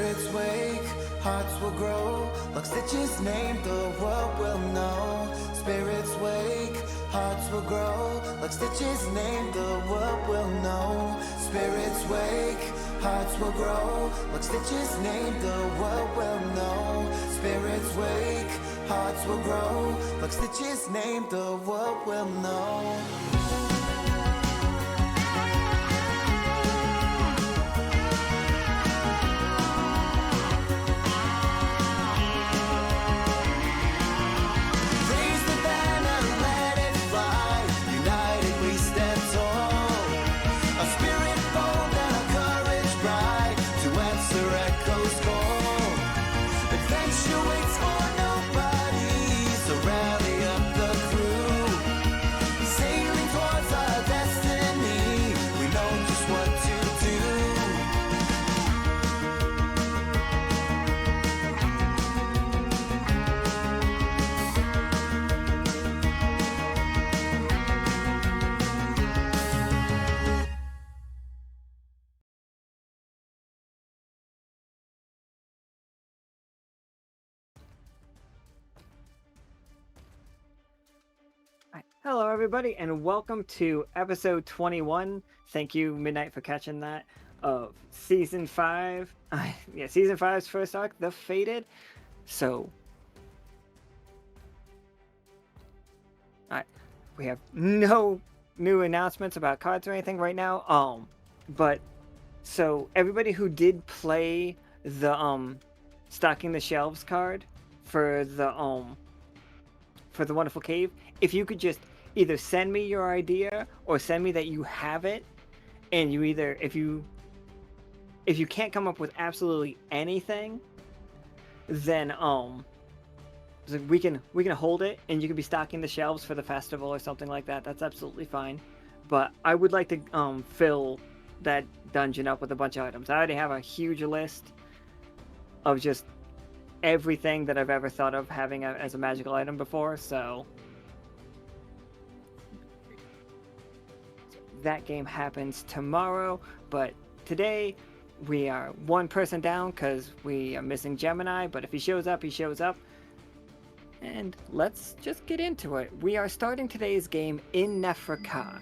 Spirits wake, hearts will grow. Lockstitch's name, the world will know. Spirits wake, hearts will grow. Lockstitch's name, the world will know. Spirits wake, hearts will grow. Lockstitch's name, the world will know. Spirits wake, hearts will grow. Lockstitch's name, the world will know. Hello, everybody, and welcome to episode 21. Thank you, Midnight, for catching that. Of season 5. Season 5's first arc, The Fated. So, we have no new announcements about cards or anything right now. But so everybody who did play the stocking the shelves card for the Wonderful Cave, if you could just either send me your idea or send me that you have it, and you either if you can't come up with absolutely anything, then we can hold it and you can be stocking the shelves for the festival or something like that. That's absolutely fine. But I would like to fill that dungeon up with a bunch of items. I already have a huge list of just everything that I've ever thought of having as a magical item before, so that game happens tomorrow. But today we are one person down because we are missing Gemini, but if he shows up, he shows up. And let's just get into it. We are starting today's game in Nefraka.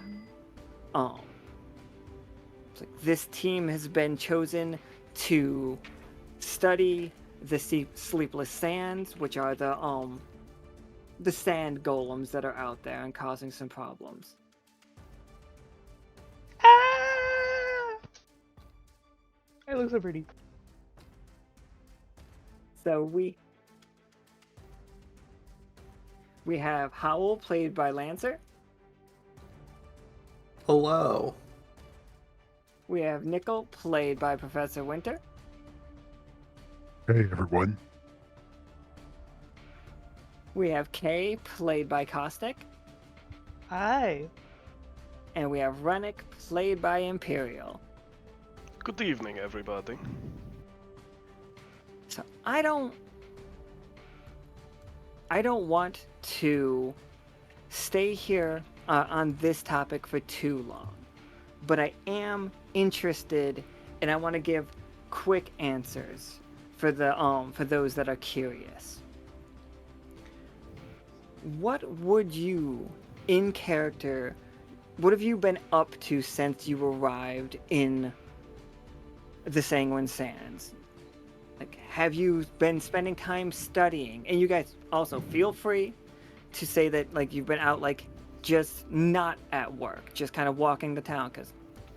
This team has been chosen to study the Sleepless Sands, which are the sand golems that are out there and causing some problems. It looks so pretty. So we have Howl, played by Lancer. Hello. We have Nichol, played by Professor Winter. Hey, everyone. We have Kay, played by Caustic. Hi. And we have Renic, played by Imperial. Good evening, everybody. So I don't want to stay here on this topic for too long, but I am interested, and I want to give quick answers for those that are curious. What would you, in character, what have you been up to since you arrived in the Sanguine Sands? Like, have you been spending time studying? And you guys also feel free to say that, like, you've been out, like, just not at work, just kind of walking the town, because,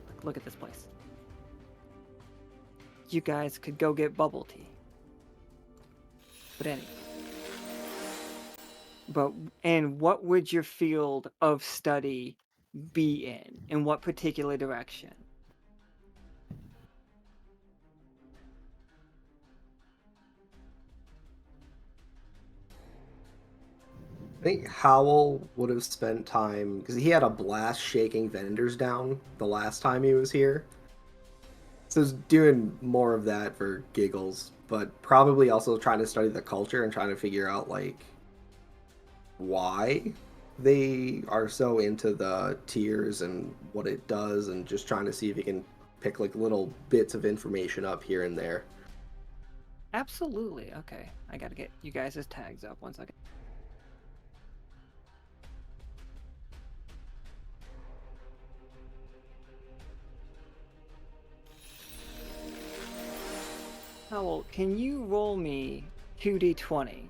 like, look at this place. You guys could go get bubble tea. But anyway. And what would your field of study be in? In what particular direction? I think Howl would have spent time, because he had a blast shaking vendors down the last time he was here. So he's doing more of that for giggles, but probably also trying to study the culture and trying to figure out, like, why they are so into the tiers and what it does, and just trying to see if he can pick, like, little bits of information up here and there. Absolutely. Okay. I gotta get you guys' tags up. 1 second. Howl, can you roll me 2d20?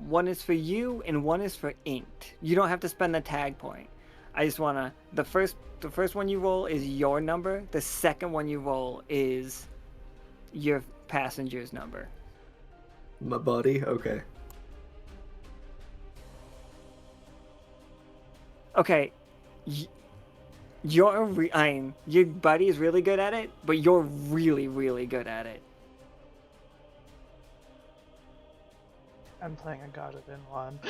One is for you and one is for inked. You don't have to spend the tag point. I just wanna the first one you roll is your number. The second one you roll is your passenger's number. My buddy? Okay. Okay. Your buddy is really good at it, but you're really, really good at it. I'm playing a god within one.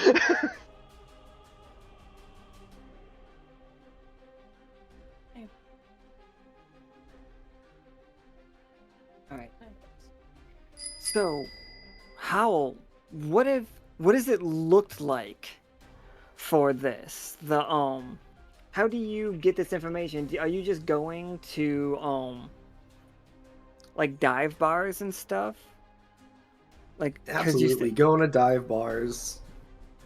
Alright. So, Howl, what has it looked like for this? How do you get this information? Are you just going to like dive bars and stuff? Like 'cause you Absolutely. Going to dive bars,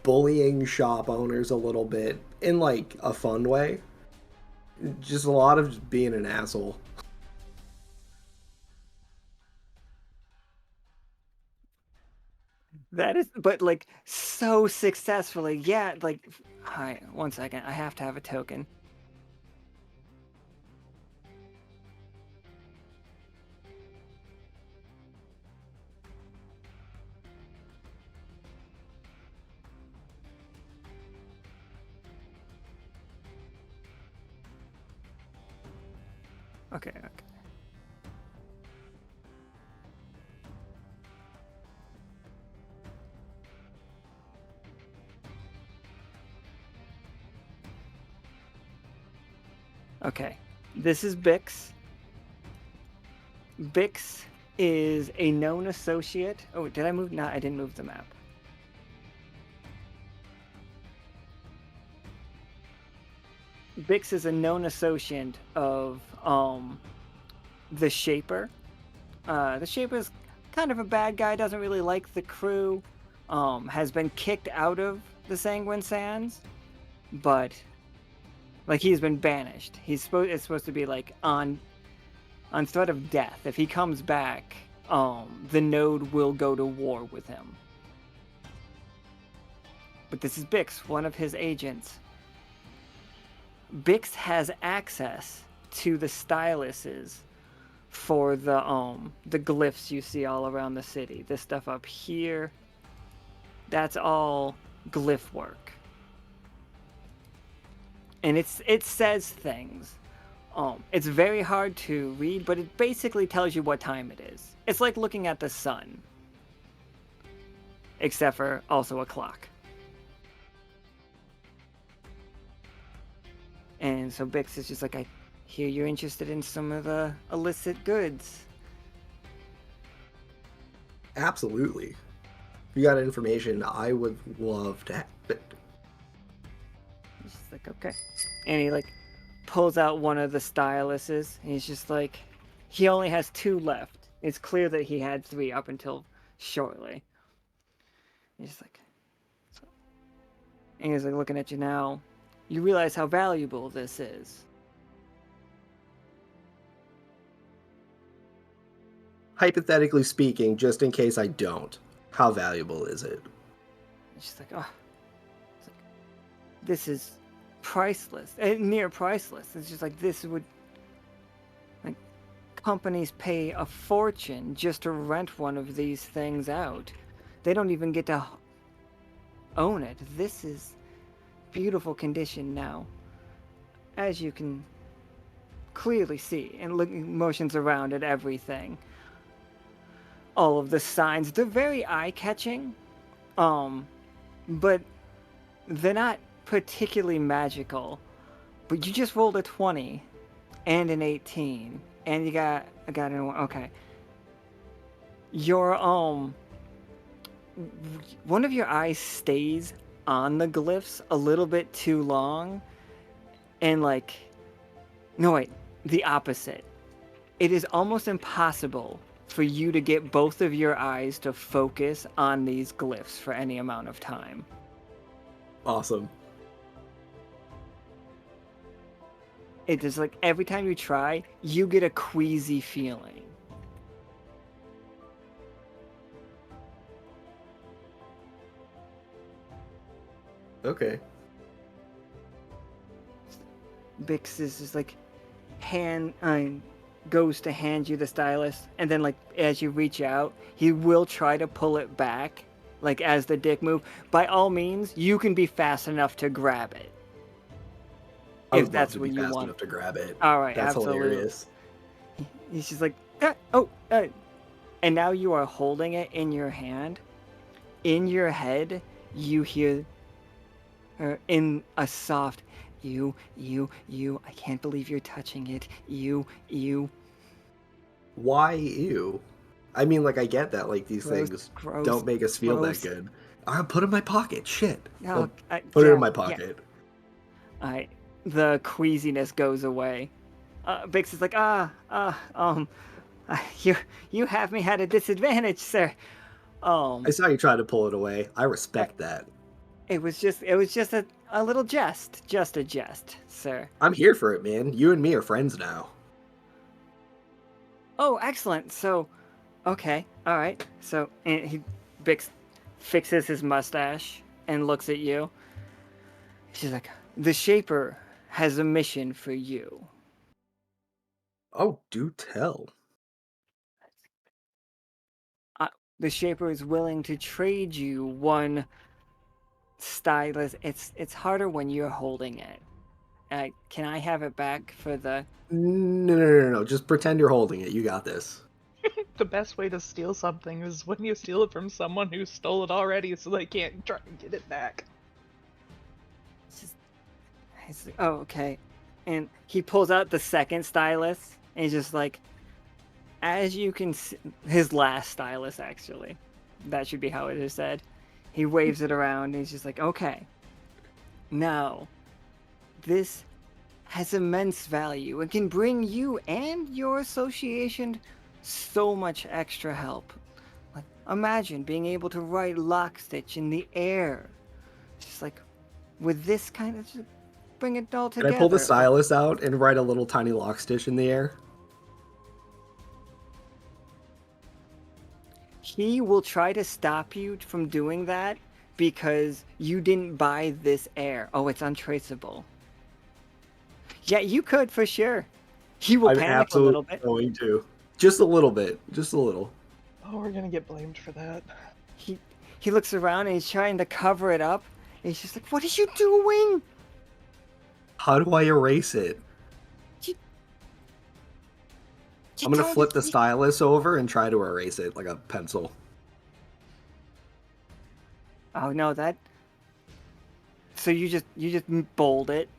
bullying shop owners a little bit in like a fun way. Just a lot of just being an asshole. That is, but like so successfully. Yeah, like, hi, 1 second. I have to have a token. Okay, okay. Okay, this is Bix. Bix is a known associate. Oh, did I move? No, I didn't move the map. Bix is a known associate of the Shaper. The Shaper's kind of a bad guy, doesn't really like the crew, has been kicked out of the Sanguine Sands, but like he's been banished. It's supposed to be like on threat of death. If he comes back, the node will go to war with him. But this is Bix, one of his agents. Bix has access to the styluses for the glyphs you see all around the city. This stuff up here, that's all glyph work. And it says things. It's very hard to read, but it basically tells you what time it is. It's like looking at the sun. Except for also a clock. And so Bix is just like, I hear you're interested in some of the illicit goods. Absolutely. If you got information, I would love to have it. He's just like, okay. And he like pulls out one of the styluses. And he's just like, he only has 2 left. It's clear that he had 3 up until shortly. He's just like, so. And he's like looking at you now. You realize how valuable this is. Hypothetically speaking, just in case I don't, how valuable is it? It's just like, oh. It's like, this is priceless. Near priceless. It's just like, this would... Like, companies pay a fortune just to rent one of these things out. They don't even get to own it. This is beautiful condition now. As you can clearly see, and looking motions around at everything. All of the signs, they're very eye-catching, but they're not particularly magical. But you just rolled a 20 and an 18, and you got an okay. Your one of your eyes stays on the glyphs a little bit too long, and like, no wait, the opposite. It is almost impossible for you to get both of your eyes to focus on these glyphs for any amount of time. Awesome. It is like every time you try, you get a queasy feeling. Okay. Bix is just like goes to hand you the stylus, and then like as you reach out, he will try to pull it back, like as the dick move. By all means, you can be fast enough to grab it. I If would that's love to what be you fast want. enough to grab it. All right, That's absolutely. hilarious. He's just like, and now you are holding it in your hand. In your head, you hear in a soft, you, I can't believe you're touching it. You. Why ew? I mean, like, I get that, like, these Gross, things gross, don't make us feel gross. that good. I'll put it in my pocket. Shit. Oh, Put it yeah, in my yeah. pocket. The queasiness goes away. Bix is like, you have me at a disadvantage, sir. I saw you try to pull it away. I respect that. It was just a little jest, just a jest, sir. I'm here for it, man. You and me are friends now. Oh, excellent. So, okay, all right. So, and Bix fixes his mustache and looks at you. She's like, the Shaper has a mission for you. Oh, do tell. The Shaper is willing to trade you one stylus. It's harder when you're holding it. Can I have it back for the... No. Just pretend you're holding it. You got this. The best way to steal something is when you steal it from someone who stole it already so they can't try and get it back. It's like, oh, okay. And he pulls out the second stylus, and he's just like, as you can see, his last stylus, actually. That should be how it is said. He waves it around, and he's just like, okay. Now, this has immense value. It can bring you and your association so much extra help. Like, imagine being able to write Lockstitch in the air. Just like, with this kind of... Just bring it all together. Can I pull the stylus out and write a little tiny Lockstitch in the air? He will try to stop you from doing that because you didn't buy this air. Oh, it's untraceable. Yeah, you could for sure. He will I'm panic a little bit. going to. Just a little bit. Just a little. Oh, we're gonna get blamed for that. He looks around and he's trying to cover it up. And he's just like, what are you doing? How do I erase it? I'm gonna flip the stylus over and try to erase it like a pencil. Oh no, that... So you just bold it.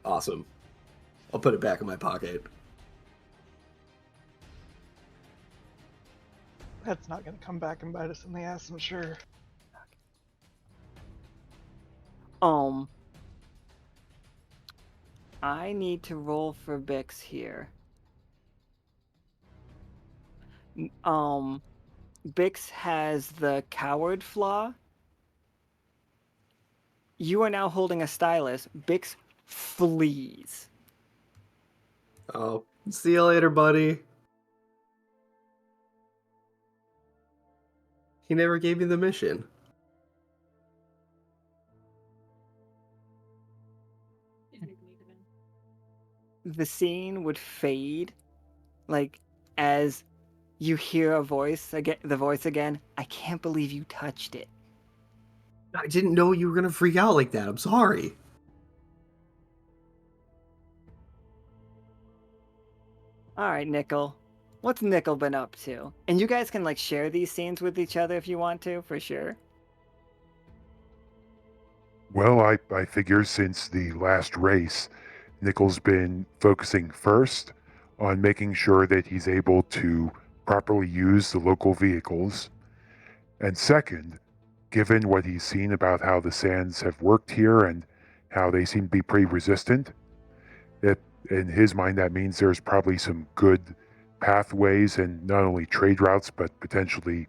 Awesome. I'll put it back in my pocket. That's not gonna come back and bite us in the ass, I'm sure. I need to roll for Bix here. Bix has the coward flaw. You are now holding a stylus. Bix flees. Oh, see you later, buddy. He never gave me the mission. The scene would fade, like, as you hear the voice again. I can't believe you touched it. I didn't know you were gonna freak out like that. I'm sorry. All right, Nichol. What's Nichol been up to? And you guys can, like, share these scenes with each other if you want to, for sure. Well, I figure since the last race, Nichol's been focusing first on making sure that he's able to properly use the local vehicles. And second, given what he's seen about how the sands have worked here and how they seem to be pretty resistant, that in his mind that means there's probably some good pathways and not only trade routes but potentially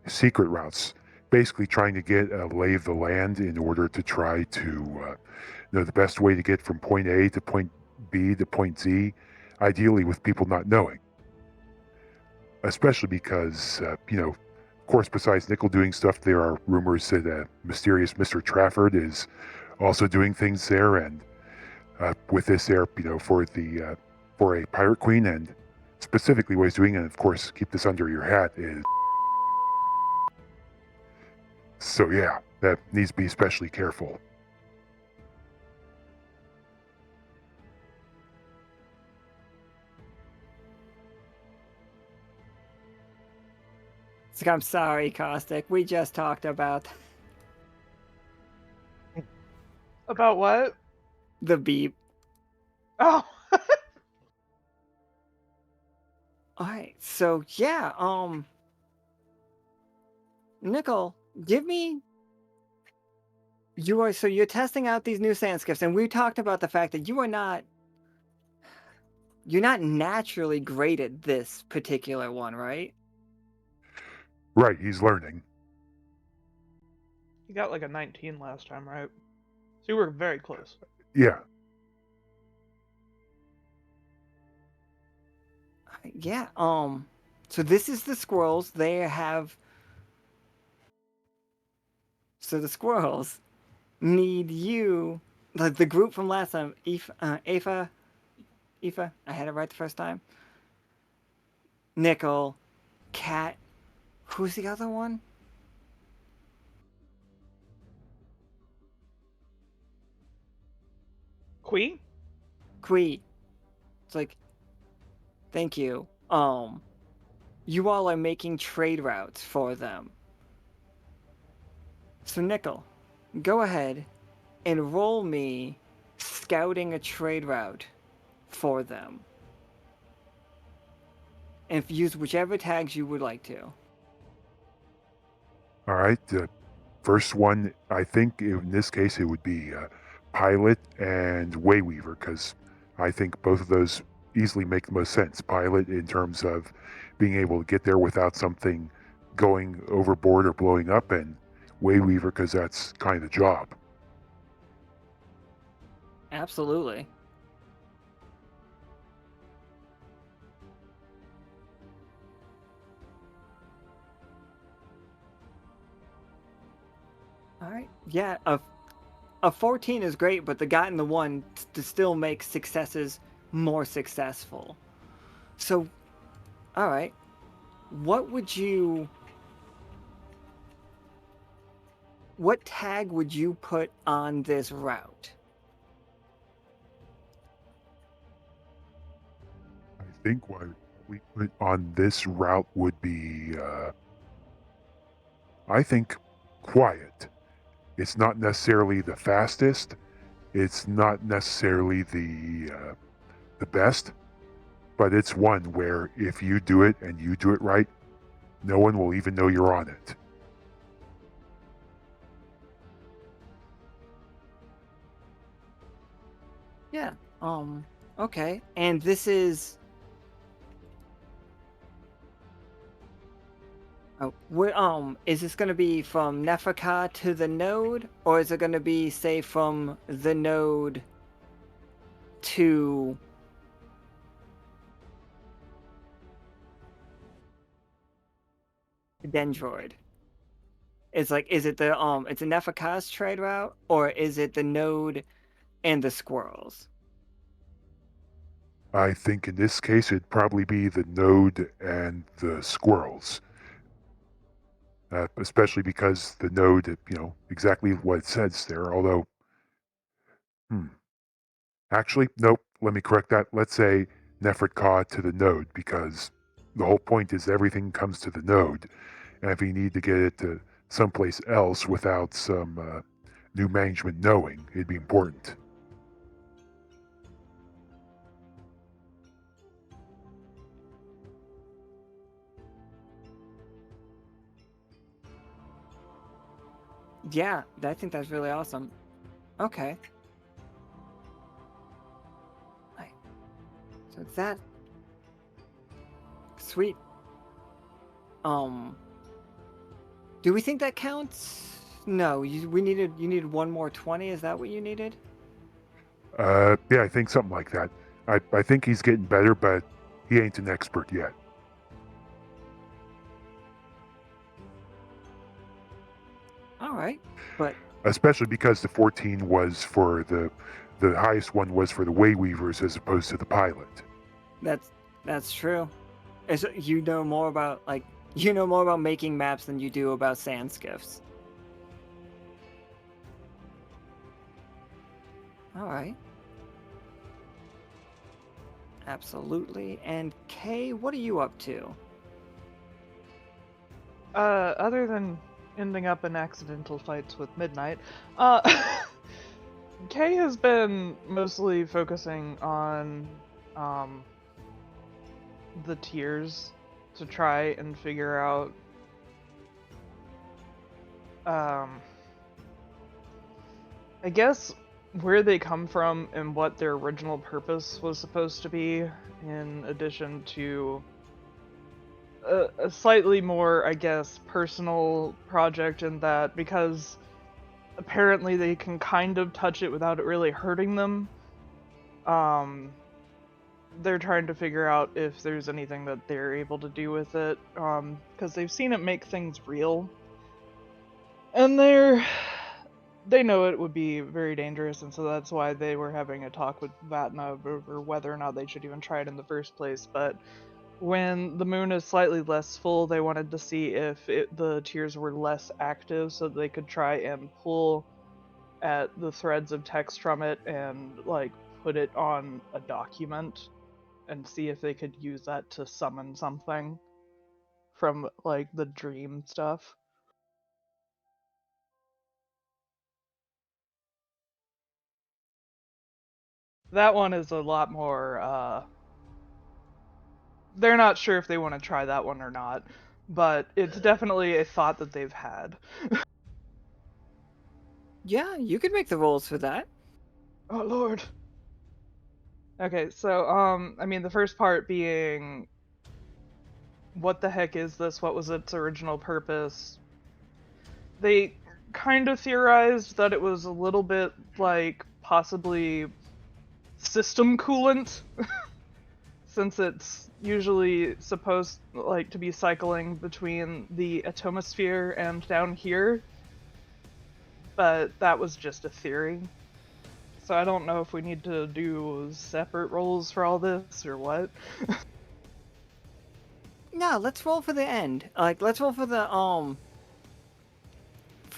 secret routes. Basically, trying to get a lay of the land in order to try to know the best way to get from point A to point B to point Z, ideally with people not knowing. Especially because, of course, besides Nichol doing stuff, there are rumors that mysterious Mr. Trafford is also doing things there, and with this there, for a pirate queen, and specifically what he's doing, and of course, keep this under your hat, is so yeah, that needs to be especially careful. It's like, I'm sorry, Caustic. We just talked about About what? the beep. Oh. Alright, so yeah, Nichol, give me so you're testing out these new sand skiffs, and we talked about the fact that you're not naturally great at this particular one, right? Right, he's learning. You got like a 19 last time, right? So you were very close. Yeah. Yeah, so this is the squirrels. They have So the squirrels need you, like the group from last time, Aoife, I had it right the first time. Nichol, Cat, who's the other one? Queen? Quet. It's like, thank you. You all are making trade routes for them. So Nichol, go ahead and roll me scouting a trade route for them. And use whichever tags you would like to. All right. First one, I think in this case it would be Pilot and Wayweaver, because I think both of those easily make the most sense. Pilot in terms of being able to get there without something going overboard or blowing up, and Wayweaver because that's kind of the job. Absolutely. All right. Yeah, a 14 is great, but the guy in the one to still make successes more successful. So, all right. What tag would you put on this route? I think what we put on this route would be, I think, quiet. It's not necessarily the fastest. It's not necessarily the best, but it's one where if you do it and you do it right, no one will even know you're on it. Yeah. Okay. And this is is this going to be from Nefaka to the node, or is it going to be, say, from the node to Dendroid? Is it it's a Nefaka's trade route, or is it the node and the squirrels? I think in this case it'd probably be the node and the squirrels. Especially because the node, exactly what it says there, although, actually, nope, let me correct that. Let's say Nefertka to the node, because the whole point is everything comes to the node, and if you need to get it to someplace else without some new management knowing, it'd be important. Yeah, I think that's really awesome. Okay. So that. Sweet. Do we think that counts? No, you needed one more 20. Is that what you needed? Yeah, I think something like that. I think he's getting better, but he ain't an expert yet. All right, but Especially because the 14 was for the highest one was for the Wayweavers as opposed to the pilot. that's true. You know more about making maps than you do about sand skiffs. All right. Absolutely. And Kay, what are you up to? Other than ending up in accidental fights with Midnight, Kay has been mostly focusing on, the tiers to try and figure out, I guess where they come from and what their original purpose was supposed to be, in addition to a slightly more, I guess, personal project in that, because apparently they can kind of touch it without it really hurting them. They're trying to figure out if there's anything that they're able to do with it, because they've seen it make things real. And they know it would be very dangerous, and so that's why they were having a talk with Vatna over whether or not they should even try it in the first place. But when the moon is slightly less full, they wanted to see if the tiers were less active so they could try and pull at the threads of text from it and, like, put it on a document and see if they could use that to summon something from, like, the dream stuff. That one is a lot more, they're not sure if they want to try that one or not, but it's definitely a thought that they've had. Yeah, you could make the rolls for that. Oh lord. Okay, so, I mean, the first part being, what the heck is this? What was its original purpose? They kind of theorized that it was a little bit like possibly system coolant, since it's usually supposed like to be cycling between the atomosphere and down here. But that was just a theory. So I don't know if we need to do separate rolls for all this or what. No, let's roll for the end. Like, let's roll for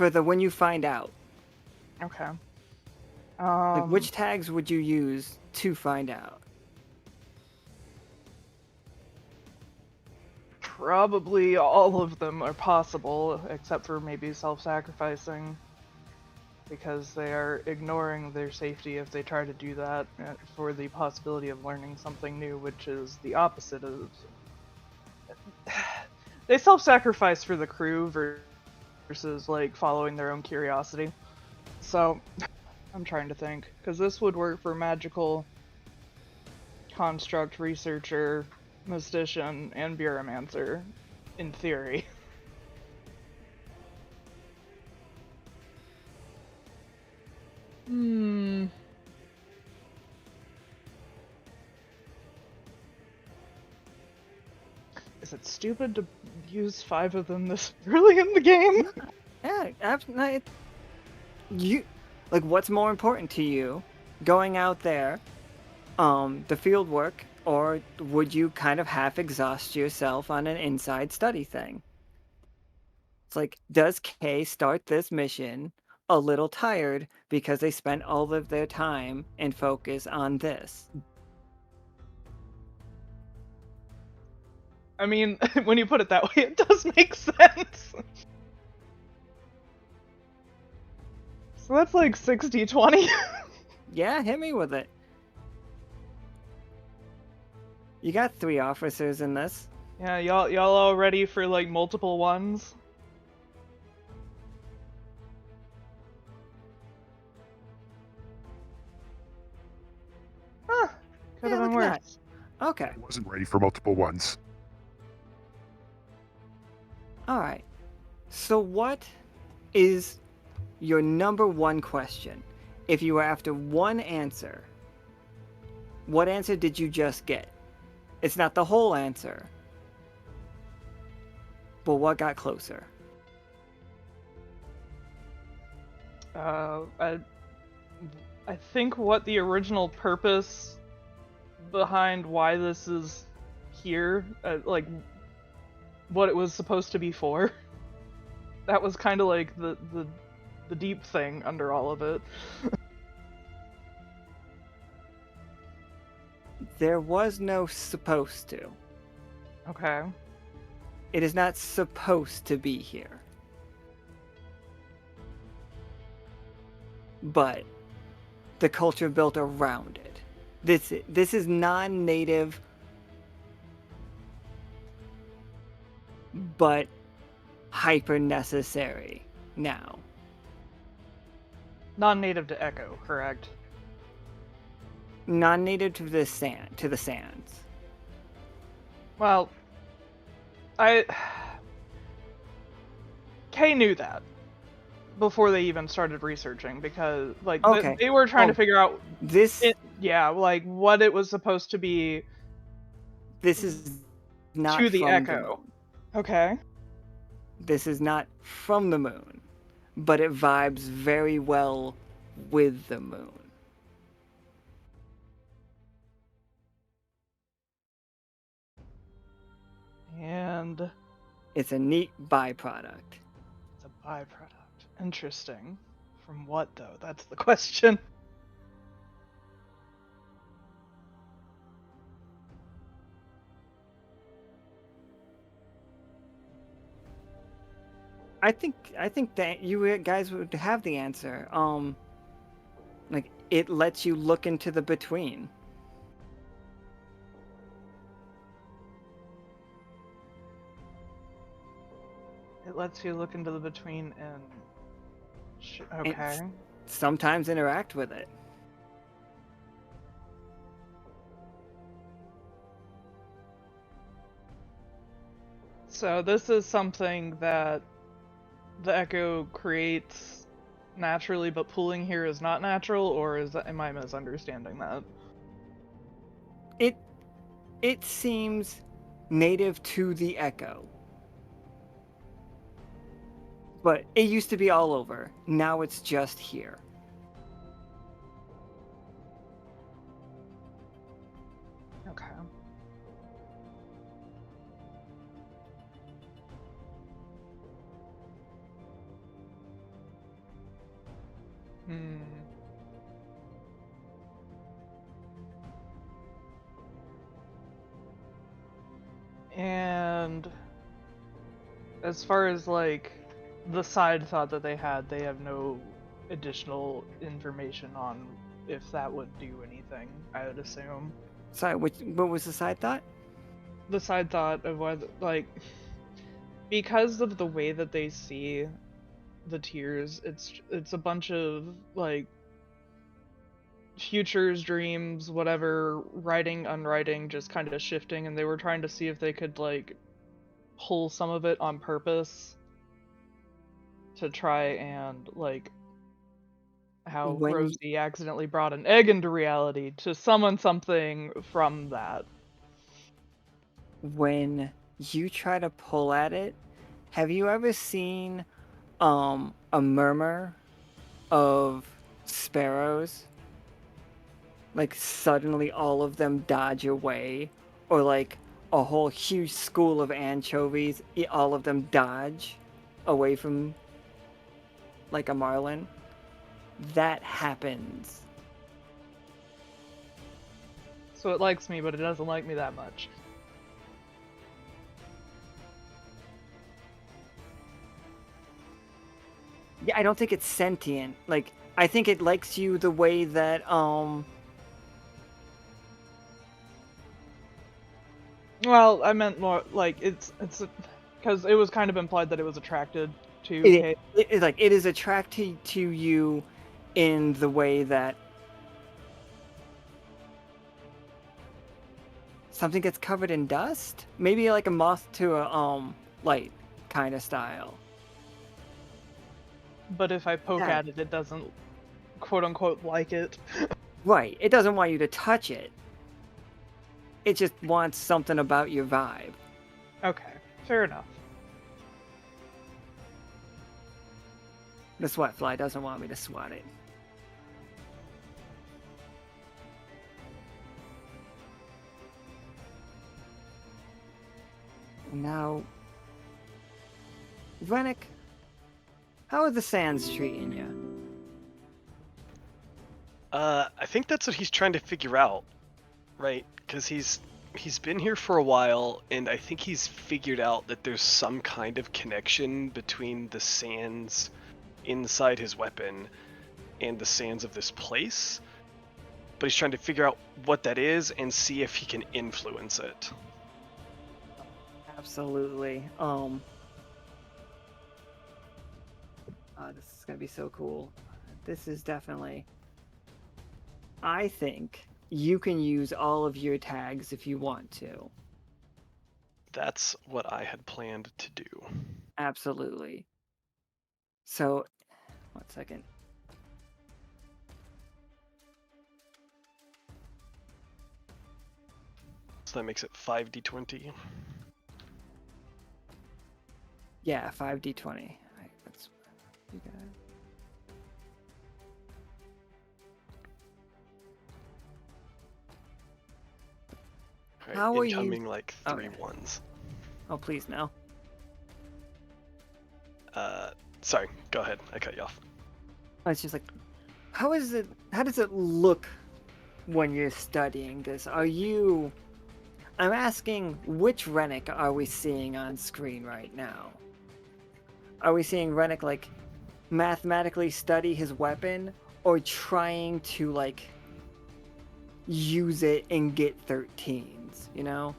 the when you find out. Okay. Like, which tags would you use to find out? Probably all of them are possible, except for maybe self-sacrificing, because they are ignoring their safety if they try to do that for the possibility of learning something new, which is the opposite of... They self-sacrifice for the crew versus, like, following their own curiosity. So, I'm trying to think, because this would work for magical, construct, researcher, mystician, and bureaumancer, in theory. Is it stupid to use 5 of them this early in the game? Yeah, absolutely. Like, what's more important to you? Going out there, the field work, or would you kind of half exhaust yourself on an inside study thing? It's like, does Kay start this mission a little tired because they spent all of their time and focus on this? I mean, when you put it that way, it does make sense. So that's like 60-20. Yeah, hit me with it. You got 3 officers in this. Yeah, y'all all ready for like multiple ones? Huh. Could have been look at worse. that. Okay. I wasn't ready for multiple ones. All right. So what is your number one question? If you were after one answer, what answer did you just get? It's not the whole answer. But what got closer? I think what the original purpose behind why this is here, like what it was supposed to be for. That was kind of like the deep thing under all of it. There was no supposed to. Okay. It is not supposed to be here. But the culture built around it. This is non-native, but hyper necessary now. Non-native to Echo, correct? Non-native to the sands. Well, Kay knew that before they even started researching, because like Okay. they were trying to figure out This like what it was supposed to be this is not to the from Echo. the moon. Okay. This is not from the moon, but it vibes very well with the moon. And It's a neat byproduct. it's a byproduct. Interesting. From what though? That's the question. I think that you guys would have the answer. Like it lets you look into the between. It lets you look into the between and okay. And sometimes interact with it. So this is something that the Echo creates naturally, but pooling here is not natural, or am I misunderstanding that? It seems native to the Echo. But it used to be all over. Now it's just here. Okay. And as far as like the side thought that they have no additional information on if that would do anything, I would assume. Sorry, what was the side thought? The side thought of whether, like, because of the way that they see the tiers, it's a bunch of like futures, dreams, whatever, writing, unwriting, just kind of shifting, and they were trying to see if they could like pull some of it on purpose to try and like how Rosie accidentally brought an egg into reality to summon something from that. When you try to pull at it, have you ever seen a murmur of sparrows? Like suddenly all of them dodge away, or like a whole huge school of anchovies, all of them dodge away from like a marlin. That happens. So it likes me, but it doesn't like me that much. Yeah, I don't think it's sentient. Like, I think it likes you the way that, Well, I meant more like it's because it was kind of implied that it was attracted to Kate. It is attracted to you in the way that something gets covered in dust? Maybe like a moth to a light kind of style. But if I poke Yeah. at it, it doesn't quote unquote like it. Right. It doesn't want you to touch it. It just wants something about your vibe. Okay, fair enough. The sweat fly doesn't want me to sweat it. Now, Renic, how are the sands treating you? I think that's what he's trying to figure out, right? Because he's been here for a while, and I think he's figured out that there's some kind of connection between the sands inside his weapon and the sands of this place. But he's trying to figure out what that is and see if he can influence it. Absolutely. This is gonna be so cool. This is definitely. I think you can use all of your tags if you want to. That's what I had planned to do. Absolutely. So, 1 second. So that makes it 5d20. Yeah, 5d20. Alright, that's you got it. Right, How are you- incoming like three Okay. ones. Oh, please no. Sorry, go ahead. I cut you off. It's just like, how does it look when you're studying this? I'm asking, which Renic are we seeing on screen right now? Are we seeing Renic, like, mathematically study his weapon, or trying to, like, use it and get 13s, you know?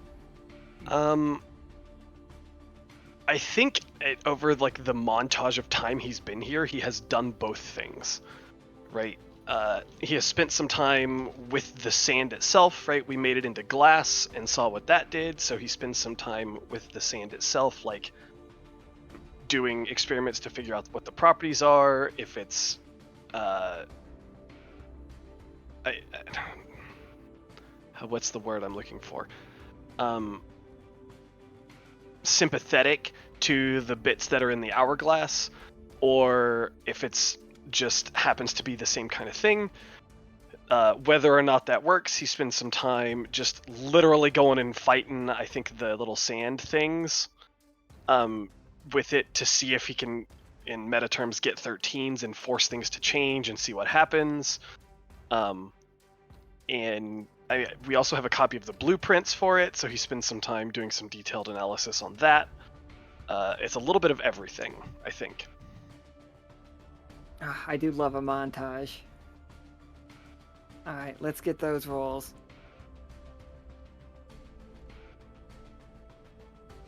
I think over like the montage of time he's been here, he has done both things, right? He has spent some time with the sand itself, right? We made it into glass and saw what that did, so he spends some time with the sand itself, like doing experiments to figure out what the properties are, if it's what's the word I'm looking for? Sympathetic to the bits that are in the hourglass, or if it's just happens to be the same kind of thing. Whether or not that works, he spends some time just literally going and fighting, I think, the little sand things with it to see if he can, in meta terms, get 13s and force things to change and see what happens. And we also have a copy of the blueprints for it, so he spends some time doing some detailed analysis on that. It's a little bit of everything, I think. I do love a montage. Alright, let's get those rolls.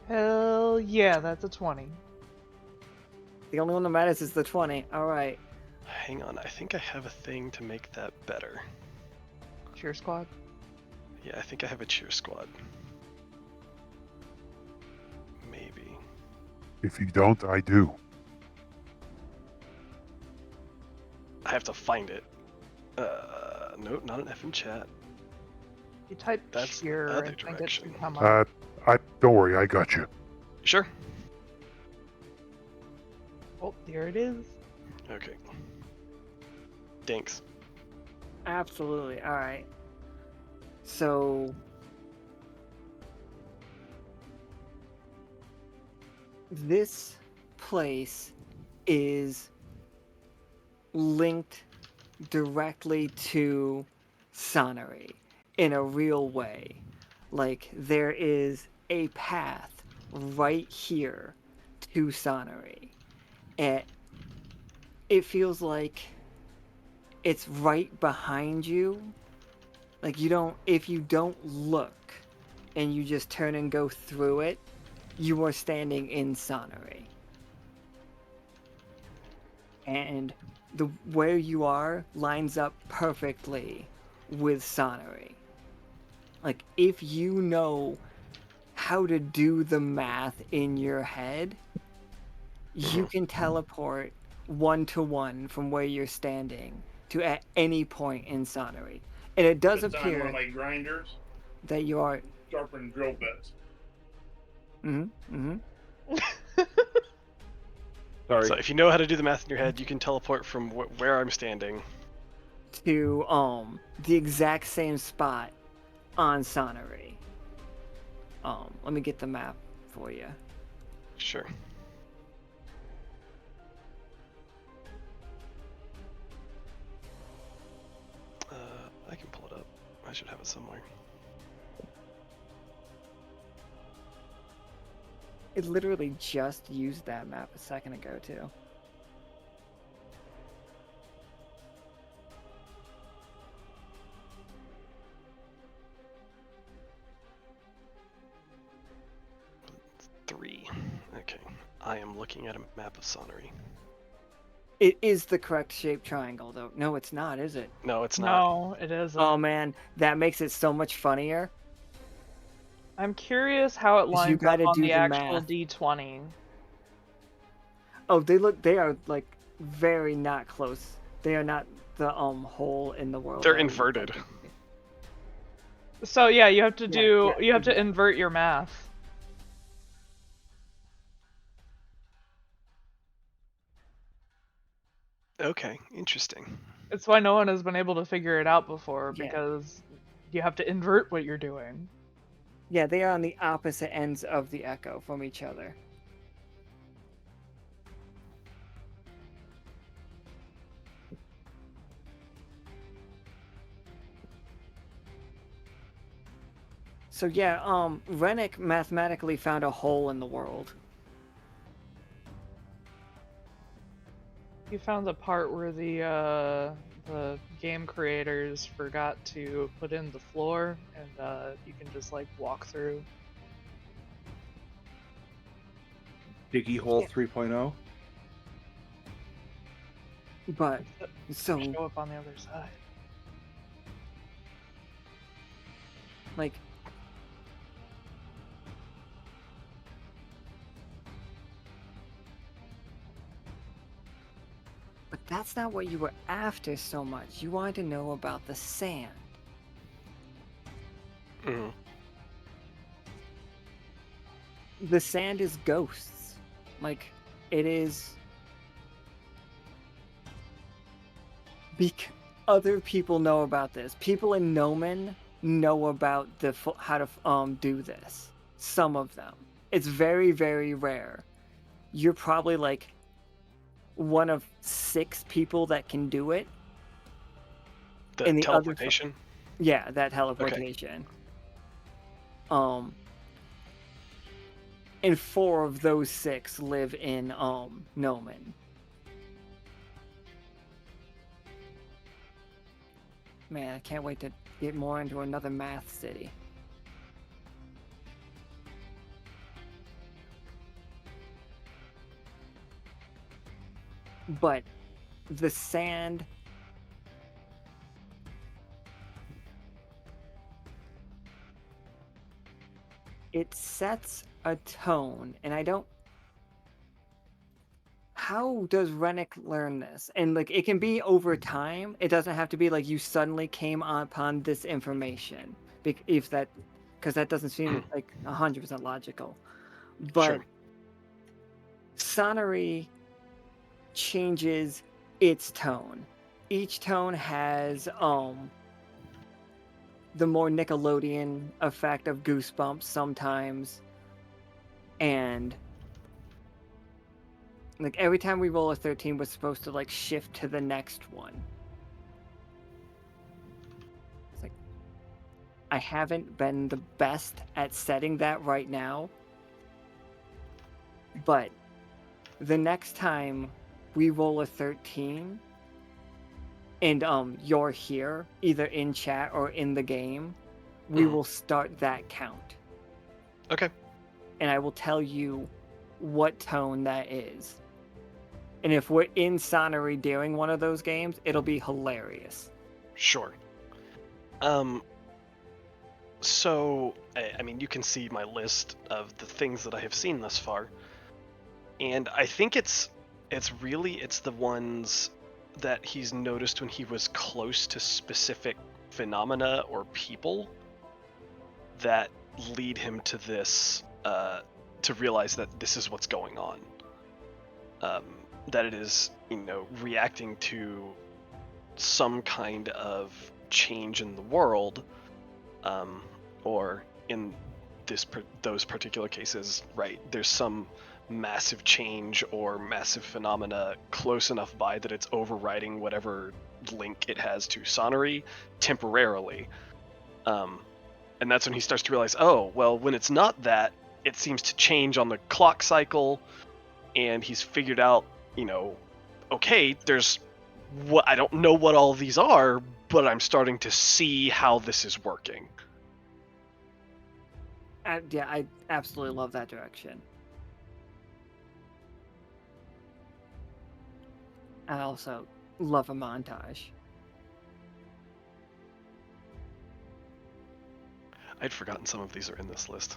Hell yeah, that's a 20. The only one that matters is the 20. Alright. Hang on, I think I have a thing to make that better. Cheer squad. Yeah, I think I have a cheer squad. Maybe. If you don't, I do. I have to find it. Nope, not an F in chat. You type That's cheer the other and think it direction. should come up. Don't worry, I got you. Sure. Oh, there it is. Okay. Thanks. Absolutely. Alright. So... this place is linked directly to Sonnery in a real way. Like, there is a path right here to Sonnery. And it feels like it's right behind you. Like, if you don't look and you just turn and go through it, you are standing in Sonnery. And where you are lines up perfectly with Sonnery. Like, if you know how to do the math in your head, you can teleport 1-to-1 from where you're standing to at any point in Sonnery. And it does Just on one appear of my grinders, that you are. sharpen drill bits. Sorry. So if you know how to do the math in your head, you can teleport from where I'm standing. To the exact same spot on Sonnery. Let me get the map for you. Sure. I can pull it up. I should have it somewhere. It literally just used that map a second ago too. Three. Okay. I am looking at a map of Sonnery. It is the correct shaped triangle though. No, it's not, is it? No, it's not. No, it isn't. Oh man, that makes it so much funnier. I'm curious how it You lines up gotta on do the the actual math. D20. Oh, they are like very not close. They are not the hole in the world. They're that we inverted. think. So yeah, you have to Yeah, you have to exactly. invert your math. Okay, interesting. It's why no one has been able to figure it out before, Yeah. because you have to invert what you're doing. Yeah, they are on the opposite ends of the echo from each other. So yeah, Renic mathematically found a hole in the world. You found the part where the game creators forgot to put in the floor, and you can just like walk through. Diggy Hole Yeah. 3.0. But so Show up on the other side. like but that's not what you were after so much. You wanted to know about the sand. Mhm. The sand is ghosts. Like, it is. Other people know about this. People in Nomen know about how to do this. Some of them. It's very, very rare. You're probably like one of 6 people that can do it. The And the other teleportation. Yeah, that teleportation. And 4 of those 6 live in Nomen. Man, I can't wait to get more into another math city. But the sand it sets a tone, and I don't. How does Renic learn this? And like, it can be over time. It doesn't have to be like you suddenly came upon this information, because that doesn't seem like 100% logical. But Sure. Sonnery changes its tone. Each tone has the more Nickelodeon effect of goosebumps sometimes, and like every time we roll a 13, we're supposed to like shift to the next one. It's like I haven't been the best at setting that right now, but the next time we roll a 13 and you're here, either in chat or in the game, we will start that count. Okay. And I will tell you what tone that is. And if we're in Sonnery doing one of those games, it'll be hilarious. Sure. So, I mean, you can see my list of the things that I have seen thus far. and I think it's the ones that he's noticed when he was close to specific phenomena or people that lead him to this, to realize that this is what's going on. That it is, reacting to some kind of change in the world, or in those particular cases, right? There's some massive change or massive phenomena close enough by that it's overriding whatever link it has to Sonnery temporarily. And that's when he starts to realize, oh, well, when it's not that, it seems to change on the clock cycle, and he's figured out, okay, there's what I don't know what all these are, but I'm starting to see how this is working. Yeah, I absolutely love that direction. I also love a montage. I'd forgotten some of these are in this list.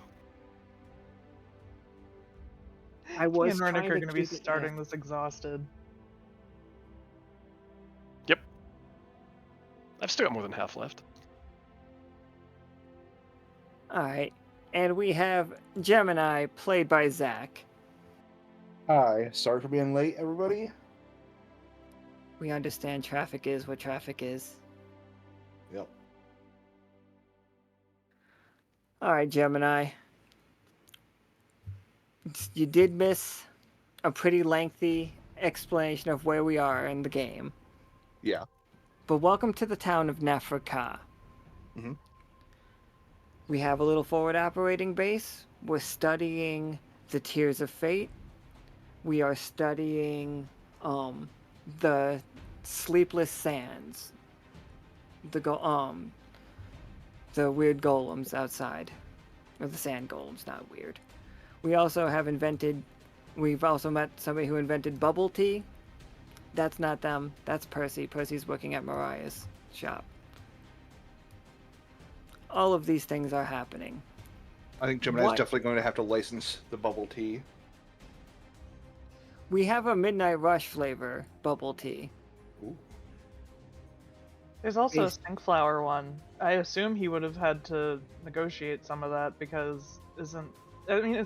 I Me was and Renic trying are to going to be keep it- starting this exhausted. Yep. I've still got more than half left. All right, and we have Gemini, played by Zach. Hi, sorry for being late, everybody. We understand traffic is what traffic is. Yep. All right, Gemini. You did miss a pretty lengthy explanation of where we are in the game. Yeah. But welcome to the town of Nefraka. Mhm. We have a little forward operating base. We're studying the Tears of Fate. We are studying the Sleepless Sands. The weird golems outside. Or the sand golems, not weird. We've also met somebody who invented bubble tea. That's not them. That's Percy. Percy's working at Mariah's shop. All of these things are happening. I think Gemini's What? definitely going to have to license the bubble tea. We have a Midnight Rush flavor bubble tea. Ooh. There's also a Is- Stinkflower one. I assume he would have had to negotiate some of that because it's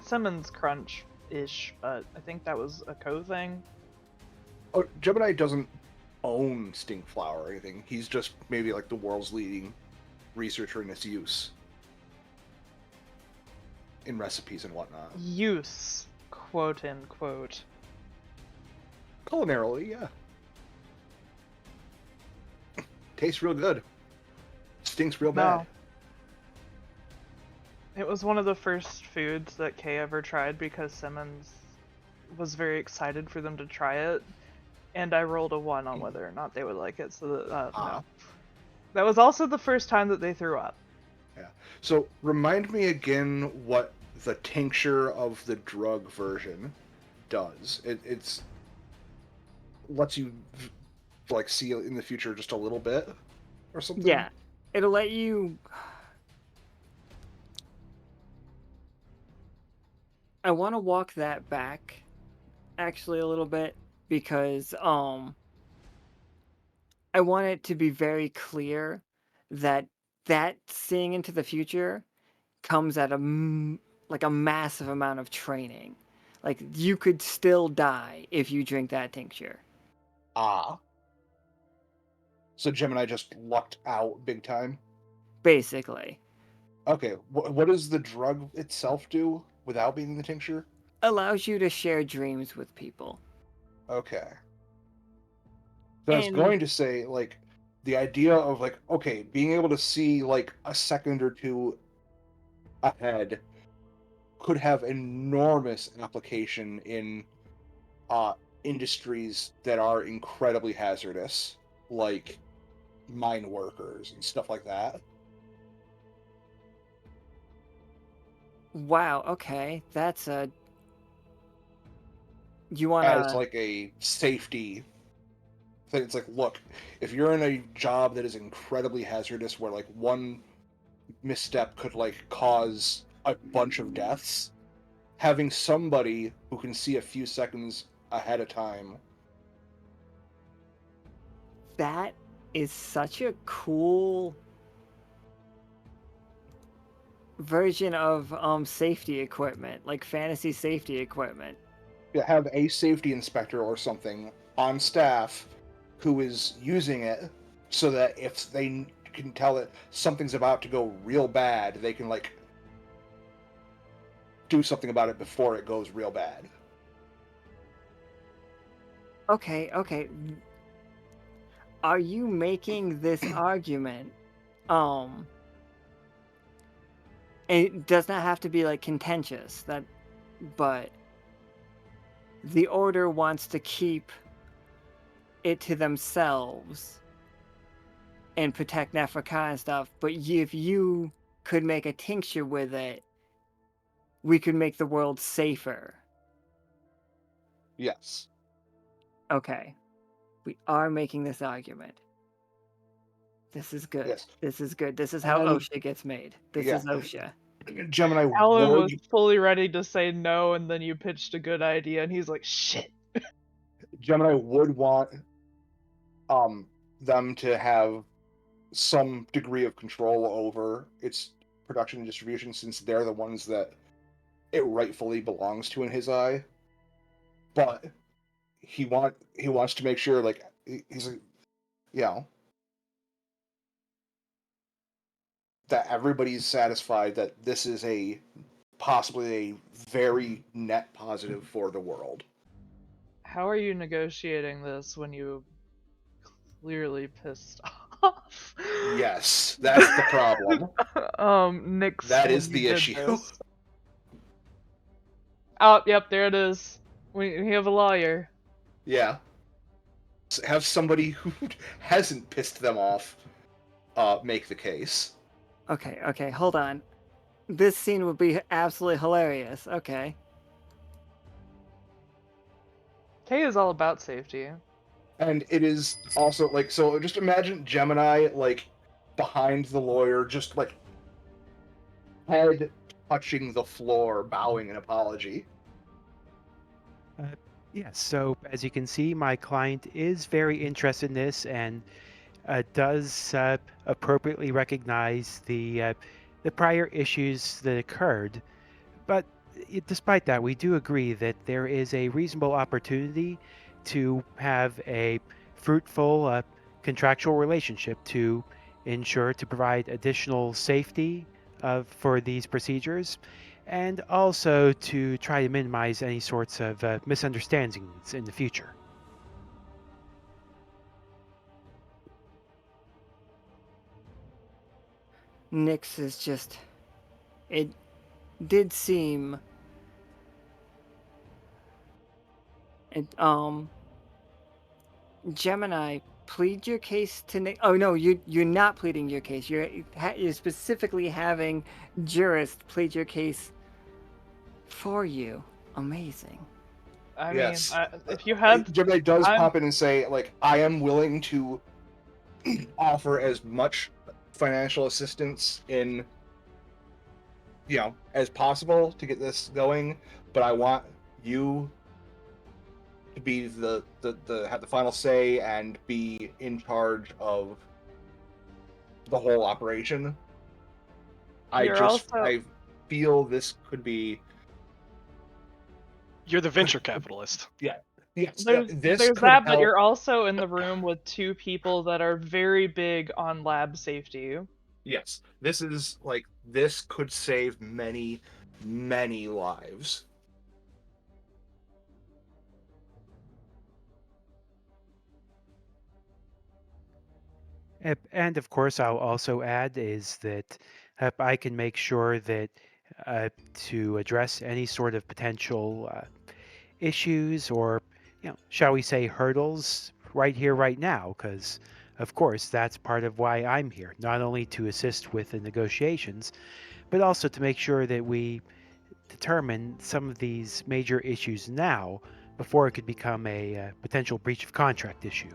Simmons Crunch-ish, but I think that was a co-thing. Oh, Gemini doesn't own Stinkflower or anything. He's just maybe like the world's leading researcher in its use in recipes and whatnot. Use, quote unquote. Culinarily, yeah. Tastes real good. Stinks real bad. No. It was one of the first foods that Kay ever tried because Simmons was very excited for them to try it, and I rolled a 1 on whether or not they would like it, so no. That was also the first time that they threw up. Yeah. So remind me again what the tincture of the drug version does. It's lets you like see in the future just a little bit or something. Yeah, it'll let you. I want to walk that back, actually, a little bit because I want it to be very clear that seeing into the future comes at a massive amount of training. Like, you could still die if you drink that tincture. Ah. So Gemini just lucked out big time. Basically. Okay, what does the drug itself do without being in the tincture? Allows you to share dreams with people. Okay. So I was And- going to say, like, the idea of, like, okay, being able to see, like, a second or two ahead could have enormous application in industries that are incredibly hazardous, like mine workers and stuff like that. Wow, okay. That's a... You want As, to... like, a safety thing. It's like, look, if you're in a job that is incredibly hazardous where, like, one misstep could, like, cause a bunch of deaths, having somebody who can see a few seconds ahead of time. That is such a cool version of safety equipment, like fantasy safety equipment. Have a safety inspector or something on staff who is using it so that if they can tell that something's about to go real bad, they can like do something about it before it goes real bad. Okay. Are you making this argument? It does not have to be like contentious, but the Order wants to keep it to themselves and protect Neferka and stuff, but if you could make a tincture with it, we could make the world safer. Yes. Okay. We are making this argument. This is good. Yes. This is good. This is how And- OSHA gets made. This yeah. is OSHA. Gemini Alan would, was fully ready to say no, and then you pitched a good idea, and he's like, shit. Gemini would want them to have some degree of control over its production and distribution, since they're the ones that it rightfully belongs to in his eye. But he wants to make sure, like, he's like, you know, that everybody's satisfied that this is possibly a very net positive for the world. How are you negotiating this when you clearly pissed off? Yes, that's the problem. Nix. That when is you the did issue. this. Oh, yep, there it is. We have a lawyer. Yeah. Have somebody who hasn't pissed them off make the case. Okay, hold on. This scene would be absolutely hilarious. Okay. Kay is all about safety. And it is also, like, so just imagine Gemini, like, behind the lawyer, just, like, head touching the floor, bowing in apology. Yes, so as you can see, my client is very interested in this and does appropriately recognize the prior issues that occurred. But despite that, we do agree that there is a reasonable opportunity to have a fruitful contractual relationship to ensure to provide additional safety for these procedures, and also to try to minimize any sorts of misunderstandings in the future. Nix is just. It did seem. Gemini, plead your case to Nick. Oh no, you're not pleading your case. You're specifically having jurists plead your case for you. Amazing. I Yes. mean, if you had... Gemini does I'm- pop in and say, like, I am willing to offer as much financial assistance in, you know, as possible to get this going, but I want you to be have the final say and be in charge of the whole operation. I feel this could be. You're the venture capitalist. Yes, There's this that, could but help. you're also in the room with two people that are very big on lab safety. Yes, this could save many, many lives. And of course, I'll also add is that I can make sure that to address any sort of potential issues or, shall we say, hurdles right here, right now, because of course that's part of why I'm here, not only to assist with the negotiations, but also to make sure that we determine some of these major issues now before it could become a potential breach of contract issue.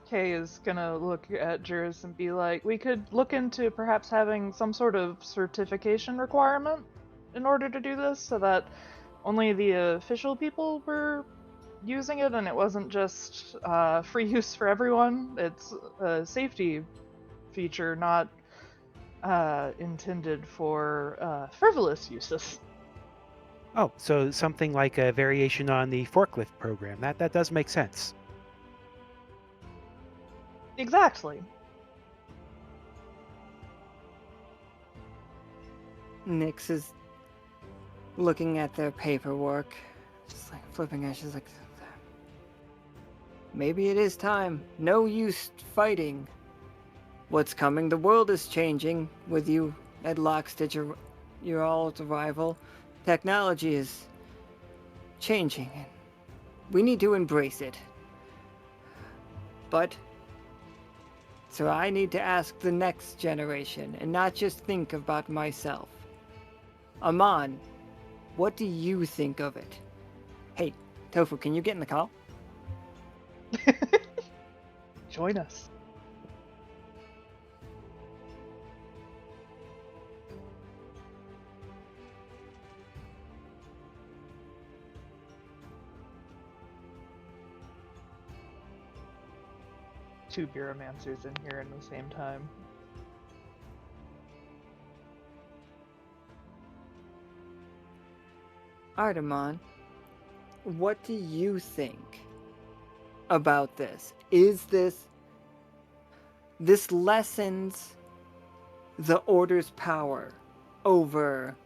Kay is gonna look at Juris and be like, we could look into perhaps having some sort of certification requirement. in order to do this, so that only the official people were using it, and it wasn't just free use for everyone. It's a safety feature, not intended for frivolous uses. Oh, so something like a variation on the forklift program. That does make sense. Exactly. Nyx is looking at their paperwork, just like flipping it. She's like, maybe it is time. No use fighting. What's coming? The world is changing with you at Lockstitch, your all's arrival. Technology is changing, and we need to embrace it. But so I need to ask the next generation and not just think about myself. Aman, what do you think of it? Hey, Tofu, can you get in the call? Join us. Two Buromancers in here in the same time. Artemon, what do you think about this? Is this lessens the Order's power over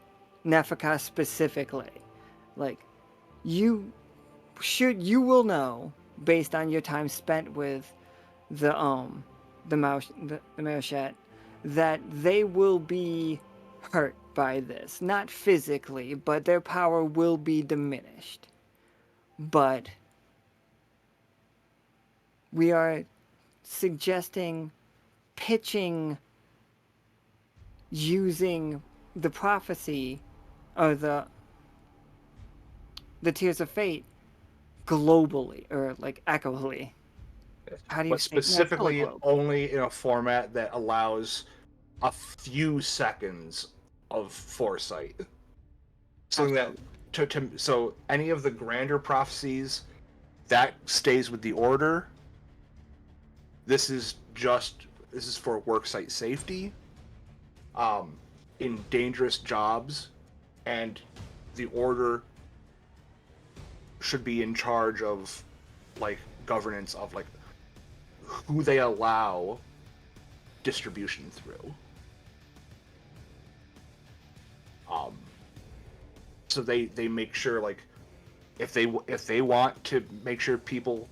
Nefika specifically? Like, you will know based on your time spent with the Marchet that they will be hurt by this. Not physically, but their power will be diminished. But we are suggesting pitching using the prophecy or the Tears of Fate globally, or like echoally. How do you But say? specifically only in a format that allows a few seconds of foresight. Something that so any of the grander prophecies that stays with the Order. This is for worksite safety, in dangerous jobs, and the Order should be in charge of like governance of like who they allow distribution through. So they make sure like if they want to make sure people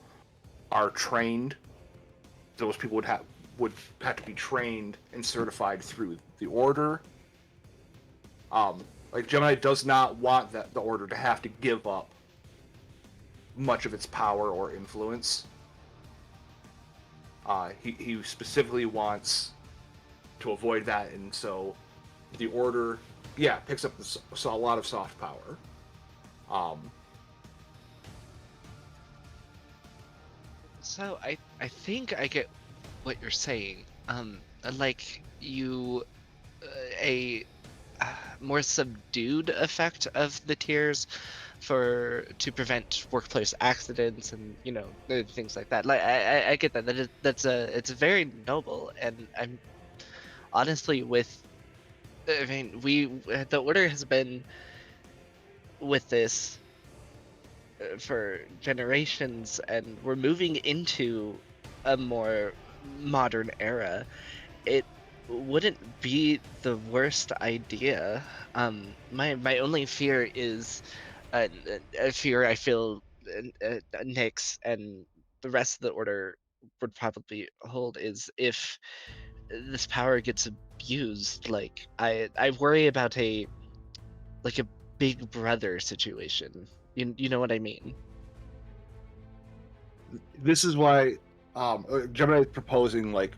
are trained, those people would have to be trained and certified through the Order. Like Gemini does not want the Order to have to give up much of its power or influence. He specifically wants to avoid that, and so the Order, picks up a lot of soft power. So I think I get what you're saying. Like a more subdued effect of the tiers to prevent workplace accidents and things like that. Like I get that. It's very noble, and I'm honestly the Order has been with this for generations, and we're moving into a more modern era. It wouldn't be the worst idea. My only fear is a fear I feel Nyx and the rest of the Order would probably hold is if this power gets abused. Like I worry about a Big Brother situation. You know what I mean? This is why Gemini is proposing there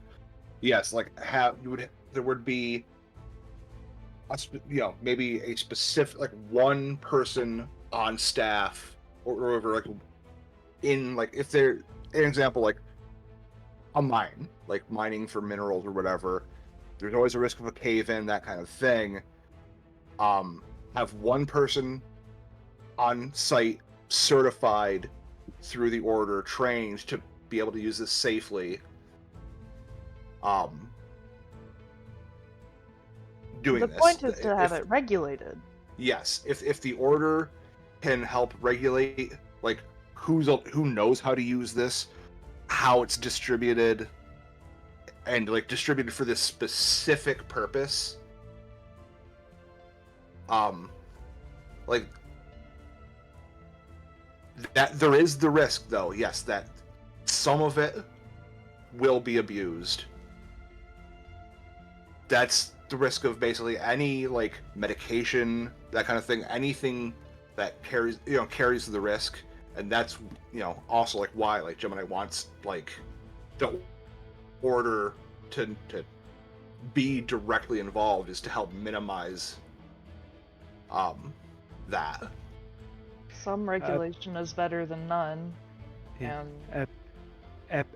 would be maybe a specific one person on staff or whatever if they're an example a mine, mining for minerals or whatever. There's always a risk of a cave-in, that kind of thing. have one person on site certified through the order, trained to be able to use this safely. Doing The this. point is to have If- it regulated. Yes, if the order can help regulate, like, who knows how to use this, how it's distributed, and like distributed for this specific purpose, like that, there is the risk, though, yes, that some of it will be abused. That's the risk of basically any like medication, that kind of thing, anything that carries the risk. And that's also like why like Gemini wants like the order to be directly involved, is to help minimize that. Some regulation is better than none. Yeah. And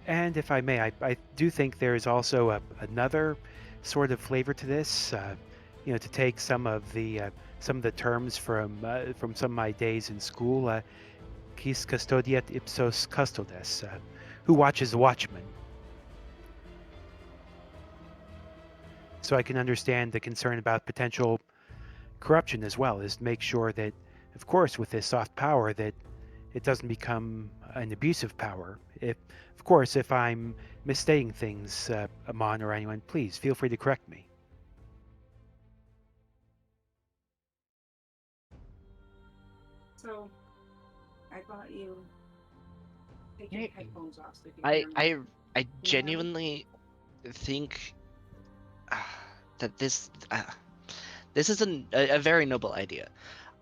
And if I may, I do think there is also another sort of flavor to this. To take some of the terms from some of my days in school, quis custodiet ipsos custodes, who watches the watchman. So I can understand the concern about potential corruption as well, is to make sure that, of course, with this soft power, that it doesn't become an abusive power. Of course, if I'm misstating things, Amon or anyone, please feel free to correct me. So, I thought you take your headphones off so you can I hear me. I genuinely think that this is a very noble idea.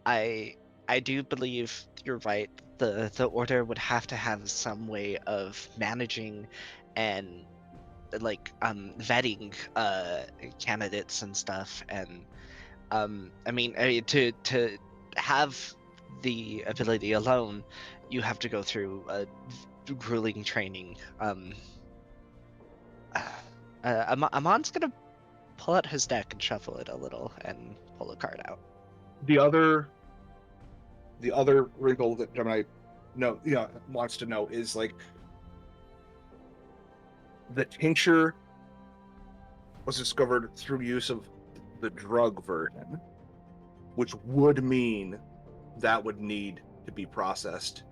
I do believe you're right. The order would have to have some way of managing and like vetting candidates and stuff, and I mean to have the ability alone, you have to go through a grueling training. Amon's gonna pull out his deck and shuffle it a little and pull a card out. The other wrinkle that Gemini wants to know is like the tincture was discovered through use of the drug version, which would mean that would need to be processed.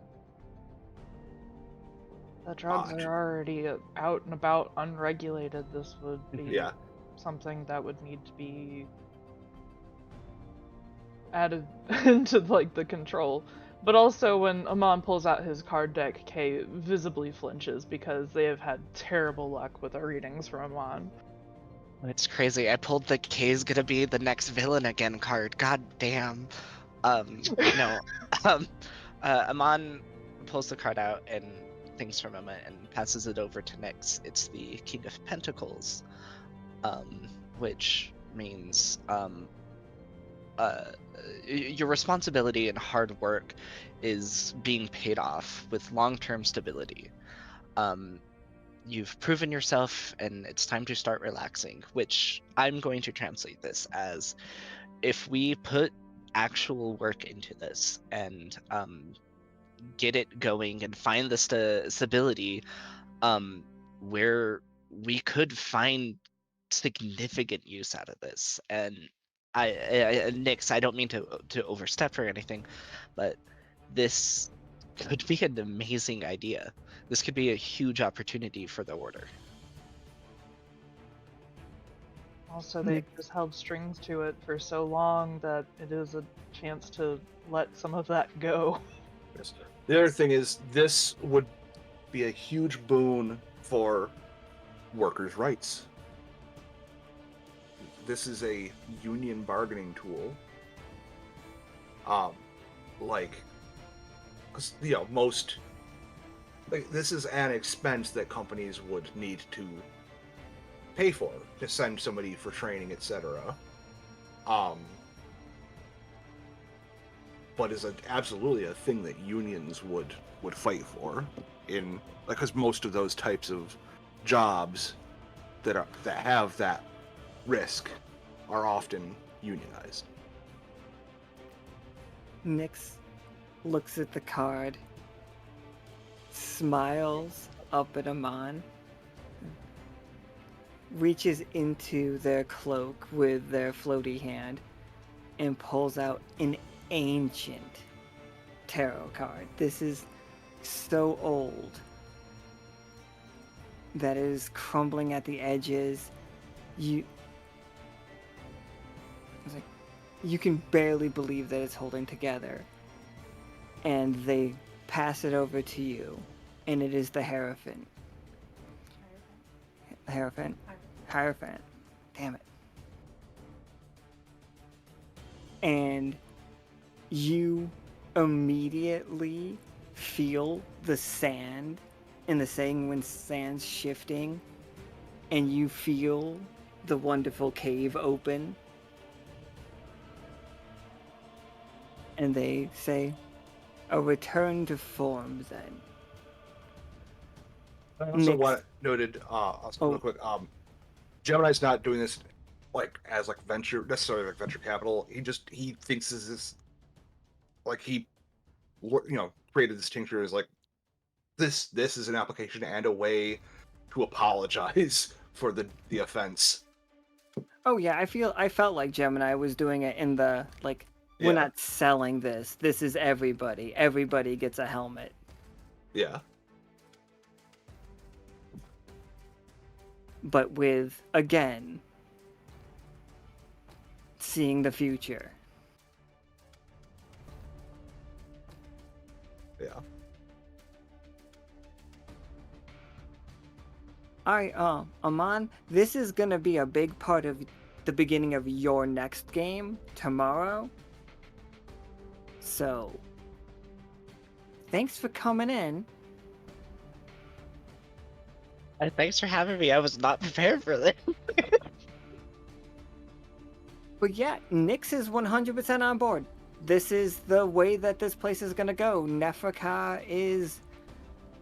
the drugs are already out and about unregulated. This would be something that would need to be added into like the control. But also when Amon pulls out his card deck, Kay visibly flinches because they have had terrible luck with our readings from Amon. It's crazy. I pulled the K's gonna be the next villain again card. God damn. No. Amon pulls the card out and thinks for a moment and passes it over to Nyx. It's the King of Pentacles, which means your responsibility and hard work is being paid off with long-term stability. You've proven yourself, and it's time to start relaxing, which I'm going to translate this as, if we put actual work into this and get it going and find the stability, where we could find significant use out of this. And Nyx, I don't mean to overstep or anything, but this could be an amazing idea. This could be a huge opportunity for the order. Also, they've just held strings to it for so long that it is a chance to let some of that go. Yes. The other thing is, this would be a huge boon for workers' rights. This is a union bargaining tool. Because most, like, this is an expense that companies would need to pay for to send somebody for training, etc. But is absolutely a thing that unions would fight for, in because most of those types of jobs that have that risk are often unionized. Nyx looks at the card, smiles up at Amon, reaches into their cloak with their floaty hand, and pulls out an ancient tarot card. This is so old that it is crumbling at the edges. You can barely believe that it's holding together. And they pass it over to you, and it is the Hierophant. Hierophant. Damn it. And you immediately feel the sand in the Sanguine Sands shifting, and you feel the wonderful cave open. And they say, a return to form, then. I also Nyx- want noted, real quick, Gemini's not doing this as venture capital. He thinks this is he created this tincture as this is an application and a way to apologize for the offense. Oh yeah, I felt like Gemini was doing it in the we're not selling this. This is everybody. Everybody gets a helmet. Yeah. But with, again, seeing the future. Yeah. Alright, Amon, this is gonna be a big part of the beginning of your next game tomorrow. So, thanks for coming in. Thanks for having me. I was not prepared for this. But yeah, Nyx is 100% on board. This is the way that this place is gonna go. Nefraka is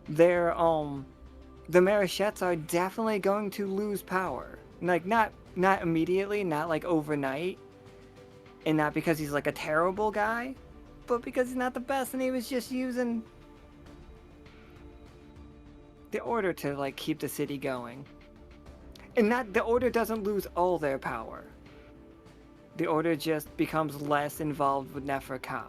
their, the Marichettes are definitely going to lose power. Not immediately, not overnight. And not because he's a terrible guy, but because he's not the best and he was just using the Order to keep the city going. And the Order doesn't lose all their power. The Order just becomes less involved with Nefraka.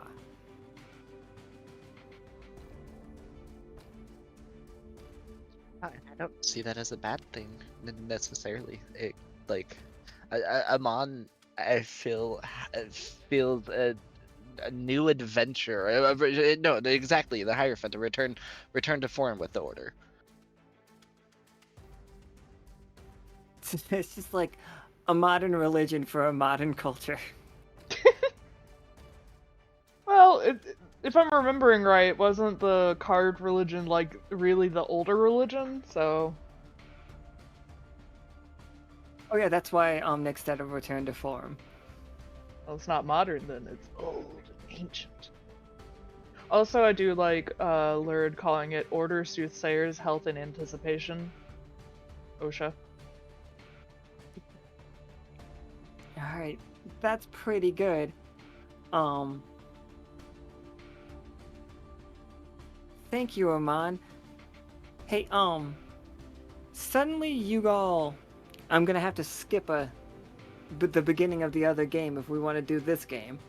I don't see that as a bad thing necessarily. Amon, I feel a new adventure. No, exactly. The Hierophant, a return to form with the Order. It's just a modern religion for a modern culture. Well, if I'm remembering right, wasn't the card religion really the older religion? So. Oh yeah, that's why Nyx said a return to form. Well, it's not modern then. It's old and ancient. Also, I do like Lurid calling it Order Soothsayers, Health and Anticipation. OSHA. Alright, that's pretty good. Thank you, Amon. Hey, suddenly you all... I'm gonna have to skip the beginning of the other game if we want to do this game.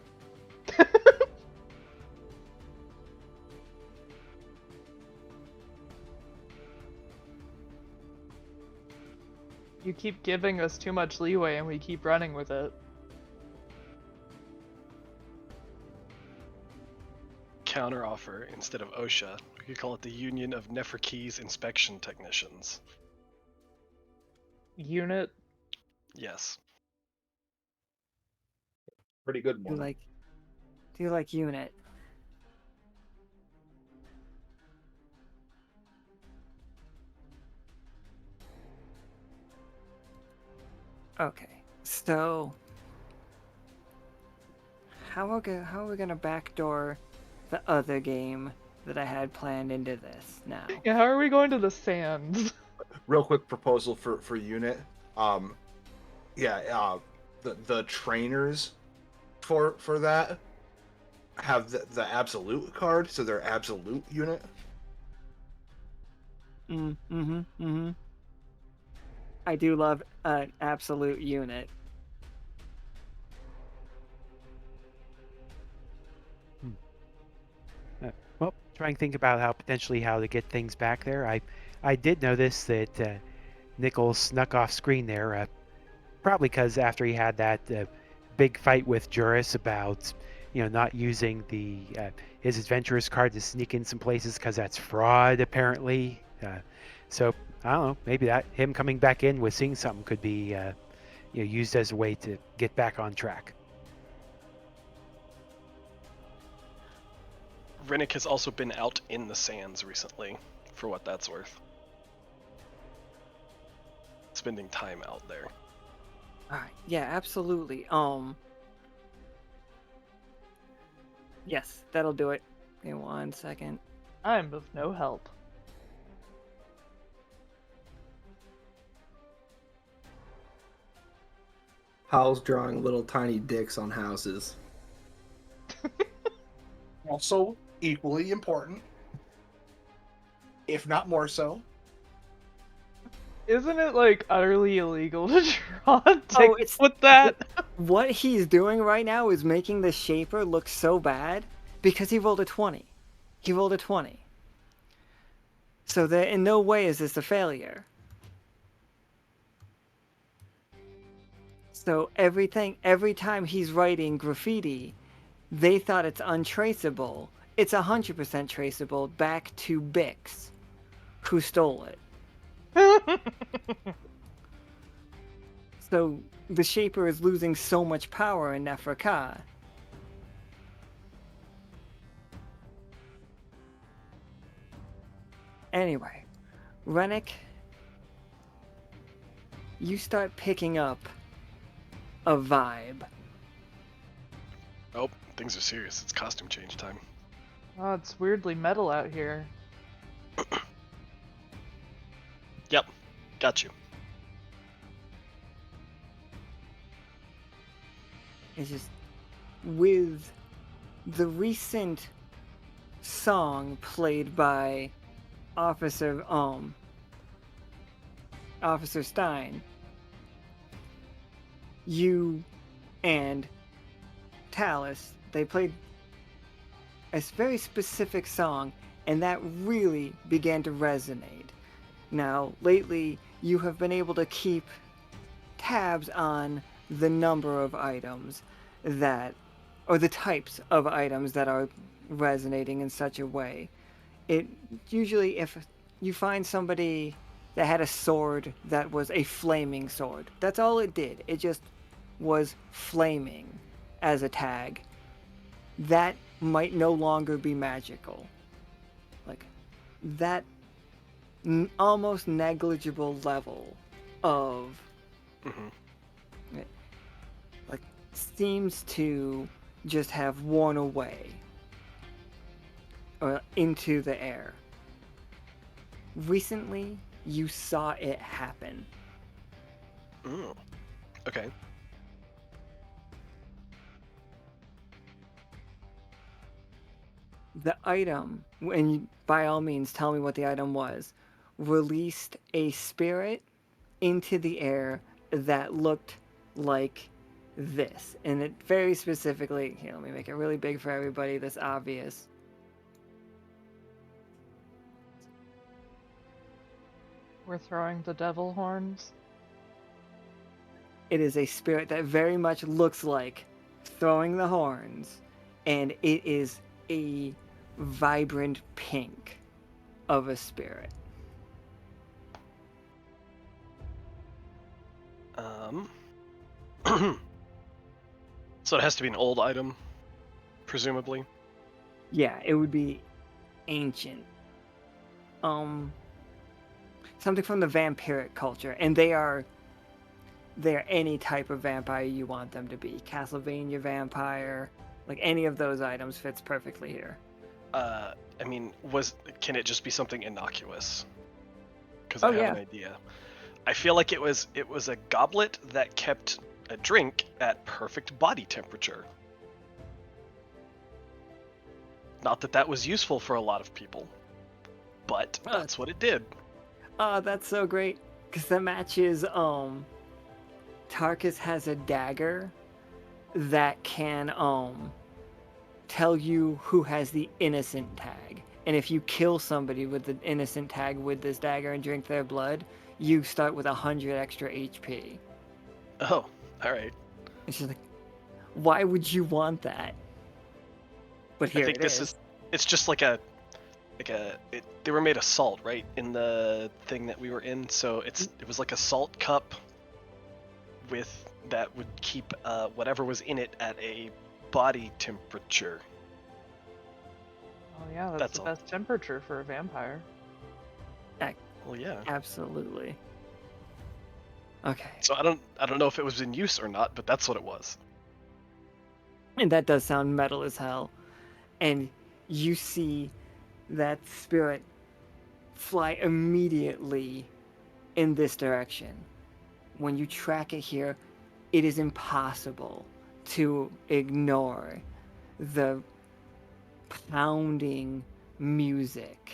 You keep giving us too much leeway and we keep running with it. Counter offer, instead of OSHA, we could call it the Union of Neferke's Inspection Technicians. Unit? Yes. Pretty good Do one. you like unit? Okay, so how are we gonna backdoor the other game that I had planned into this now? Yeah, how are we going to the sands? Real quick proposal for unit. The trainers for that have the absolute card, so their absolute unit. I do love an absolute unit. Well, trying to think about how to get things back there. I did notice that Nichol snuck off screen there, probably because after he had that big fight with Juris about not using the his adventurous card to sneak in some places because that's fraud apparently. So I don't know. Maybe that him coming back in with seeing something could be used as a way to get back on track. Renic has also been out in the sands recently, for what that's worth. Spending time out there. Yeah, absolutely. Yes, that'll do it. Give me 1 second. I'm of no help. Howl's drawing little tiny dicks on houses. Also equally important, if not more so. Isn't it like utterly illegal to draw dicks it's with that? What he's doing right now is making the Shaper look so bad because he rolled a 20. He rolled a 20. So that in no way is this a failure. So every time he's writing graffiti, they thought it's untraceable. It's 100% traceable back to Bix, who stole it. So the Shaper is losing so much power in Neferka. Anyway, Renic, you start picking up a vibe. Oh, things are serious. It's costume change time. Oh, it's weirdly metal out here. Yep, got you. It's just with the recent song played by Officer Stein, you and Talus, they played a very specific song, and that really began to resonate. Now, lately, you have been able to keep tabs on the number of items or the types of items that are resonating in such a way. It usually, if you find somebody that had a sword that was a flaming sword, that's all it did. It just was flaming as a tag. That might no longer be magical. Like, that almost negligible level of like seems to just have worn away or into the air. Recently, you saw it happen. Okay. The item, and you, by all means tell me what the item was, released a spirit into the air that looked like this. And it very specifically, here, let me make it really big for everybody that's obvious. We're throwing the devil horns. It is a spirit that very much looks like throwing the horns, and it is a vibrant pink of a spirit. So it has to be an old item, presumably. Yeah, it would be ancient. Something from the vampiric culture, and they are any type of vampire you want them to be. Castlevania vampire, like any of those items fits perfectly here. I mean, can it just be something innocuous? Because I have an idea. I feel like it was a goblet that kept a drink at perfect body temperature. Not that that was useful for a lot of people, but that's what it did. Oh, that's so great. Because that matches, Tarkus has a dagger that can, tell you who has the innocent tag. And if you kill somebody with the innocent tag with this dagger and drink their blood, you start with 100 extra HP. Oh, alright. It's just like, why would you want that? But here I think it this is. It's just like they were made of salt, right? In the thing that we were in, so it was like a salt cup that would keep whatever was in it at a body temperature. Oh yeah, that's the best temperature for a vampire. Well, yeah. Absolutely. Okay. So I don't know if it was in use or not, but that's what it was. And that does sound metal as hell. And you see that spirit fly immediately in this direction. When you track it here, it is impossible to ignore the pounding music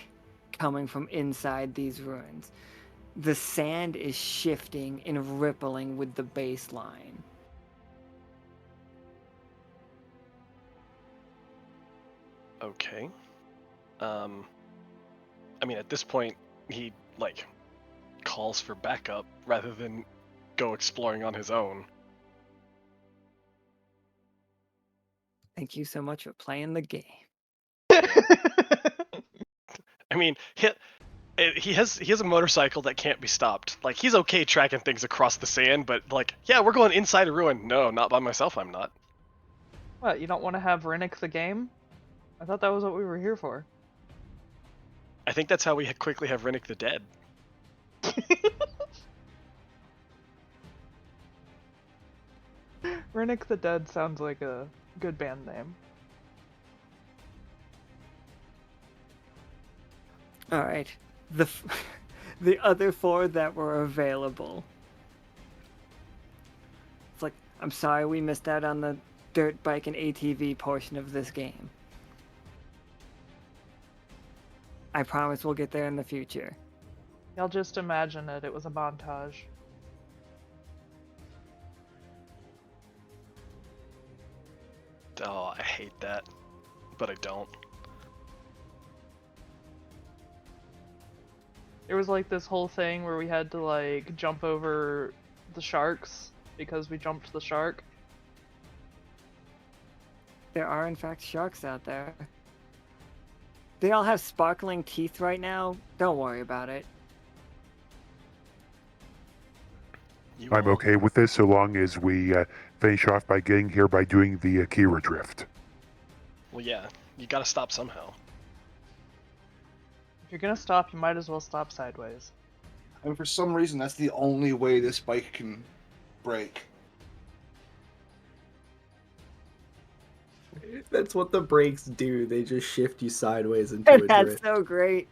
coming from inside these ruins. The sand is shifting and rippling with the bass line. Okay. I mean, at this point, he, calls for backup rather than go exploring on his own. Thank you so much for playing the game. I mean, he has a motorcycle that can't be stopped. Like, he's okay tracking things across the sand, but yeah, we're going inside a ruin. No, not by myself, I'm not. What, you don't want to have Renic the game? I thought that was what we were here for. I think that's how we quickly have Renic the dead. Renic the Dead sounds like a good band name. All right, the other 4 that were available. It's like, I'm sorry we missed out on the dirt bike and ATV portion of this game. I promise we'll get there in the future. Y'all just imagine it. It was a montage. Oh, I hate that, but I don't. There was like this whole thing where we had to jump over the sharks because we jumped the shark. There are in fact sharks out there. They all have sparkling teeth right now. Don't worry about it. I'm okay with this so long as we finish off by getting here by doing the Akira drift. Well, yeah, you gotta stop somehow. If you're gonna stop, you might as well stop sideways. And for some reason, that's the only way this bike can brake. That's what the brakes do. They just shift you sideways into a That's drift. so great.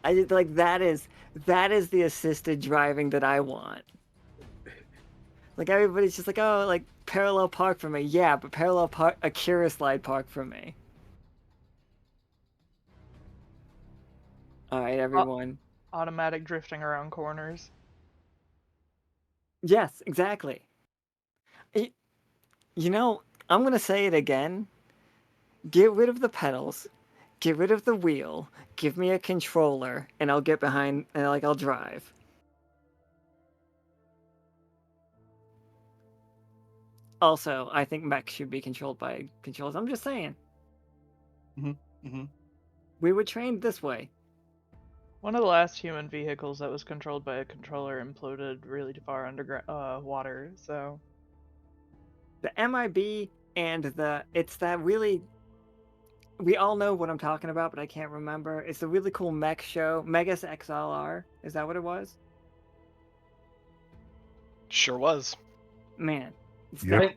I just like that is the assisted driving that I want. Like everybody's just like, oh, like parallel park for me. Yeah, but parallel park, Akira slide park for me. All right, everyone. Automatic drifting around corners. Yes, exactly. You know, I'm gonna say it again. Get rid of the pedals, get rid of the wheel, give me a controller, and I'll get behind and I'll drive. Also, I think mechs should be controlled by controllers. I'm just saying. We were trained this way. One of the last human vehicles that was controlled by a controller imploded really far under water, so... The MIB and it's that really... We all know what I'm talking about, but I can't remember. It's a really cool mech show. Megas XLR. Is that what it was? Sure was. Man. Yep.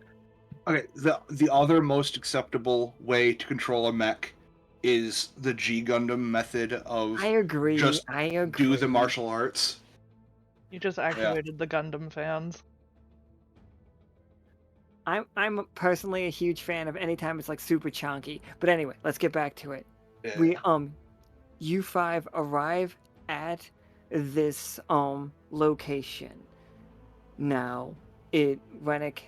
Okay, the other most acceptable way to control a mech is the G Gundam method of I agree. just I agree. do the martial arts. You just activated the Gundam fans. I'm personally a huge fan of any time it's like super chunky. But anyway, let's get back to it. We you five arrive at this location. Now, Renic,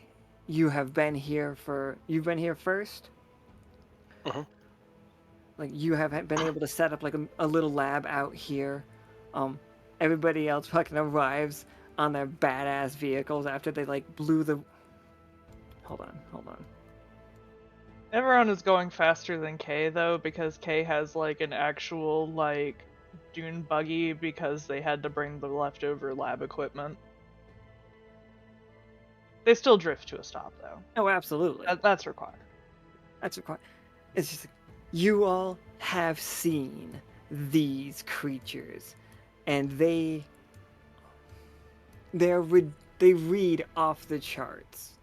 you've been here first? Mhm. Like you have been able to set up like a little lab out here. Everybody else fucking arrives on their badass vehicles after they like blew the. Hold on. Everyone is going faster than Kay though, because Kay has like an actual like dune buggy because they had to bring the leftover lab equipment. They still drift to a stop though. Oh, absolutely. That's required. That's required. It's just you all have seen these creatures, and they read off the charts.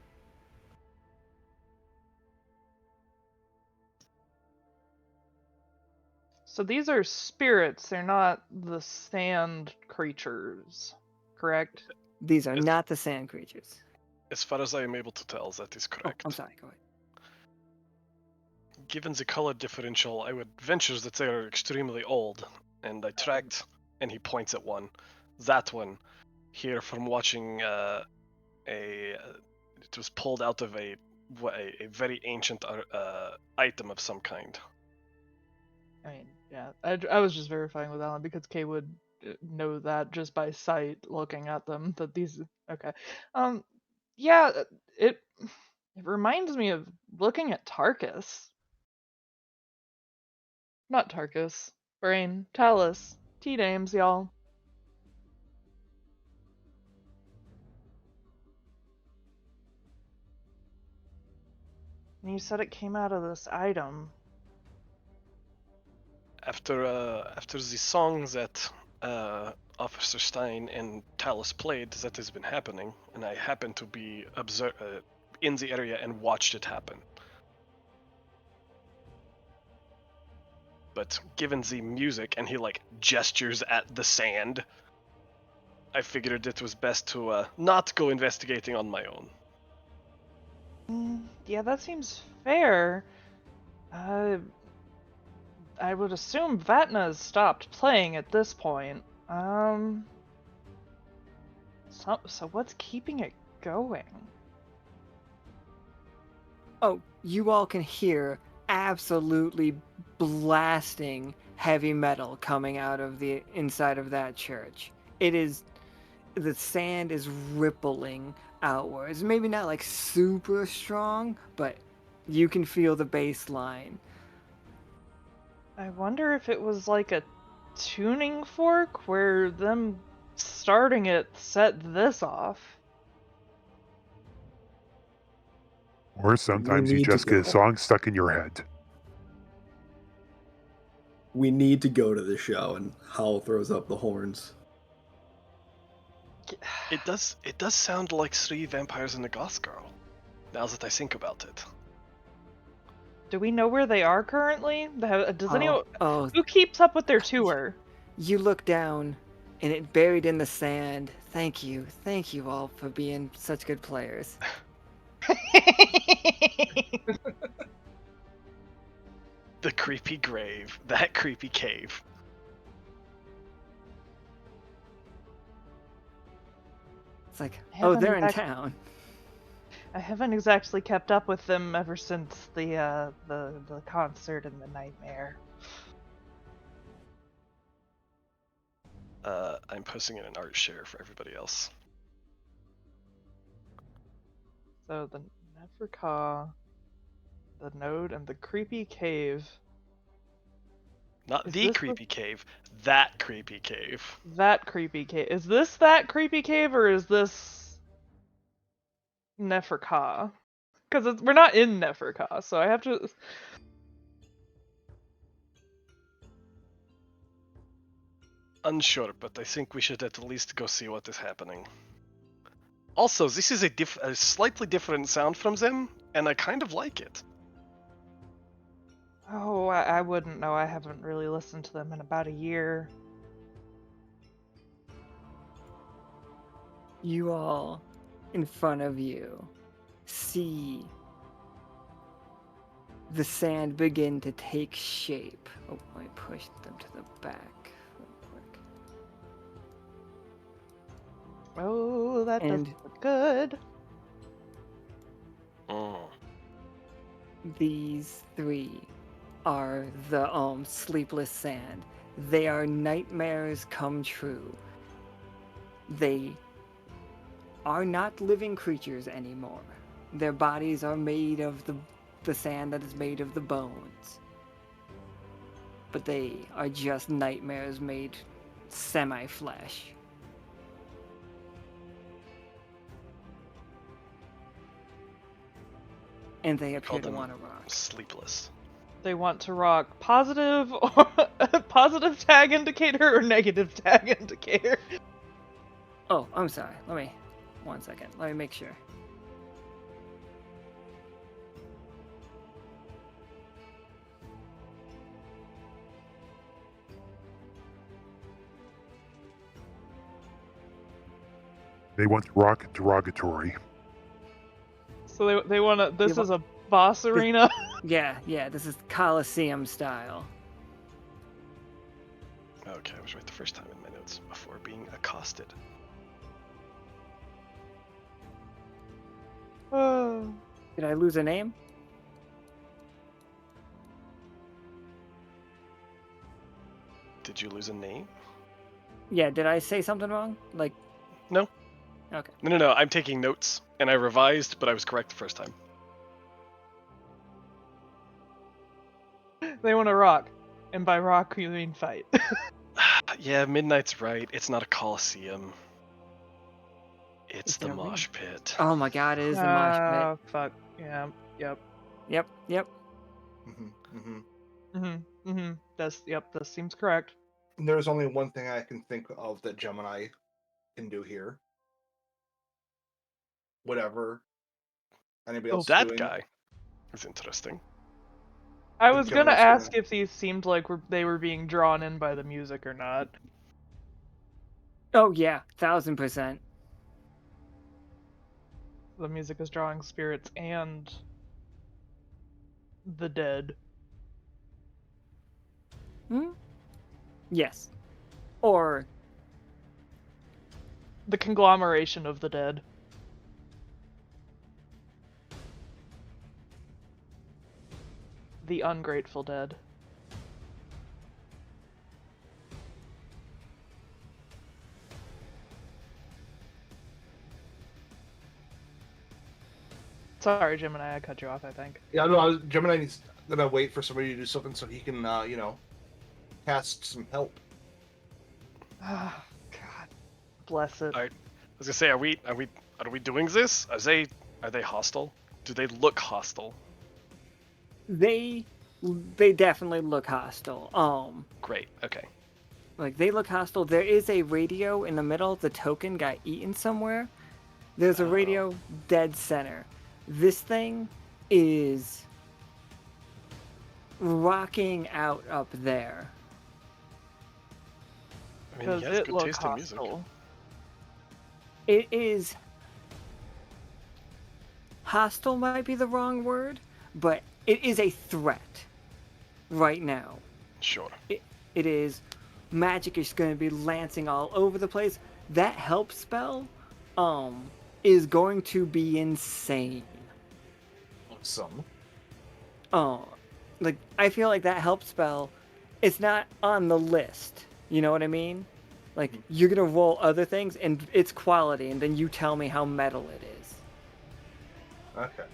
So these are spirits, they're not the sand creatures, correct? These are not the sand creatures. As far as I am able to tell, that is Oh, correct. I'm sorry. Go ahead. Given the color differential, I would venture that they are extremely old. And I tracked, and he points at one. That one, here from watching it was pulled out of a very ancient item of some kind. I mean, yeah, I was just verifying with Alan because Kay would know that just by sight looking at them that these. Okay, yeah, it reminds me of looking at Tarkus. Not Tarkus, Brain, Talus, T-Dames, y'all. And you said it came out of this item. After the song that Officer Stein and Talus played, that has been happening, and I happened to be in the area and watched it happen. But given the music, and he like gestures at the sand, I figured it was best to not go investigating on my own. Yeah, that seems fair. I would assume Vatna's stopped playing at this point. So what's keeping it going? Oh, you all can hear absolutely blasting heavy metal coming out of the inside of that church. The sand is rippling outwards. Maybe not like super strong, but you can feel the bass line. I wonder if it was like a tuning fork where them starting it set this off. Or sometimes you need to just get a go. song stuck in your head. We need to go to the show, and Howl throws up the horns. It does sound like 3 Vampires and a Goth Girl, now that I think about it. Do we know where they are currently? Does anyone Oh, who keeps up with their tour? you look down, and it buried in the sand. Thank you all for being such good players. The creepy grave, that creepy cave. It's like, oh, they're in Haven't town. I haven't exactly kept up with them ever since the concert and the nightmare. I'm posting in an art share for everybody else. So the Neferka, the node, and the creepy cave. Not Is the this creepy cave, that creepy cave. That creepy cave. Is this that creepy cave or is this Neferka? Because we're not in Neferka, so I have to. Unsure, but I think we should at least go see what is happening. Also, this is a slightly different sound from them, and I kind of like it. Oh, I wouldn't know. I haven't really listened to them in about a year. You all, in front of you, see the sand begin to take shape. Oh, let me push them to the back real quick. Oh, that doesn't And look good. these three are the Sleepless Sand. They are nightmares come true. They are not living creatures anymore. Their bodies are made of the sand that is made of the bones. But they are just nightmares made semi-flesh. And they appear to them want to rock. Sleepless. They want to rock. Positive or positive tag indicator or negative tag indicator? Oh, I'm sorry. One second. Let me make sure. They want to rock derogatory. So they want to. This Yeah, is a boss arena. Yeah, this is Coliseum style. Okay, I was right the first time in my notes before being accosted. Oh. Did I lose a name? Did you lose a name? Yeah, did I say something wrong? Like, No. okay. No. I'm taking notes, and I revised, but I was correct the first time. They want to rock, and by rock you mean fight. Yeah, Midnight's right. It's not a coliseum. It's the there a mosh pit. Oh my god, it is the mosh pit. Fuck. Yeah. Yep. Yep. This seems correct. There's only one thing I can think of that Gemini can do here. Whatever anybody else is That doing. guy is interesting. I was gonna Gemini's ask if these seemed like they were being drawn in by the music or not. Oh yeah, 1000%. The music is drawing spirits and the dead. Yes. Or the conglomeration of the dead. The ungrateful dead. Sorry, Gemini, I cut you off, I think. Yeah, no, Gemini needs gonna wait for somebody to do something so he can, cast some help. Ah, God, bless it. I was gonna say, are we doing this? Are they hostile? Do they look hostile? they definitely look hostile. Great. Okay. Like they look hostile. There is a radio in the middle. The token got eaten somewhere. There's a radio dead center. This thing is rocking out up there. I mean, he has it good look taste in music. hostile. It is hostile might be the wrong word, but it is a threat right now. Sure. It is. Magic is going to be lancing all over the place. That help spell is going to be insane. Awesome. Like I feel like that help spell, it's not on the list. You know what I mean? Like you're gonna roll other things and it's quality, and then you tell me how metal it is. Okay.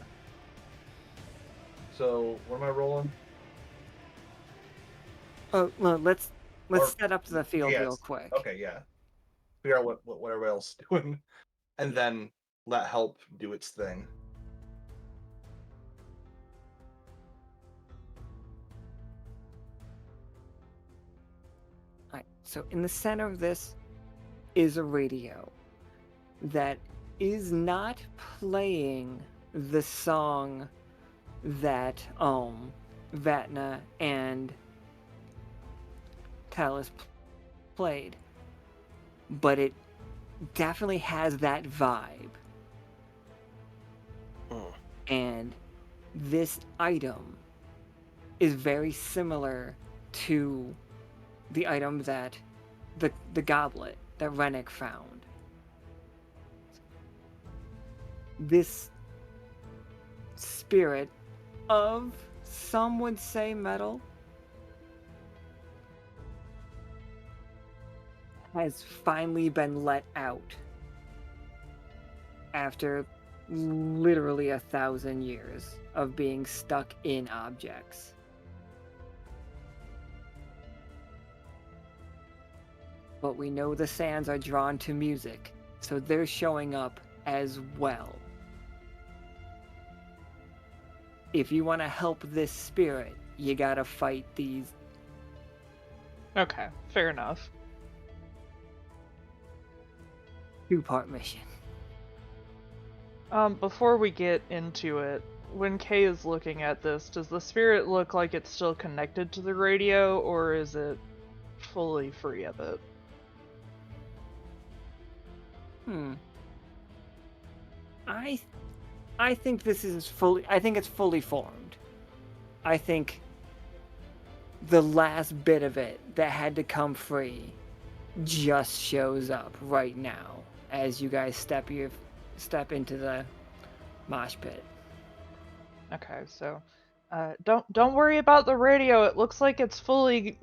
So what am I rolling? Oh, well, let's Or- set up the field Yes. real quick. Okay, yeah. Figure out what everybody else is doing, and then let help do its thing. Alright, so in the center of this is a radio that is not playing the song that Vatna and Talus played, but it definitely has that vibe. And this item is very similar to the item that the goblet that Renic found. This spirit of, some would say, metal has finally been let out after literally 1,000 years of being stuck in objects. But we know the sands are drawn to music, so they're showing up as well. If you want to help this spirit, you gotta fight these. Okay, fair enough. Two-part mission. Before we get into it, when Kay is looking at this, does the spirit look like it's still connected to the radio, or is it fully free of it? I think this is fully. I think it's fully formed. I think the last bit of it that had to come free just shows up right now as you guys step into the mosh pit. Okay, so don't worry about the radio. It looks like it's fully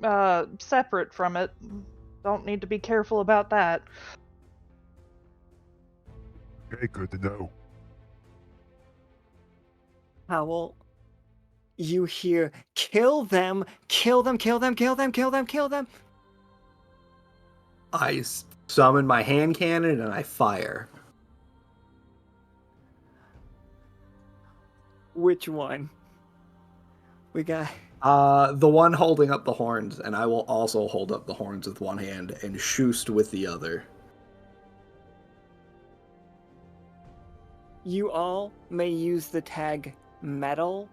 separate from it. Don't need to be careful about that. Okay, good to know. Howl, you hear, kill them, kill them, kill them, kill them, kill them, kill them. I summon my hand cannon and I fire. Which one? We got... The one holding up the horns, and I will also hold up the horns with one hand and shoost with the other. You all may use the tag metal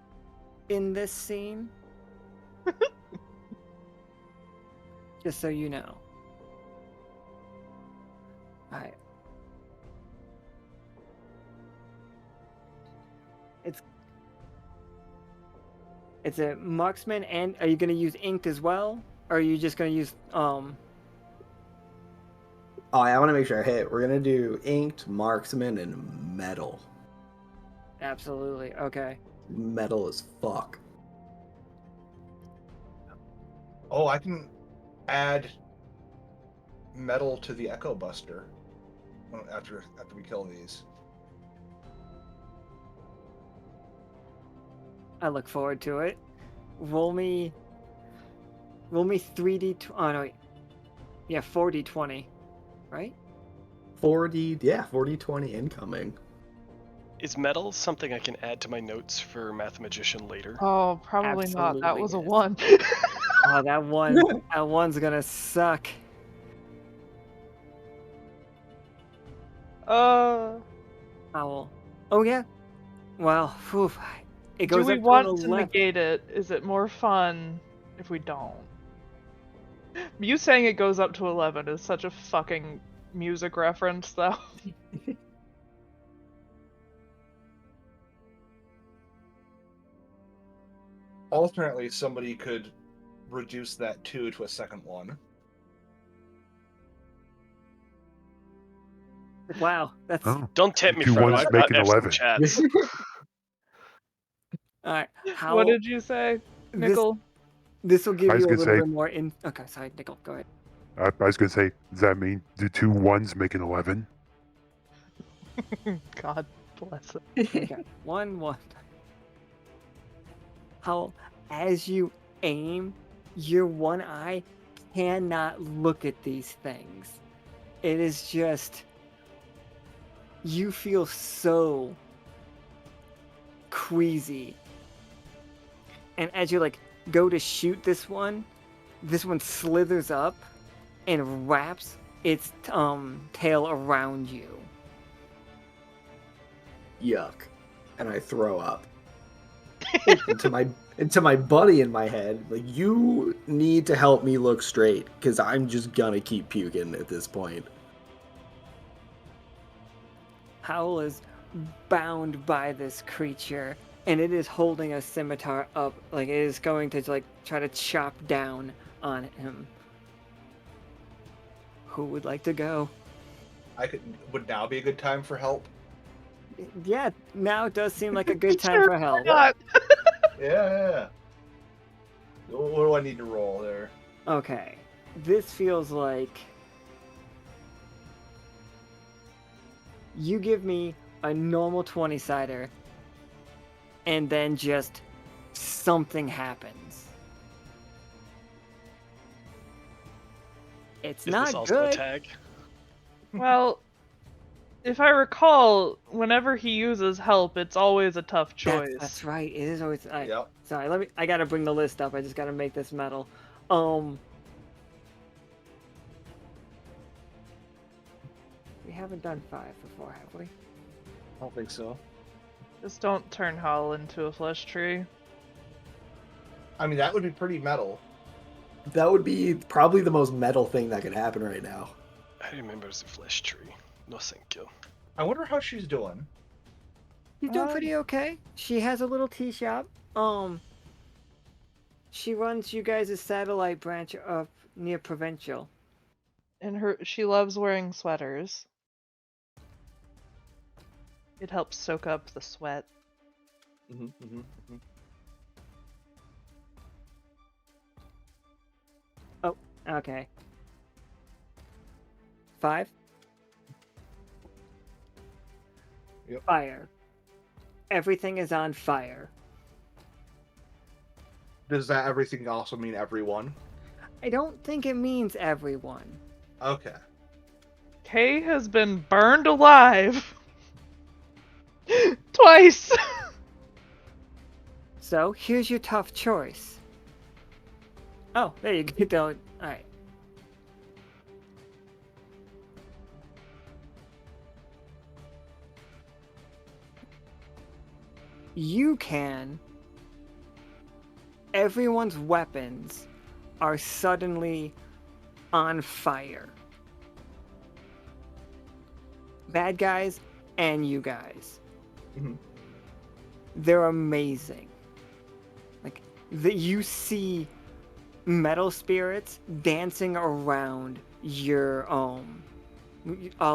in this scene. Just so you know. Alright. It's a marksman, and are you going to use inked as well? Or are you just going to use, Oh, I want to make sure I hit. We're going to do inked, marksman, and metal. Absolutely, okay. Metal as fuck. Oh, I can add metal to the Echo Buster after we kill these. I look forward to it. Roll me 3D... Oh, no, wait. Yeah, 4D20, right? 4D20 incoming. Is metal something I can add to my notes for Mathemagician later? Oh, probably not. That Absolutely was a is. 1. Oh, that one's gonna suck. Uh, Howl. Oh, yeah. Well, whew, it goes do we up want to an to 11. negate it? Is it more fun if we don't? You saying it goes up to 11 is such a fucking music reference, though. Alternately, somebody could reduce that 2 to a second 1. Wow, that's... Oh, Don't tempt me, two Frodo. ones I've got making F's in 11. chats. Alright, Howl, What did you say, Nichol? this will give I was you a gonna little say- bit more in... Okay, sorry, Nichol, go ahead. I was going to say, does that mean do 2 ones make an 11? God bless it. Okay, 1. Howl, as you aim, your one eye cannot look at these things. It is just... You feel so queasy. And as you go to shoot this one slithers up and wraps its tail around you. Yuck. And I throw up. into my buddy in my head, like, you need to help me look straight, because I'm just gonna keep puking at this point. Howl is bound by this creature, and it is holding a scimitar up, like it is going to like try to chop down on him. Who would like to go? Would now be a good time for help? Yeah, now it does seem like a good time Sure, for help. why not? Yeah. What do I need to roll there? Okay, this feels like you give me a normal 20-sider, and then just something happens. It's Is not this also good. a tag? Well, if I recall, whenever he uses help, it's always a tough choice. That's right. It is always. Yep. Sorry, I gotta bring the list up. I just gotta make this metal. We haven't done 5 before, have we? I don't think so. Just don't turn Howl into a flesh tree. I mean, that would be pretty metal. That would be probably the most metal thing that could happen right now. I remember it's a flesh tree. No thank you. I wonder how she's doing. She's doing pretty okay. She has a little tea shop. She runs you guys' satellite branch up near Provincial. And she loves wearing sweaters. It helps soak up the sweat. Oh, okay. 5. Yep. Fire. Everything is on fire. Does that everything also mean everyone? I don't think it means everyone. Okay. Kay has been burned alive. Twice. So, here's your tough choice. Oh, there you go. Alright. You can. Everyone's weapons are suddenly on fire. Bad guys and you guys. They're amazing. Like, you see metal spirits dancing around your all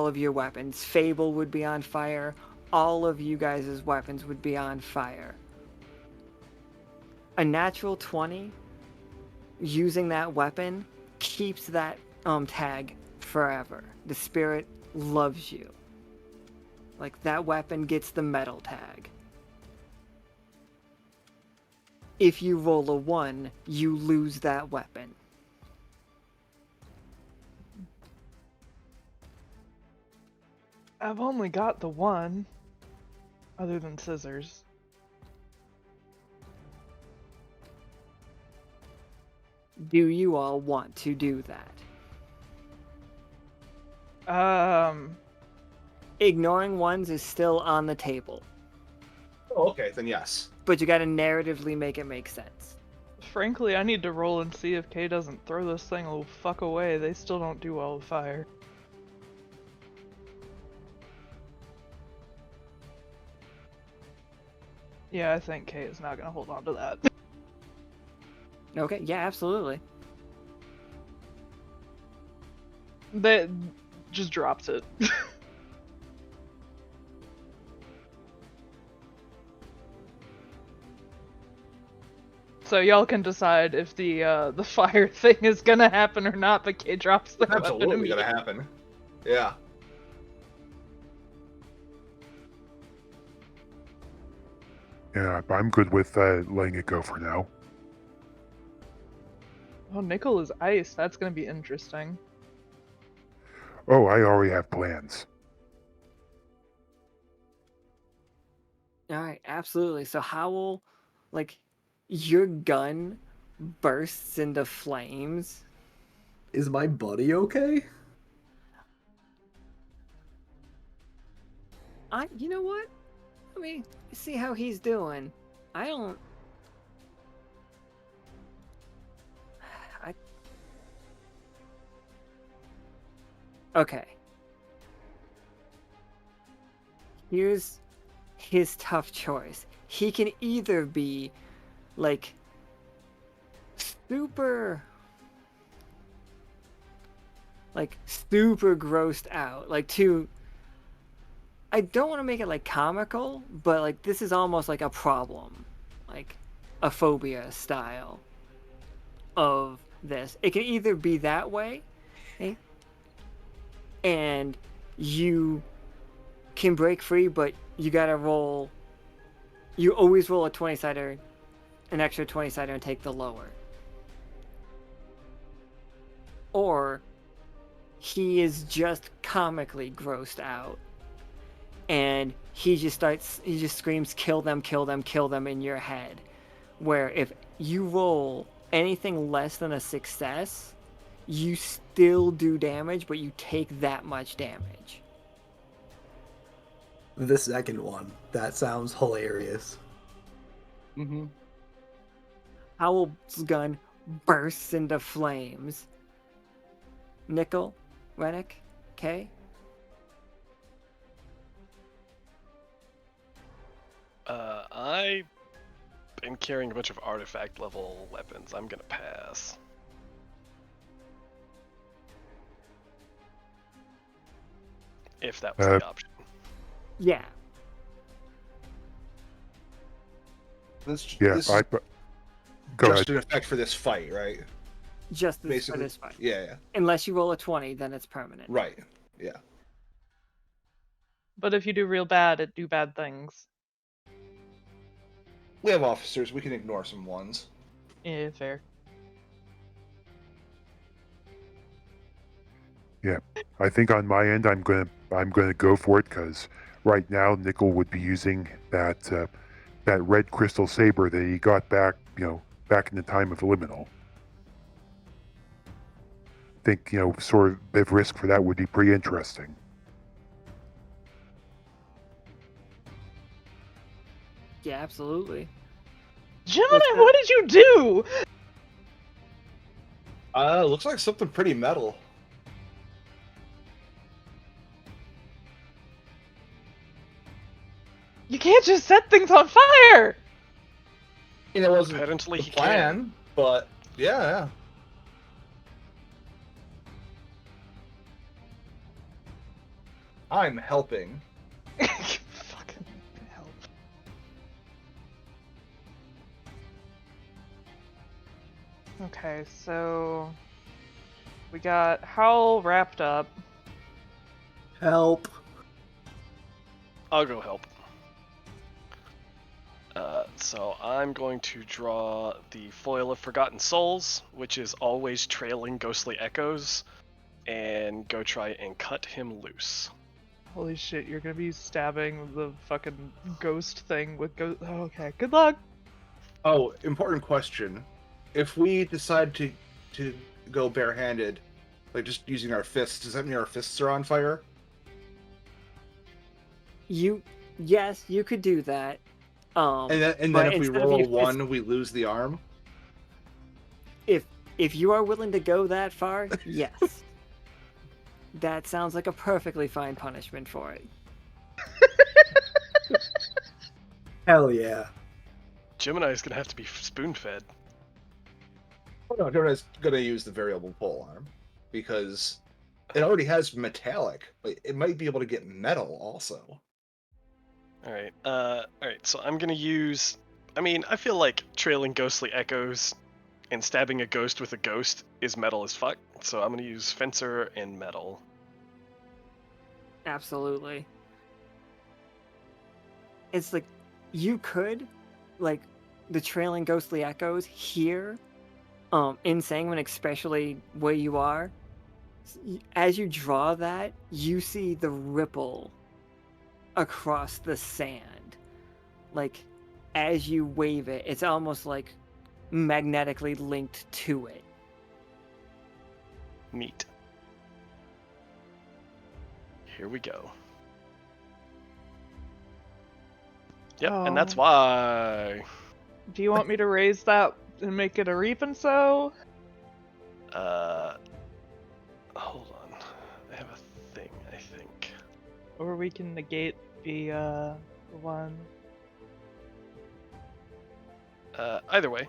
of your weapons. Fable would be on fire. All of you guys' weapons would be on fire. A natural 20 using that weapon keeps that tag forever. The spirit loves you. Like, that weapon gets the metal tag. If you roll a 1, you lose that weapon. I've only got the one, other than scissors. Do you all want to do that? Ignoring ones is still on the table. Oh, okay, then yes. But you gotta narratively make it make sense. Frankly, I need to roll and see if Kay doesn't throw this thing a little fuck away. They still don't do well with fire. Yeah, I think Kay is not gonna hold on to that. Okay, yeah, absolutely. That just drops it. So y'all can decide if the fire thing is gonna happen or not, but Kay drops the weapon Absolutely gonna immediately. happen. Yeah. Yeah, I'm good with letting it go for now. Oh, Nichol is ice. That's gonna be interesting. Oh, I already have plans. Alright, absolutely. So Howl, like, your gun bursts into flames. Is my buddy okay? You know what? Let me see how he's doing. Okay. Here's his tough choice. he can either be like super grossed out, like to I don't want to make it like comical, but like this is almost like a problem, like a phobia style of this. It can either be that way, okay, and you can break free, but you gotta roll. You always roll a 20-sider, an extra 20-sider, and take the lower. Or he is just comically grossed out, and he just screams, "Kill them, kill them, kill them," in your head. Where if you roll anything less than a success, you still do damage, but you take that much damage. The second one. That sounds hilarious. Mm-hmm. Howl's gun bursts into flames. Nichol, Renic, Kay? I am carrying a bunch of artifact level weapons. I'm gonna pass. If that was the option. Yeah. This Yeah, is go just ahead. an effect for this fight, right? Just this, for Basically. this fight. Yeah. Unless you roll a 20, then it's permanent. Right. Yeah. But if you do real bad, it do bad things. We have officers. We can ignore some ones. Yeah, fair. Yeah, I think on my end, I'm gonna go for it because right now Nichol would be using that red crystal saber that he got back, back in the time of Liminal. I think sort of a bit of risk for that would be pretty interesting. Yeah, absolutely. Gemini, what did you do? Looks like something pretty metal. You can't just set things on fire! And it wasn't Apparently the he plan, can. but yeah. I'm helping. Fucking help. Okay, so we got Howl wrapped up. Help. I'll go help. So I'm going to draw the Foil of Forgotten Souls, which is always trailing ghostly echoes, and go try and cut him loose. Holy shit, you're gonna be stabbing the fucking ghost thing with ghost. Oh, okay, good luck! Oh, important question. If we decide to go barehanded, like just using our fists, does that mean our fists are on fire? Yes, you could do that. And then if we instead of roll a your 1, we lose the arm? If you are willing to go that far, yes. That sounds like a perfectly fine punishment for it. Hell yeah. Gemini is going to have to be spoon-fed. Oh no, Jonah's gonna use the variable pole arm. Because it already has metallic, but it might be able to get metal also. Alright, so I'm going to use... I feel like trailing ghostly echoes and stabbing a ghost with a ghost is metal as fuck, so I'm going to use Fencer and Metal. Absolutely. It's like, you could, like, the trailing ghostly echoes here, in Sanguine, especially where you are, as you draw that, you see the ripple across the sand. Like, as you wave it, it's almost like magnetically linked to it. Neat. Here we go. Yep, and that's Oh. why. Do you want me to raise that and make it a reap and sow? Hold on. I have a thing, I think. Or we can negate the one. Either way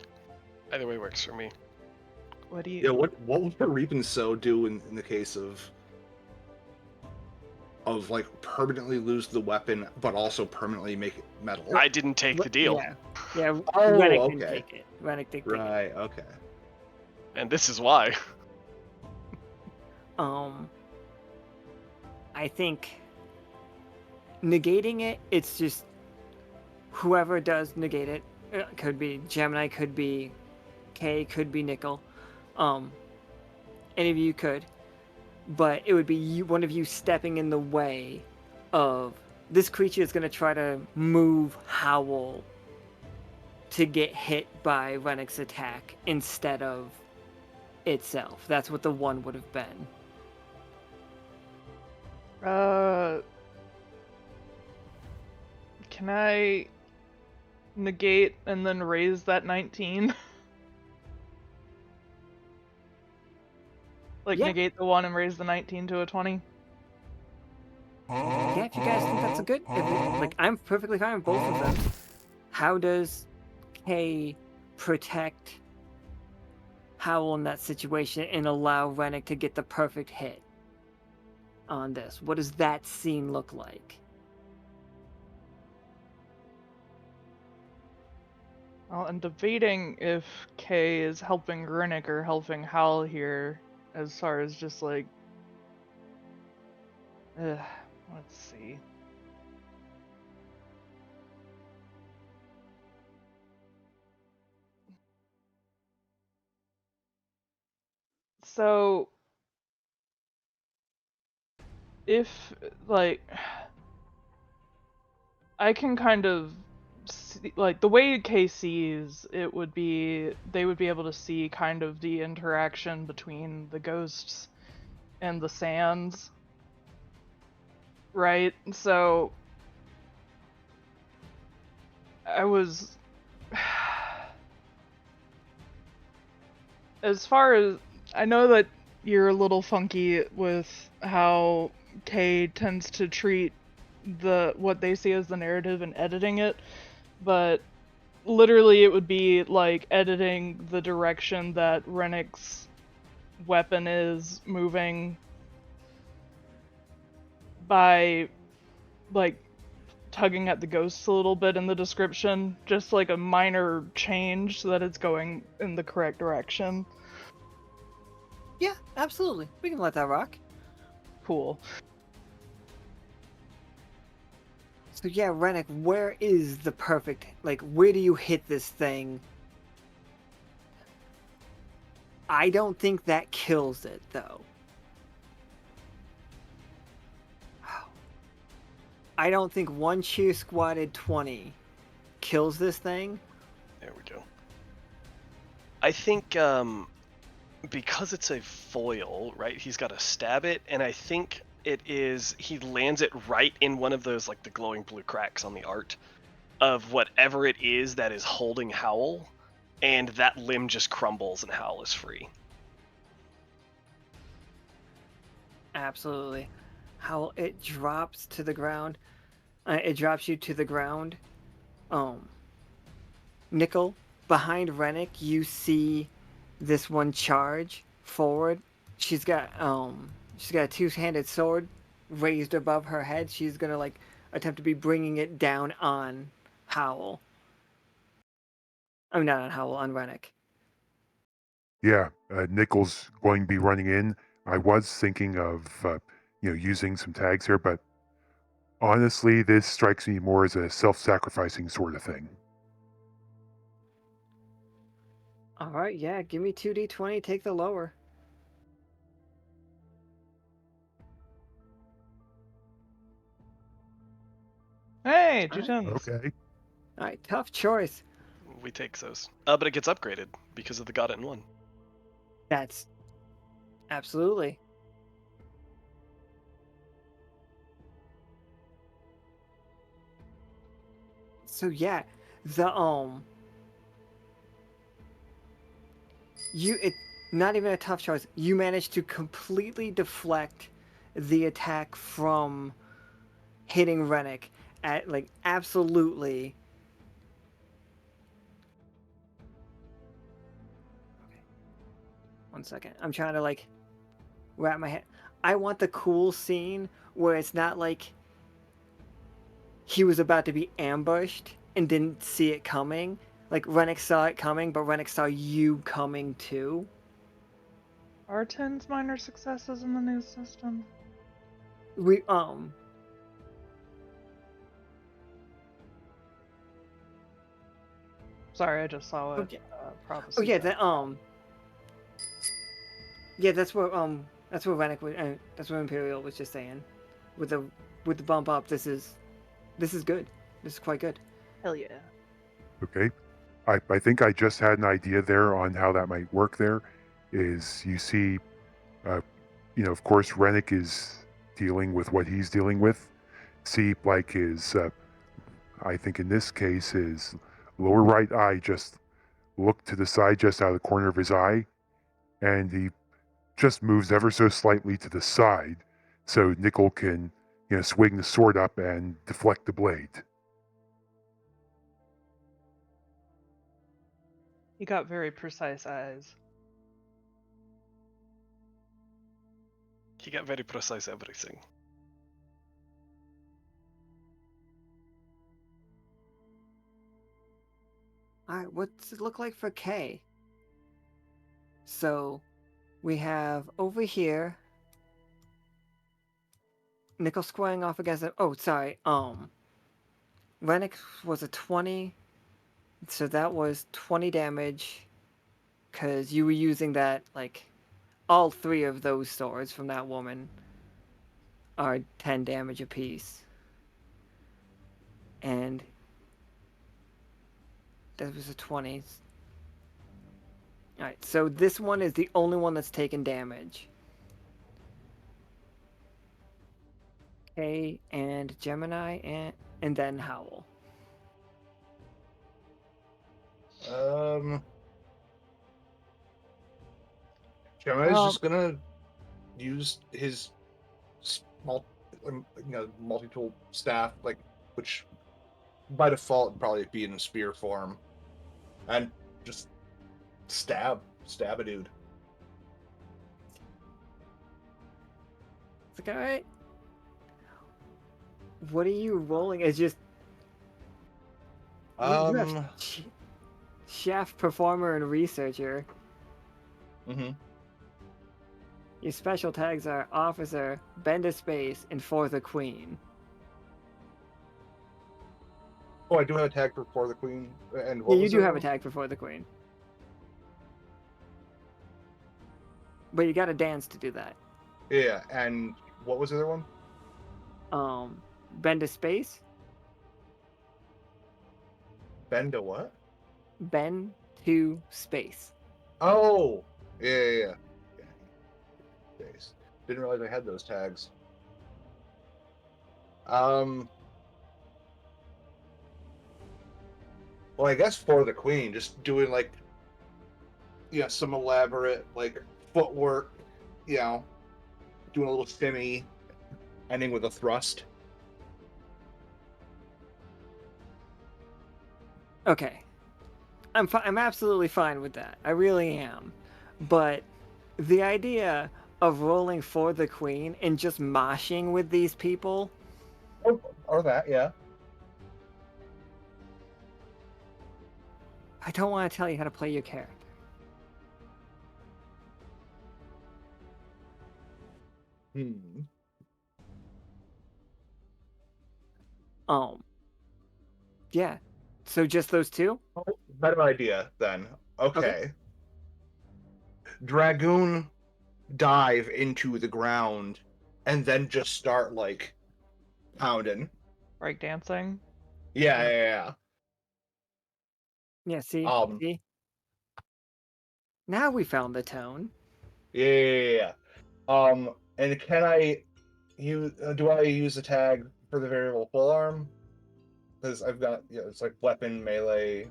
works for me. What do you? Yeah, what would the Reap and Sow do in the case of like permanently lose the weapon, but also permanently make it metal? I didn't take the deal, Yeah. Oh, Renic okay. didn't take it. Renic didn't take it. Right. Okay. and this is why. I think negating it, it's just whoever does negate it, could be Gemini, could be K, could be Nichol. Any of you could, but it would be one of you stepping in the way of this creature is going to try to move Howl to get hit by Renic's attack instead of itself. That's what the one would have been. Can I negate and then raise that 19? Yeah. Negate the 1 and raise the 19 to a 20? Yeah, if you guys think that's a good... I'm perfectly fine with both of them. How does K protect Howl in that situation and allow Renic to get the perfect hit on this? What does that scene look like? Well, I'm debating if K is helping Renic or helping Howl here, as far as just let's see. So, if, I can kind of see, the way K sees, it would be, they would be able to see kind of the interaction between the ghosts and the sands, right? So, I was... As far as... I know that you're a little funky with how K tends to treat what they see as the narrative and editing it, but literally it would be like editing the direction that Renic's weapon is moving by tugging at the ghosts a little bit in the description, just like a minor change so that it's going in the correct direction. Yeah, absolutely. We can let that rock. Cool. So yeah, Renic, where is the perfect... where do you hit this thing? I don't think that kills it, though. I don't think one cheer squatted 20 kills this thing. There we go. I think because it's a foil, right? He's got to stab it, and I think he lands it right in one of those the glowing blue cracks on the art of whatever it is that is holding Howl, and that limb just crumbles and Howl is free. Absolutely. Howl, it drops to the ground. It drops you to the ground. Nichol, behind Renic, you see this one charge forward. She's got a two-handed sword raised above her head. She's gonna attempt to be bringing it down on Howl. I mean, not on Howl, on Renic. Yeah, Nichol's going to be running in. I was thinking of using some tags here, but honestly, this strikes me more as a self-sacrificing sort of thing. All right, yeah, give me 2d20, take the lower. Hey, 2 tens. Okay. All right, tough choice. We take those. But it gets upgraded because of the got it in one. That's absolutely. So yeah, not even a tough choice. You managed to completely deflect the attack from hitting Renic at absolutely 1 second. I'm trying to like wrap my head. I want the cool scene where it's not like he was about to be ambushed and didn't see it coming. Like Renic saw it coming, but Renic saw you coming too. Are 10s minor successes in the new system? We Sorry, I just saw it. Okay. Prophecy. Oh yeah, check. yeah, that's what Renic was, that's what Imperial was just saying. With the bump up, this is good. This is quite good. Hell yeah. Okay. I think I just had an idea there on how that might work there. Is you see, of course, Renic is dealing with what he's dealing with. See, like his, I think in this case, his lower right eye just looked to the side just out of the corner of his eye, and he just moves ever so slightly to the side so Nichol can, swing the sword up and deflect the blade. You got very precise eyes. He got very precise everything. Alright, what's it look like for K? So we have over here Nichol squaring off against it. Oh, sorry. Renic was a 20, so that was 20 damage because you were using that, like, all 3 of those swords from that woman are 10 damage apiece. And that was a 20. Alright, so this one is the only one that's taken damage. Okay, and Gemini and then Howl. Gemini's just gonna use his multi-tool staff, which by default would probably be in spear form, and just stab a dude. It's like, alright. What are you rolling? It's just you have chef, performer, and researcher. Mm-hmm. Your special tags are officer, bend a space, and for the queen. Oh, I do have a tag for the queen, and Yeah, you do have a tag for the queen. But you gotta dance to do that. Yeah, and what was the other one? Bend a space. Bend a what? Bend to space. Oh, yeah. Space. Didn't realize I had those tags. Well, I guess for the queen, just doing some elaborate footwork, doing a little shimmy, ending with a thrust. Okay. I'm absolutely fine with that. I really am. But the idea of rolling for the queen and just moshing with these people. Or that, yeah. I don't want to tell you how to play your character. Yeah. So just those 2? Oh, better idea then. Okay. Dragoon dive into the ground and then just start pounding. Break dancing. Yeah. Yeah, see? See? Now we found the tone. Yeah. And can I do I use the tag for the variable full arm? Because I've got it's weapon, melee,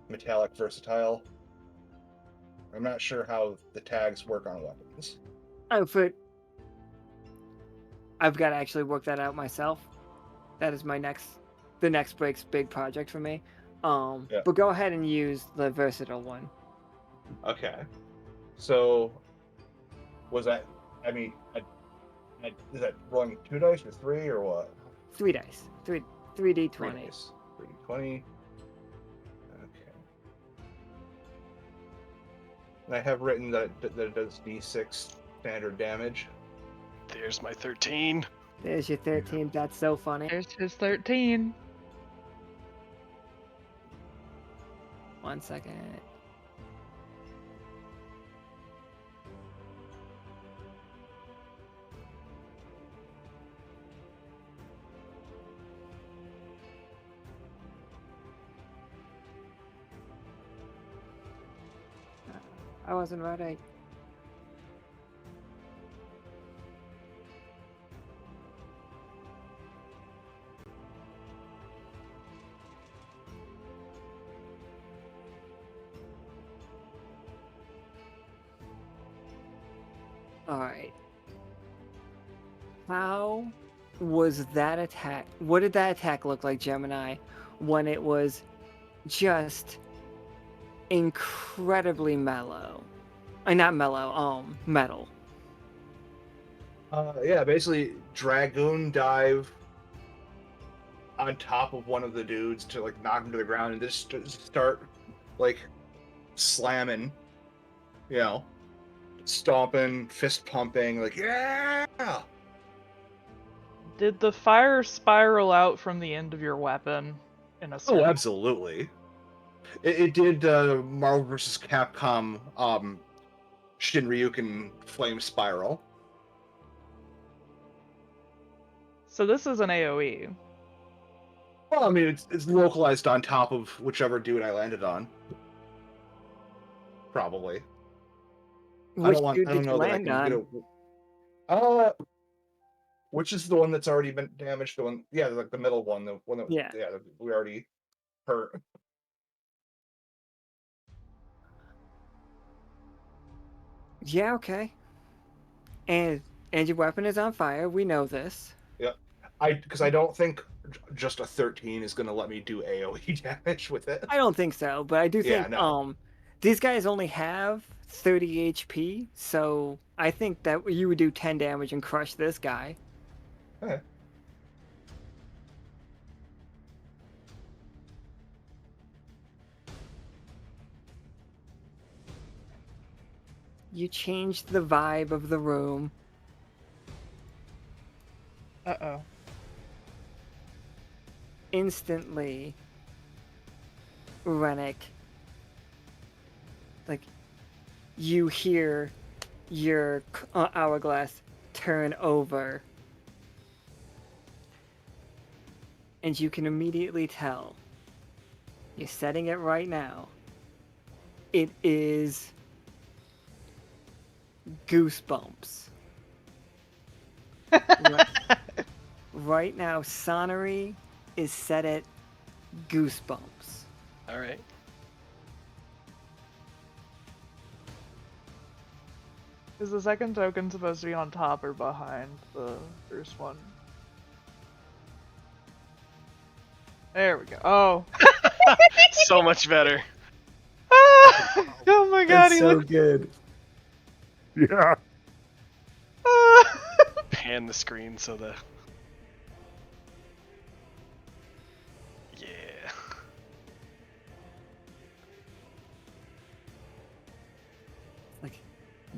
metallic, versatile. I'm not sure how the tags work on weapons. Oh, I've got to actually work that out myself. That is the next break's big project for me. But go ahead and use the versatile one. Okay. So, was that? I mean, is that rolling 2 dice or 3 or what? 3 dice. 3d20. 3 dice. 3d20. Okay. And I have written that it does d6 standard damage. There's my 13. There's your 13. That's so funny. There's his 13. 1 second. I wasn't ready. Alright. How was that attack? What did that attack look like, Gemini, when it was just incredibly mellow? Not mellow, metal. Yeah, basically dragoon dive on top of one of the dudes to like knock him to the ground and just start like slamming, you know, stomping, fist pumping, like yeah. Did the fire spiral out from the end of your weapon in a Oh, circle? absolutely. It did Marvel vs. Capcom Shinryuken flame spiral. So this is an AoE. Well, I mean, it's localized on top of whichever dude I landed on. Probably. Which I dude don't did you know that I land can on? get a. Which is the one that's already been damaged? The one, yeah, like the middle one, the one that, Yeah. that we already hurt. Yeah, okay. And your weapon is on fire. We know this. Yeah, because I don't think just a 13 is gonna let me do AOE damage with it. I don't think so, but I do Yeah, think no. these guys only have 30 HP, so I think that you would do 10 damage and crush this guy. Okay. You changed the vibe of the room. Uh-oh. Instantly, Renic, like, you hear your hourglass turn over, and you can immediately tell. You're setting it right now. It is Goosebumps. Right now, Sonnery is set at Goosebumps. All right. Is the second token supposed to be on top or behind the first one? There we go. Oh. So much better. Oh my god, That's he so looks... good. Yeah. Pan the screen so the... Yeah. Like,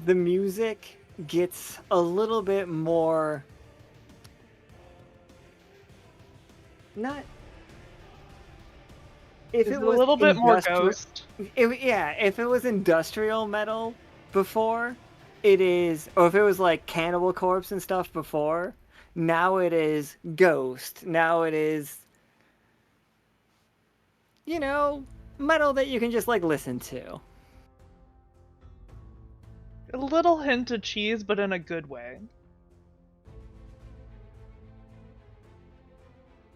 the music gets a little bit more... Not... If Is it it a was little bit more industri- ghost? if it was industrial metal before, it is... Or if it was like Cannibal Corpse and stuff before, now it is Ghost. Now it is... You know, metal that you can just, like, listen to. A little hint of cheese, but in a good way.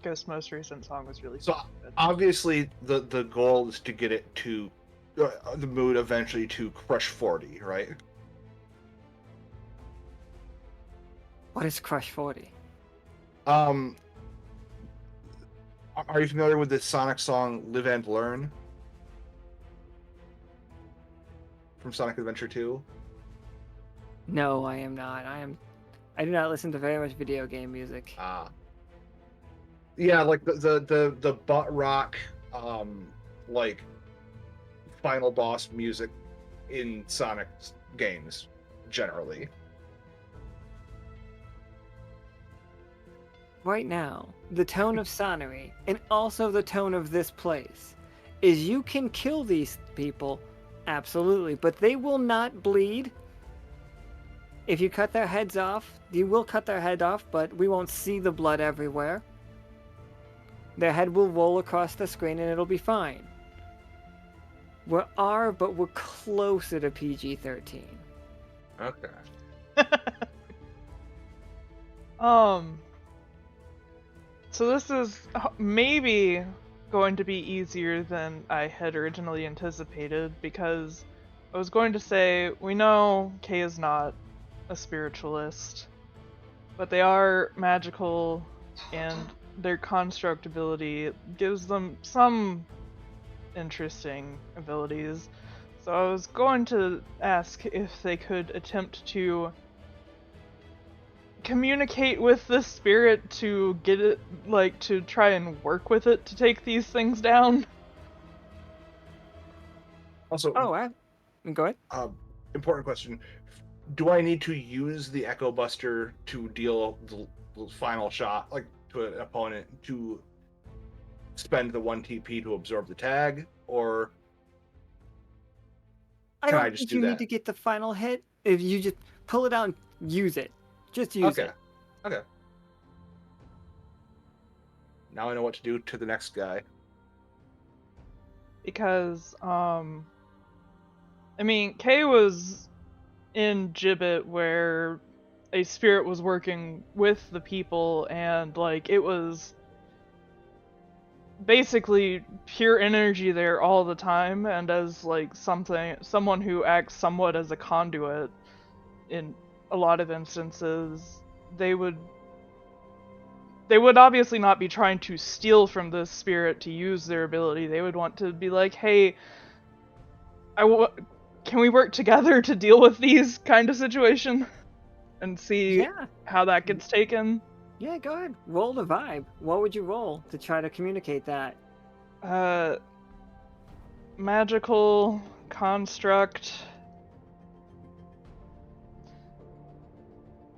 Ghost's most recent song was really So good. obviously the goal is to get it to the mood eventually to crush 40, right? What is Crush 40? Are you familiar with the Sonic song "Live and Learn" from Sonic Adventure 2? No, I am not. I do not listen to very much video game music. Yeah, like the butt rock, like final boss music in Sonic games generally. Right now, the tone of Sonnery, and also the tone of this place, is you can kill these people, absolutely, but they will not bleed. If you cut their heads off, you will cut their head off, but we won't see the blood everywhere. Their head will roll across the screen and it'll be fine. We're R, but we're closer to PG-13. Okay. So this is maybe going to be easier than I had originally anticipated, because I was going to say, we know Kay is not a spiritualist, but they are magical, and their construct ability gives them some interesting abilities. So I was going to ask if they could attempt to communicate with the spirit to get it, like, to try and work with it to take these things down. Also, go ahead. Important question: do I need to use the Echo Buster to deal the final shot, like to an opponent, to spend the 1 TP to absorb the tag, or I don't I think just you do need that? to get the final hit. If you just pull it out and use it. Just use it. Okay. Now I know what to do to the next guy. Because, I mean, Kay was in Gibbet where a spirit was working with the people, and, like, it was basically pure energy there all the time, and as, like, someone who acts somewhat as a conduit in a lot of instances, they would obviously not be trying to steal from this spirit to use their ability. They would want to be like, hey, can we work together to deal with these kind of situation? And see how that gets taken. Yeah, go ahead. Roll the vibe. What would you roll to try to communicate that? Magical construct.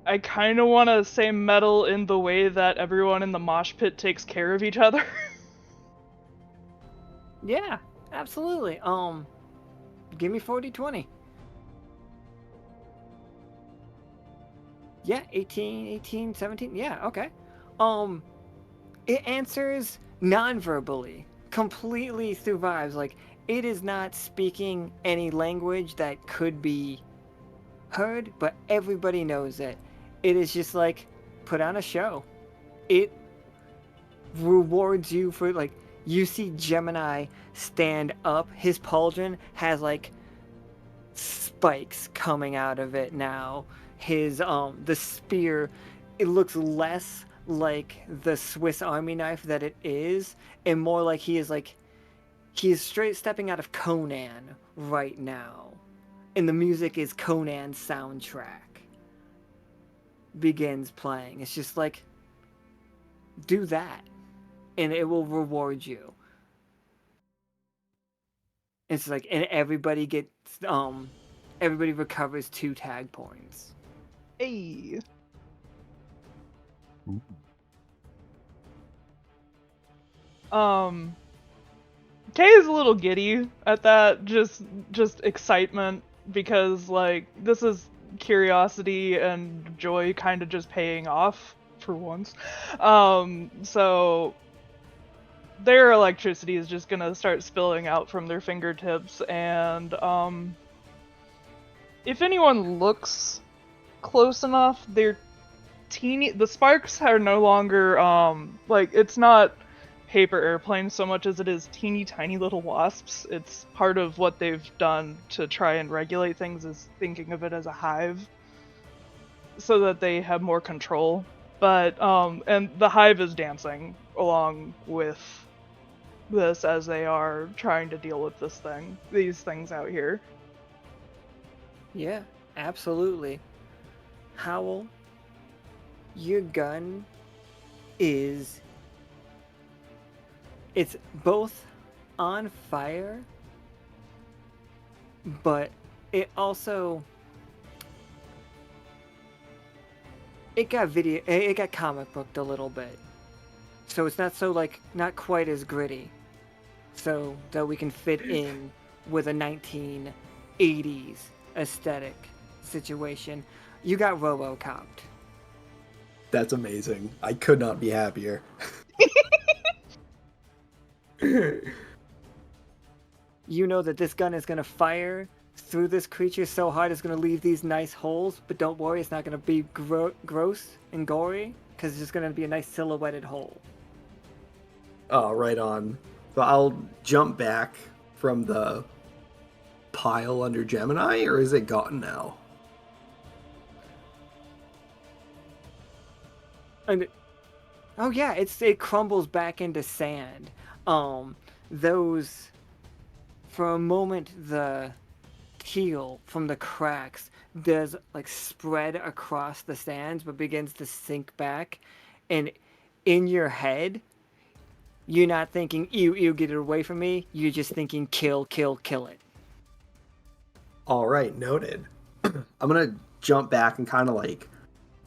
I kind of want to say metal in the way that everyone in the mosh pit takes care of each other. Yeah, absolutely. Give me 40-20. Yeah, 18, 17. Yeah, okay. It answers non-verbally, completely through vibes. Like, it is not speaking any language that could be heard, but everybody knows it. It is just like, put on a show. It rewards you for, like, you see Gemini stand up. His pauldron has, like, spikes coming out of it now. His, the spear, it looks less like the Swiss Army knife that it is, and more like he is straight stepping out of Conan right now. And the music is Conan's soundtrack. Begins playing. It's just like, do that, and it will reward you. It's like, and everybody gets, everybody recovers 2 tag points. Hey. Ooh. Kay is a little giddy at that, just excitement, because, like, this is curiosity and joy kind of just paying off for once. So their electricity is just gonna start spilling out from their fingertips, and if anyone looks close enough, they're teeny. The sparks are no longer like, it's not paper airplanes so much as it is teeny tiny little wasps. It's part of what they've done to try and regulate things, is thinking of it as a hive so that they have more control. But and the hive is dancing along with this as they are trying to deal with these things out here. Yeah, absolutely. Howl, your gun is... It's both on fire, but it also... It got comic booked a little bit. So it's not so, like, not quite as gritty. So that we can fit in with a 1980s aesthetic situation. You got RoboCopped. That's amazing. I could not be happier. You know that this gun is going to fire through this creature so hard it's going to leave these nice holes, but don't worry, it's not going to be gross and gory, because it's just going to be a nice silhouetted hole. Oh, right on. So I'll jump back from the pile under Gemini, or is it gone now? And oh yeah, it crumbles back into sand. Those, for a moment, the keel from the cracks does like spread across the sands, but begins to sink back. And in your head, you're not thinking, ew, ew, get it away from me. You're just thinking, kill, kill, kill it. All right, noted. I'm gonna jump back and kind of like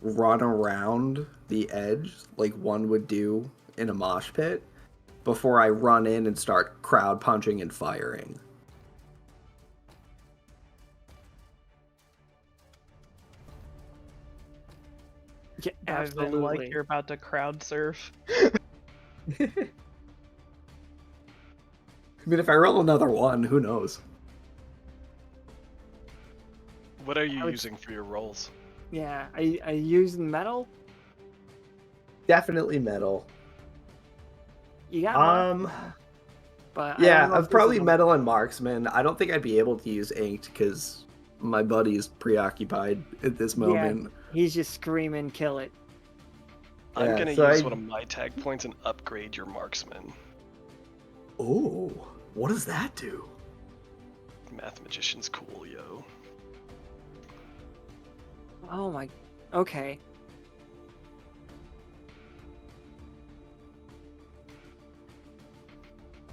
run around the edge like one would do in a mosh pit before I run in and start crowd punching and firing. Yeah, Dive in absolutely. like you're about to crowd surf. I mean, if I roll another one, who knows? What are you using for your rolls? Yeah, are you using metal? Definitely metal. You got one. But I Yeah, don't know if I've this probably is a- metal and marksman. I don't think I'd be able to use inked because my buddy's preoccupied at this moment. Yeah, he's just screaming, kill it. I'm Yeah, gonna so use I- one of my tag points and upgrade your marksman. Oh, what does that do? Math magician's cool, yo. Oh my, okay.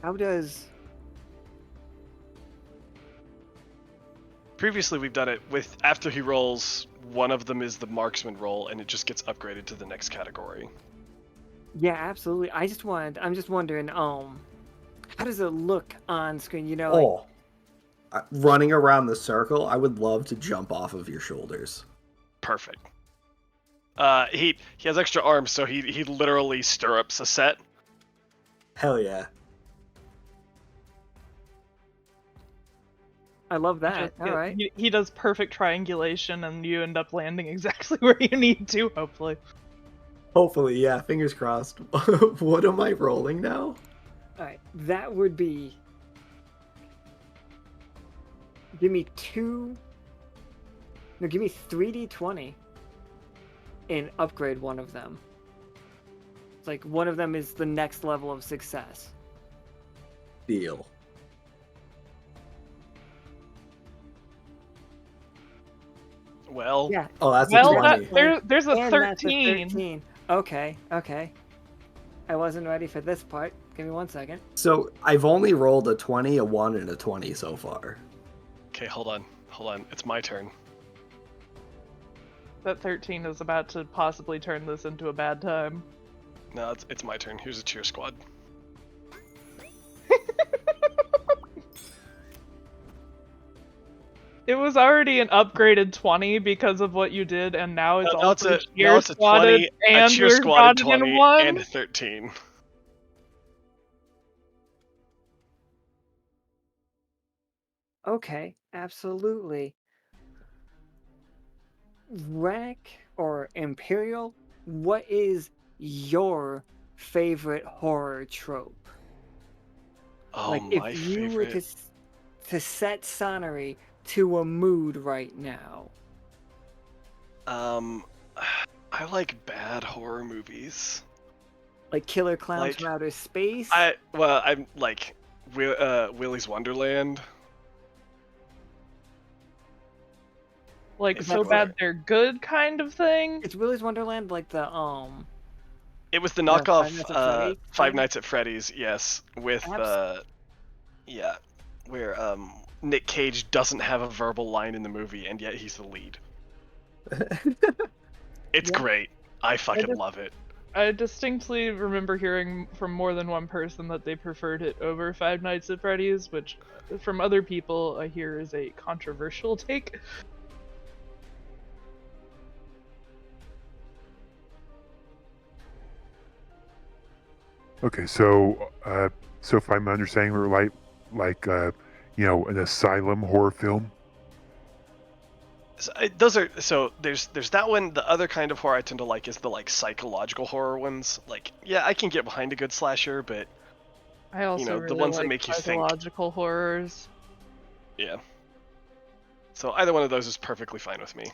How does... Previously, we've done it with after he rolls, one of them is the marksman roll, and it just gets upgraded to the next category. Yeah, absolutely. I'm just wondering, how does it look on screen? You know, like, Running around the circle, I would love to jump off of your shoulders. Perfect. He has extra arms, so he literally stirrups a set. Hell yeah. I love that. Just- All right. He does perfect triangulation, and you end up landing exactly where you need to, hopefully. Hopefully, yeah, fingers crossed. What am I rolling now? All right. That would be... Give me 3d20 and upgrade one of them. It's like one of them is the next level of success. Deal. Well, Yeah. Oh, that's Well, a 20. there's a And that's a 13. 13. Okay. I wasn't ready for this part. Give me 1 second. So I've only rolled a 20, a 1, and a 20 so far. okay, hold on. It's my turn. That 13 is about to possibly turn this into a bad time. No, it's my turn. Here's a cheer squad. It was already an upgraded 20 because of what you did, and now it's Now it's also a cheer squatted 20, and a cheer we're squad squatted 20, in one. and a 13. Okay, absolutely. Renic or Imperial, what is your favorite horror trope? Oh, like, my if you were favorite. to set Sonnery to a mood right now. I like bad horror movies. Like Killer Clowns Like, from Outer Space? I'm like Willy's Wonderland. Like Is so that bad right? they're good kind of thing. It's Willy's Wonderland, like the It was the Five knockoff Nights at Freddy's Five thing? Nights at Freddy's, yes, with yeah, where Nick Cage doesn't have a verbal line in the movie and yet he's the lead. It's Yeah. great. I fucking just- love it. I distinctly remember hearing from more than one person that they preferred it over Five Nights at Freddy's, which from other people I hear is a controversial take. Okay, so if I'm understanding, we're like an asylum horror film. So, those are so there's that one. The other kind of horror I tend to like is the like psychological horror ones. Like, yeah, I can get behind a good slasher, but I also the really ones that like make you think. psychological horrors. Yeah. So either one of those is perfectly fine with me.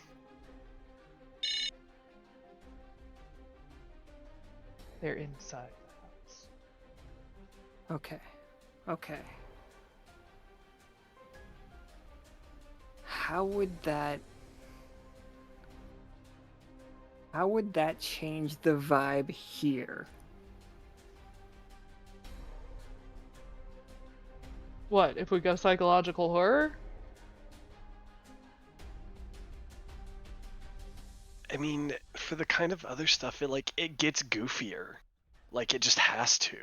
They're inside the house. Okay. Okay. How would that change the vibe here? What, if we go psychological horror? I mean, for the kind of other stuff, it gets goofier. Like, it just has to.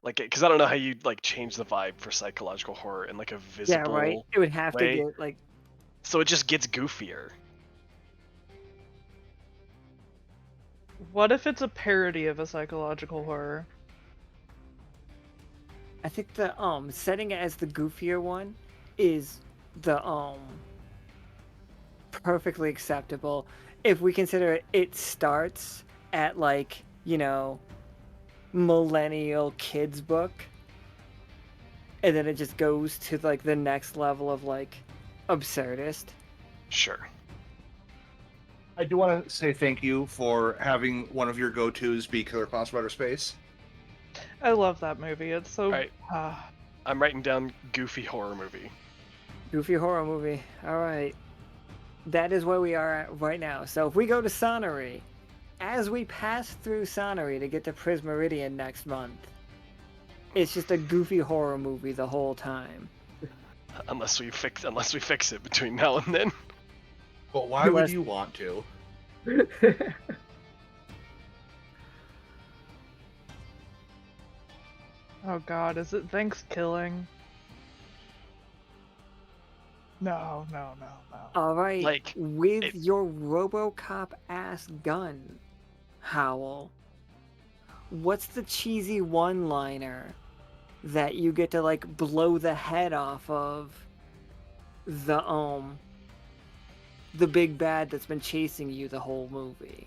Like, because I don't know how you'd like change the vibe for psychological horror in like a visible Yeah, right. It would have way. to get like. So it just gets goofier. What if it's a parody of a psychological horror? I think the setting it as the goofier one is the perfectly acceptable if we consider it starts at like, millennial kids book, and then it just goes to like the next level of like absurdist. Sure. I do want to say thank you for having one of your go-tos be Killer Clowns from Outer Space. I love that movie. It's so. Right. I'm writing down goofy horror movie. Goofy horror movie. All right. That is where we are at right now. So if we go to Sonnery, as we pass through Sonnery to get to Prismeridian next month, it's just a goofy horror movie the whole time. Unless we fix it between now and then. But why would you want to? Oh god, is it Thanksgiving? No. All right, Like, with your RoboCop ass gun, Howl. What's the cheesy one-liner that you get to like blow the head off of the big bad that's been chasing you the whole movie?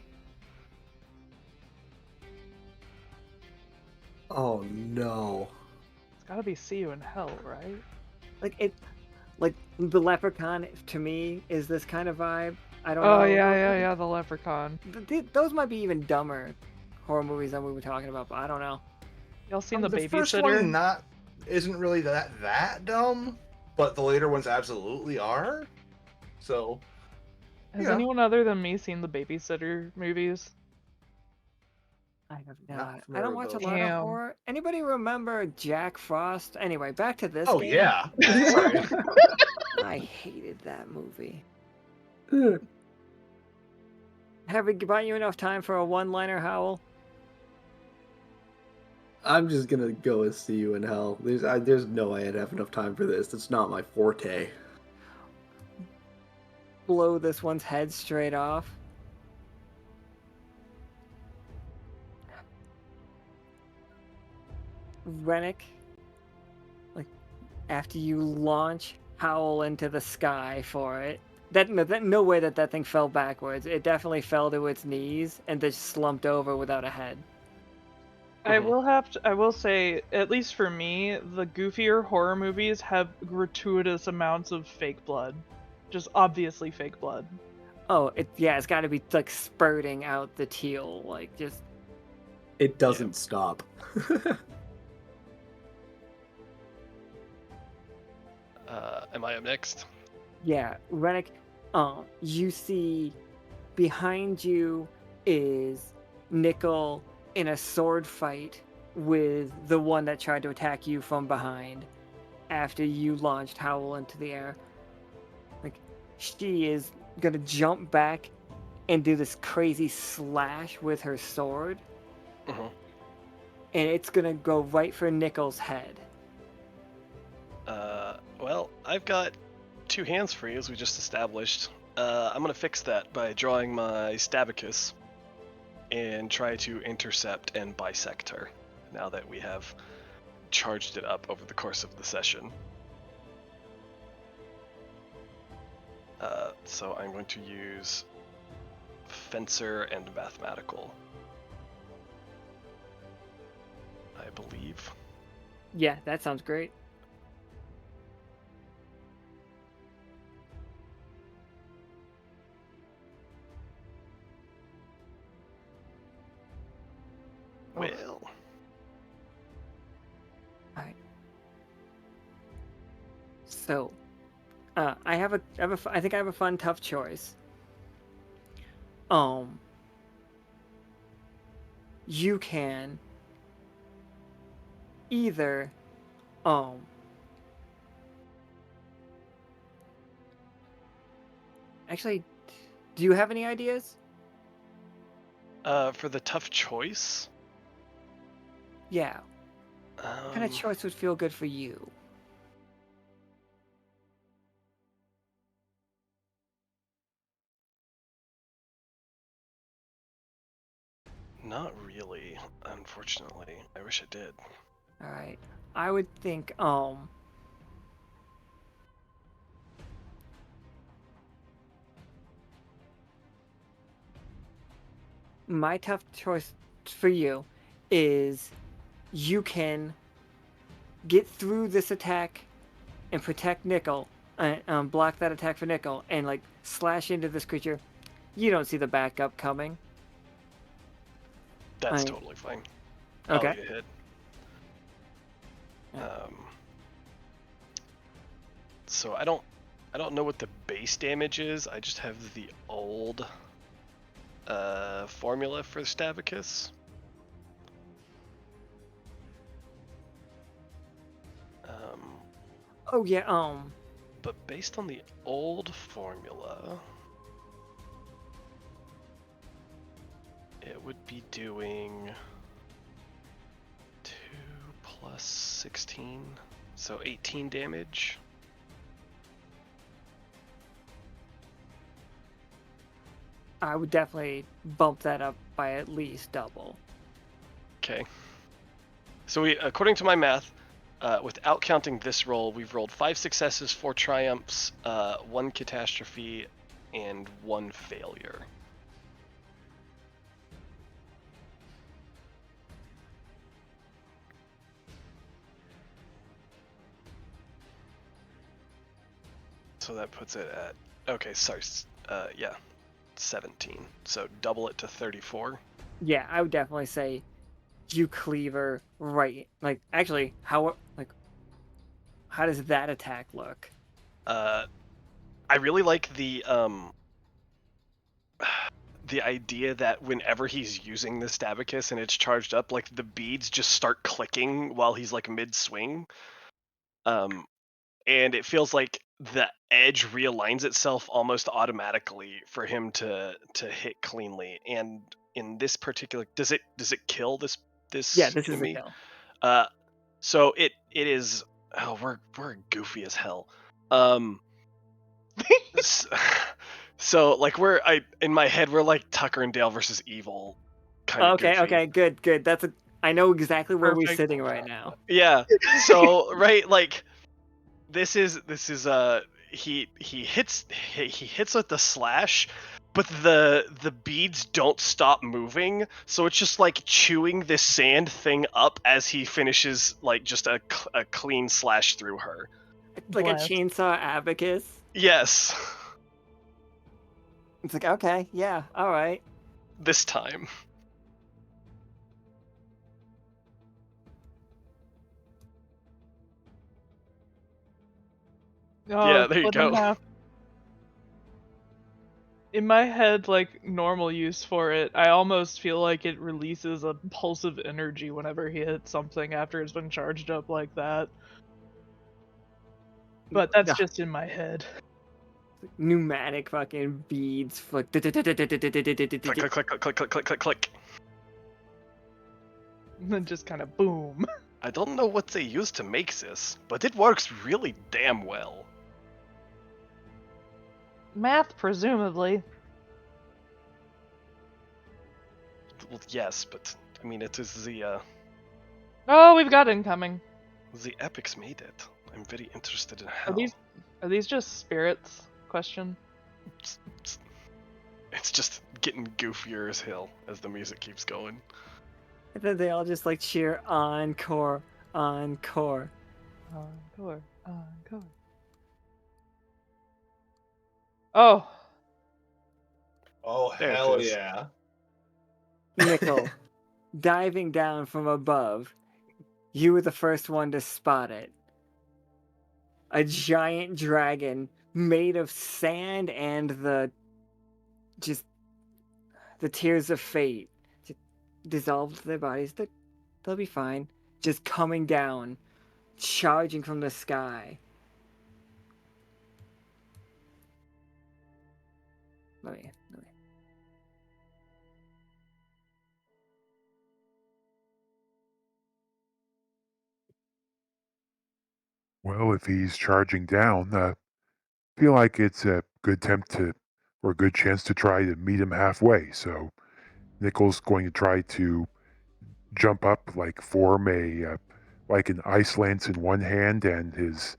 Oh no. It's gotta be See You in Hell, right? Like the Leprechaun to me is this kind of vibe. I don't know. Oh yeah, the Leprechaun. Those might be even dumber horror movies than we were talking about, but I don't know. Y'all seen the first Babysitter? one isn't really that dumb, but the later ones absolutely are. So, Has yeah. anyone other than me seen the Babysitter movies? I have Not not. I familiar don't with watch a those. lot of Damn. horror. Anybody remember Jack Frost? Anyway, back to this oh game. yeah. Sorry. I hated that movie. Have we bought you enough time for a one-liner, Howl? I'm just gonna go with See You in Hell. There's no way I'd have enough time for this. It's not my forte. Blow this one's head straight off. Renic, like, after you launch Howl into the sky for it, no way that thing fell backwards. It definitely fell to its knees and just slumped over without a head. I will say, at least for me, the goofier horror movies have gratuitous amounts of fake blood. Just obviously fake blood. Oh, it's got to be like spurting out the teal, like just. It doesn't stop. Am I up next? Yeah, Renic, you see behind you is Nichol in a sword fight with the one that tried to attack you from behind after you launched Howl into the air. Like, she is gonna jump back and do this crazy slash with her sword, Mhm. and it's gonna go right for Nichol's head. Well, I've got 2 hands free, as we just established. I'm gonna fix that by drawing my Stabicus and try to intercept and bisect her, now that we have charged it up over the course of the session. So I'm going to use Fencer and Mathematical, I believe. Yeah, that sounds great. Well, Alright. So, I think I have a fun, tough choice. You can either, actually, do you have any ideas? for the tough choice, Yeah. What kind of choice would feel good for you? not really, unfortunately. I wish I did. Alright. I would think, my tough choice for you is you can get through this attack and protect Nichol, block that attack for Nichol, and like slash into this creature. You don't see the backup coming. That's totally fine. Okay. I'll eat a hit. So I don't know what the base damage is. I just have the old formula for Stabicus. Oh yeah. But based on the old formula, it would be doing 2 plus 16, so 18 damage. I would definitely bump that up by at least double. Okay. So we, according to my math, without counting this roll, we've rolled 5 successes, 4 triumphs, 1 catastrophe, and 1 failure. So that puts it at, okay, sorry, yeah, 17. So double it to 34. Yeah, I would definitely say you cleaver right. Like, actually, how does that attack look? I really like the idea that whenever he's using the Stabicus and it's charged up, like the beads just start clicking while he's like mid-swing. And it feels like the edge realigns itself almost automatically for him to hit cleanly. And in this particular, does it kill this Yeah, this is a enemy? kill. So it is. Oh, we're goofy as hell. So like in my head we're like Tucker and Dale versus Evil kind of Okay, goofy. okay, good. I know exactly where we're Perfect. sitting right now. Yeah. So right, like this is he hits with the slash, but the beads don't stop moving, so it's just like chewing this sand thing up as he finishes like just a clean slash through her. Like Blast. a chainsaw abacus. Yes. It's like, okay, yeah, all right. This time. Yeah, there you Split in go. half. In my head, like normal use for it, I almost feel like it releases a pulse of energy whenever he hits something after it's been charged up like that. But that's Ugh. just in my head. Pneumatic fucking beads. Click, click, click, click, click, click, click, click, click, click. And then just kind of boom. I don't know what they used to make this, but it works really damn well. Math, presumably. Well, yes, but I mean, it is the Oh, we've got incoming. epics made it. I'm very interested in how. Are these just spirits? Question. It's just getting goofier as hell as the music keeps going. And then they all just like cheer encore, encore. Encore, encore. Oh, Oh, There it hell is. yeah. Nichol, diving down from above, you were the first one to spot it. A giant dragon made of sand and the tears of fate. Just dissolved their bodies. They'll be fine. Just coming down, charging from the sky. Let me. Well, if he's charging down, feel like it's a good attempt to, or a good chance to try to meet him halfway. So Nichol's going to try to jump up, like form like an ice lance in one hand and his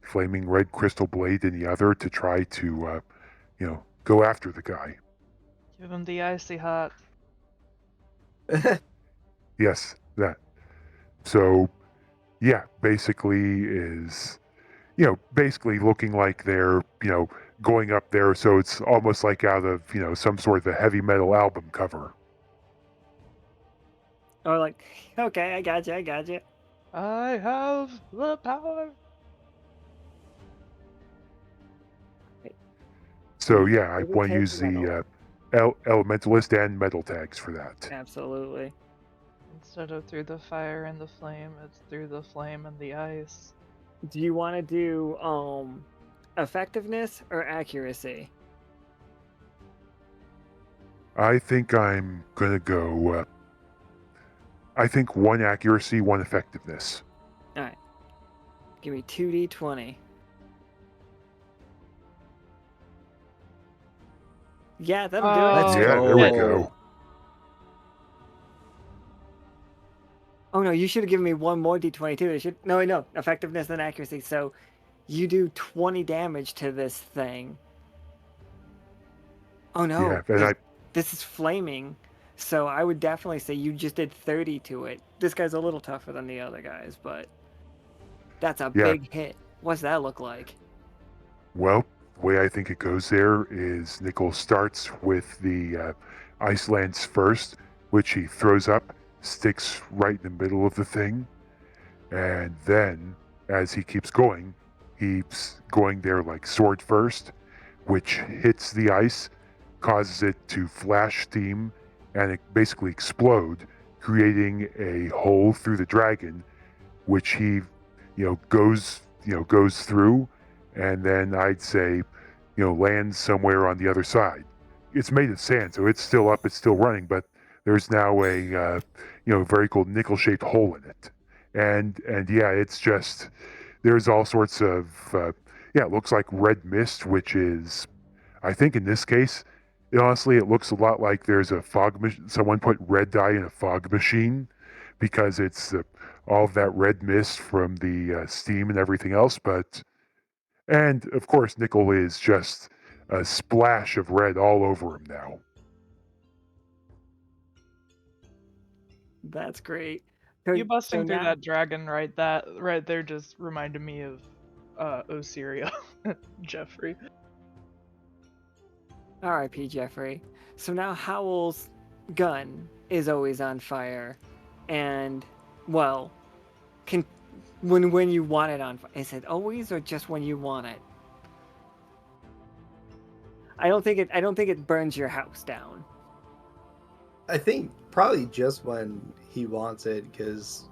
flaming red crystal blade in the other to try to, go after the guy. give him the icy hot. Yes, that. So, yeah, basically is, basically looking like they're, going up there. So it's almost like out of, some sort of a heavy metal album cover. Or like, okay, I got you. I have the power. So yeah, I Maybe want to take use metal. the elementalist and metal tags for that. Absolutely. Instead of through the fire and the flame, it's through the flame and the ice. Do you want to do effectiveness or accuracy? I think I'm gonna go. I think 1 accuracy, 1 effectiveness. All right. Give me 2d20. Yeah, that'll do it. Let's Yeah, go. there we go. Oh no, you should have given me 1 more d20 too. It should. No, wait, no. Effectiveness and accuracy. So you do 20 damage to this thing. Oh no. Yeah, and This is flaming. So I would definitely say you just did 30 to it. This guy's a little tougher than the other guys, but that's a big hit. What's that look like? Well, the way I think it goes there is Nichol starts with the ice lance first, which he throws up, sticks right in the middle of the thing, and then as he keeps going, he's going there like sword first, which hits the ice, causes it to flash steam, and it basically explode, creating a hole through the dragon, which he, goes through, and then I'd say, lands somewhere on the other side. It's made of sand, so it's still up, it's still running, but there's now a, very cool nickel-shaped hole in it, and yeah, it's just there's all sorts of, it looks like red mist, which is, I think in this case, honestly, it looks a lot like there's a fog machine. Someone put red dye in a fog machine because it's all of that red mist from the steam and everything else. And of course, Nichol is just a splash of red all over him now. That's great. You busting So through now- that dragon right there just reminded me of Osiria, Jeffrey. R.I.P. Jeffrey. So now Howl's gun is always on fire, and well, when you want it on fire, is it always or just when you want it? I don't think it burns your house down. I think probably just when he wants it, because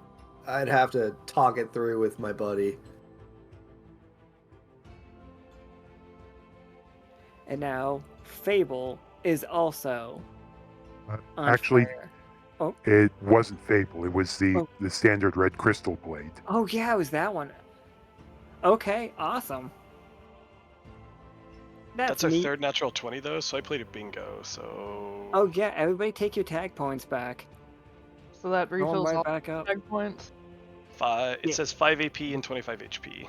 I'd have to talk it through with my buddy. And now Fable is also on Actually, fire. Oh, it wasn't Fable. It was the Oh. the standard red crystal blade. oh yeah, it was that one. Okay, awesome. That's our neat. third natural 20 though, so I played a bingo. So Oh yeah, everybody take your tag points back. So that Roll 'em refills right all back up. tag points. It Yeah. says 5 AP and 25 HP.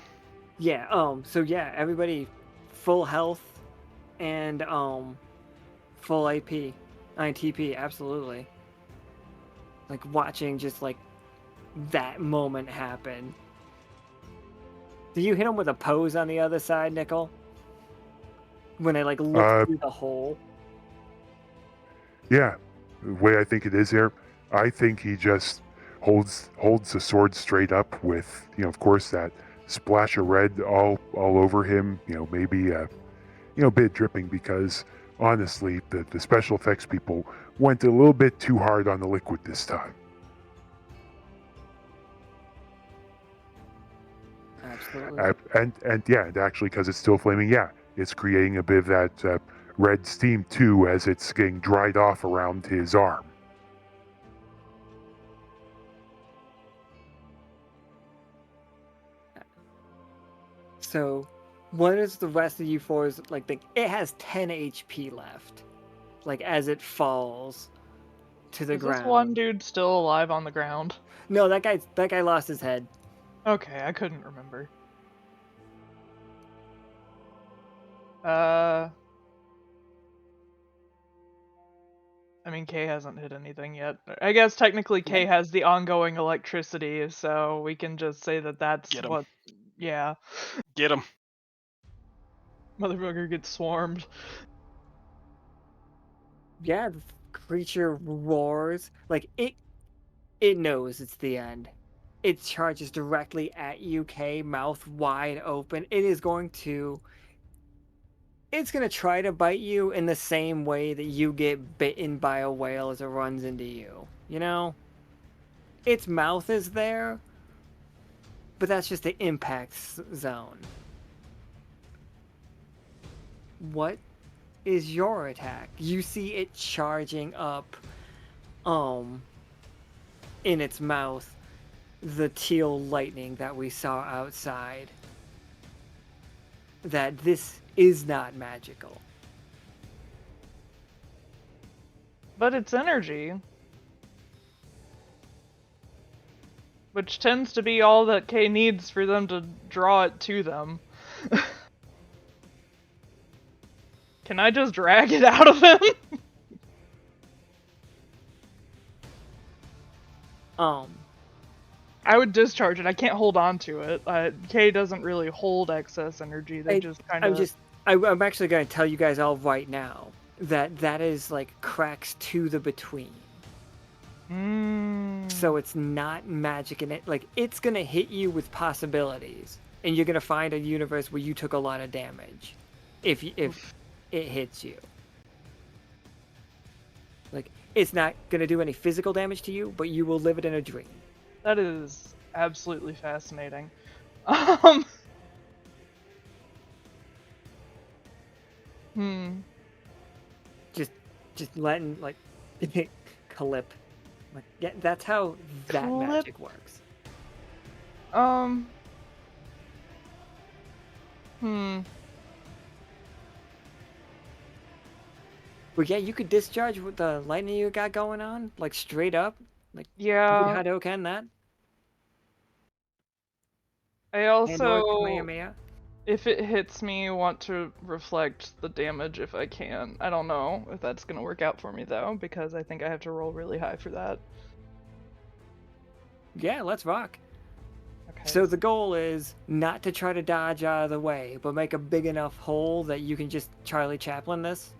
Yeah. So yeah, everybody, full health, and full AP, TP. Absolutely. Like watching just like that moment happen. Do you hit him with a pose on the other side, Nichol? When I like look through the hole. Yeah, the way I think it is here, I think he just holds the sword straight up with, of course, that splash of red all over him. Maybe a bit dripping, because honestly, the special effects people went a little bit too hard on the liquid this time. Absolutely. And actually, because it's still flaming, it's creating a bit of that red steam too, as it's getting dried off around his arm. So, what is the rest of you fours like? It has 10 HP left, like as it falls to the Is ground. this one dude still alive on the ground? No, that guy lost his head. Okay, I couldn't remember. I mean, Kay hasn't hit anything yet. I guess technically Kay has the ongoing electricity, so we can just say that that's Get 'em. what. Yeah. Get him. Motherfucker gets swarmed. Yeah, the creature roars like it knows it's the end. It charges directly at you, Kay, mouth wide open. It's going to try to bite you in the same way that you get bitten by a whale as it runs into you. Its mouth is there, but that's just the impact zone. What is your attack? You see it charging up in its mouth the teal lightning that we saw outside. That this is not magical. But it's energy. Which tends to be all that Kay needs for them to draw it to them. Can I just drag it out of him? I would discharge it. I can't hold on to it. Kay doesn't really hold excess energy. They just kind of... I'm actually going to tell you guys all right now that is like cracks to the between. So it's not magic in it. Like, it's going to hit you with possibilities. And you're going to find a universe where you took a lot of damage. If it hits you. Like, it's not going to do any physical damage to you, but you will live it in a dream. That is absolutely fascinating. Just letting, like, clip. Like, yeah, that's how that magic works. But yeah, you could discharge with the lightning you got going on, like straight up. Like, yeah. You could Hadouken that. I also, Kamehameha. if it hits me, want to reflect the damage if I can. I don't know if that's gonna work out for me though, because I think I have to roll really high for that. Yeah, let's rock. Okay. So the goal is not to try to dodge out of the way, but make a big enough hole that you can just Charlie Chaplin this.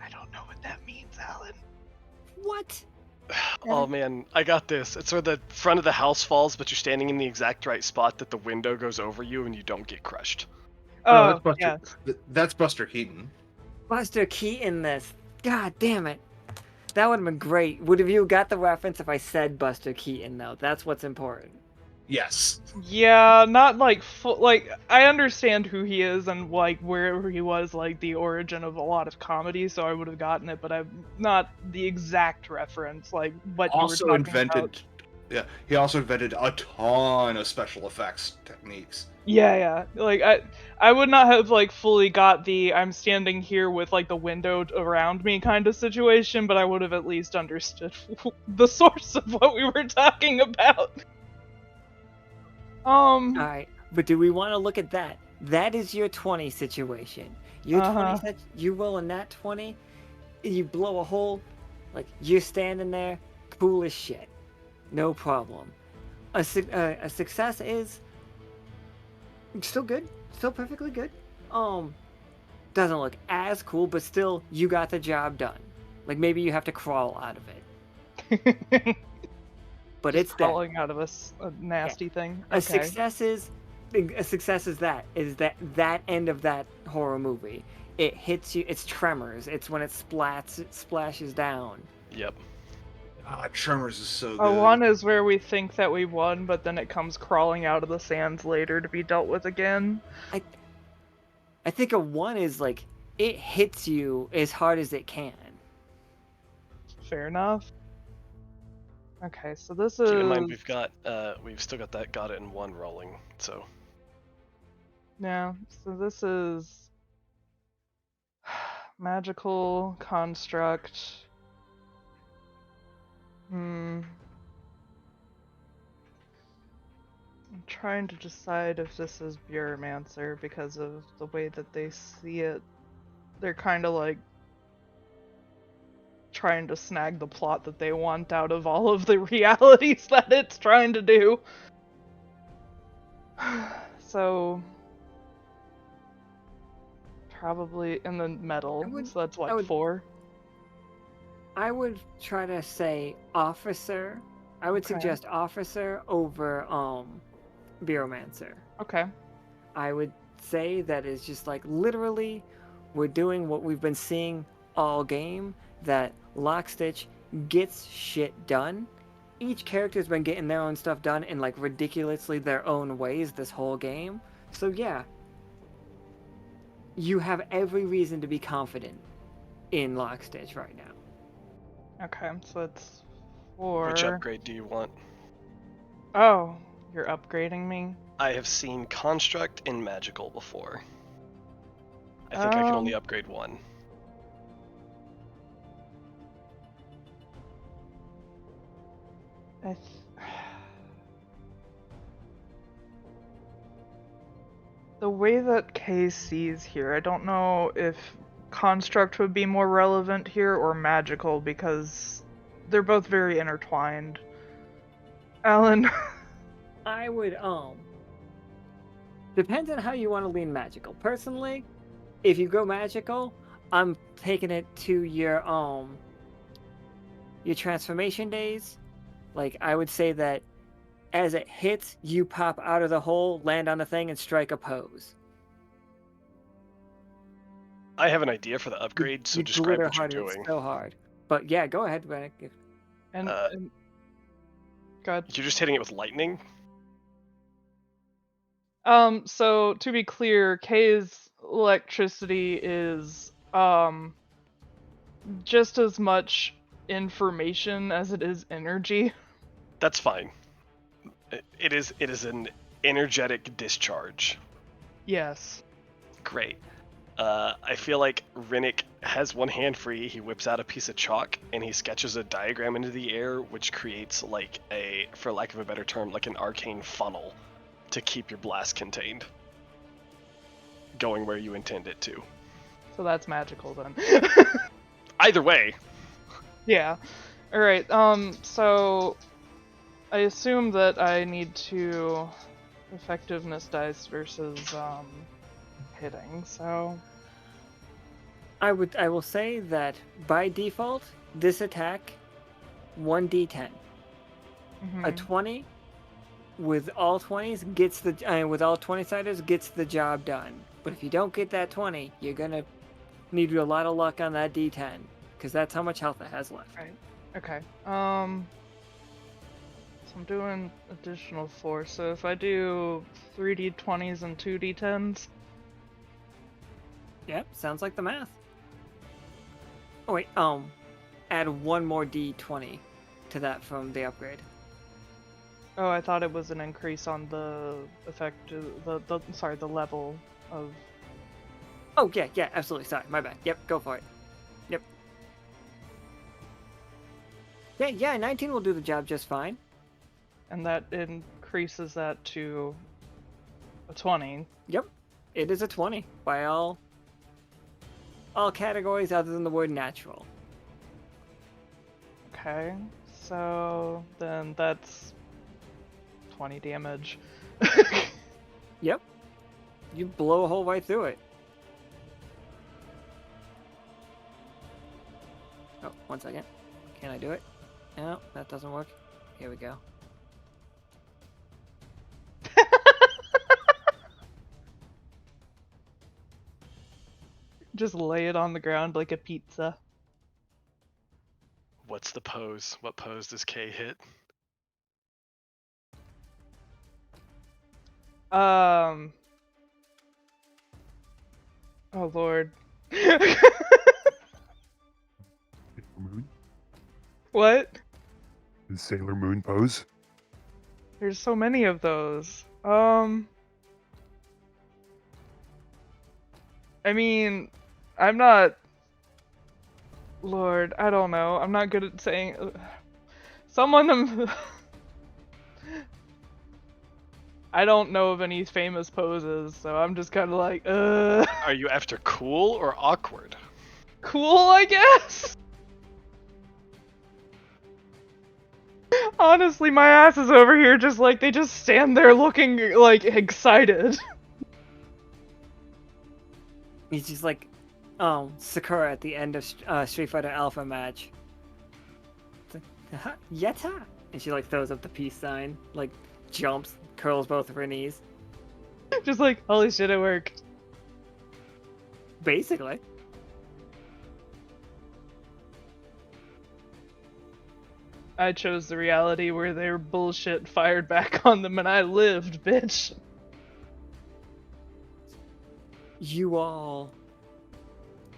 I don't know what that means, Alan. What? Oh man, I got this. It's where the front of the house falls, but you're standing in the exact right spot that the window goes over you and you don't get crushed. That's Buster. That's Buster Keaton. Buster Keaton this. God damn it. That would have been great. Would have you got the reference if I said Buster Keaton, though? That's what's important. Yes. Yeah, not like full. Like I understand who he is and like where he was, like the origin of a lot of comedy, so I would have gotten it, but I'm not the exact reference, like what you were Also talking invented. about. Yeah, he also invented a ton of special effects techniques. Yeah. Like I would not have like fully got the I'm standing here with like the window around me kind of situation, but I would have at least understood the source of what we were talking about. Alright, but do we want to look at that? That is your 20 situation. Your 20, you roll a nat 20, you blow a hole, like, you're standing there, cool as shit. No problem. A success is still good, still perfectly good. Doesn't look as cool, but still, you got the job done. Like, maybe you have to crawl out of it. But Just it's crawling out of a nasty thing. A Okay. success is that end of that horror movie. It hits you. It's tremors. It's when it splashes down. Yep. Tremors is so good. A 1 is where we think that we won, but then it comes crawling out of the sands later to be dealt with again. I think a 1 is like it hits you as hard as it can. Fair enough. Okay, so this is. Keep in mind we've still got that got it in 1 rolling, so. Yeah, so this is magical construct. I'm trying to decide if this is Buromancer because of the way that they see it. They're kind of like trying to snag the plot that they want out of all of the realities that it's trying to do. So probably in the metal. So that's what, 4? I would try to say officer. I would suggest officer over Buromancer. Okay. I would say that is just like literally we're doing what we've been seeing all game, that Lockstitch gets shit done. Each character's been getting their own stuff done in like ridiculously their own ways this whole game. So yeah, you have every reason to be confident in Lockstitch right now. Okay, so it's 4. Which upgrade do you want? Oh, you're upgrading me? I have seen Construct and Magical before. I think I can only upgrade 1. The way that Kay sees here, I don't know if Construct would be more relevant here or Magical because they're both very intertwined. Alan? I would, depends on how you want to lean Magical. Personally, if you go Magical, I'm taking it to your transformation days. Like, I would say that as it hits, you pop out of the hole, land on the thing, and strike a pose. I have an idea for the upgrade, so describe what you're doing. It's so hard. But yeah, go ahead, Renic. And God. You're just hitting it with lightning? So to be clear, Kay's electricity is just as much information as it is energy. That's fine. It is an energetic discharge. Yes. Great. I feel like Renic has one hand free. He whips out a piece of chalk and he sketches a diagram into the air, which creates like a, for lack of a better term, like an arcane funnel to keep your blast contained, going where you intend it to. So that's magical then. Either way. Yeah. All right. So I assume that I need to effectiveness dice versus hitting. So I will say that by default, this attack 1d10. A 20 with all 20s gets the with all 20-siders gets the job done. But if you don't get that 20, you're gonna need a lot of luck on that D10, because that's how much health it has left. Right. Okay. So I'm doing additional 4. So if I do 3d20s and 2d10s. Yep, sounds like the math. Oh wait, add 1 more D20 to that from the upgrade. Oh, I thought it was an increase on the effect, the level of. Oh yeah, absolutely. Sorry, my bad. Yep, go for it. Yep. Yeah, 19 will do the job just fine. And that increases that to a 20. Yep, it is a 20 by all categories other than the word natural. Okay, so then that's 20 damage. Yep, you blow a hole right through it. Oh, 1 second. Can I do it? No, that doesn't work. Here we go. Just lay it on the ground like a pizza. What's the pose? What pose does K hit? Oh lord. Moon? What? The Sailor Moon pose? There's so many of those. I mean, I'm not. Lord, I don't know. I'm not good at saying. Someone. I don't know of any famous poses, so I'm just kind of like, Are you after cool or awkward? Cool, I guess? Honestly, my ass is over here just like, they just stand there looking, like, excited. He's just like, Sakura at the end of Street Fighter Alpha match. Yeta! And she like throws up the peace sign, like jumps, curls both of her knees. Just like, holy shit, it worked. Basically. I chose the reality where their bullshit fired back on them and I lived, bitch. You all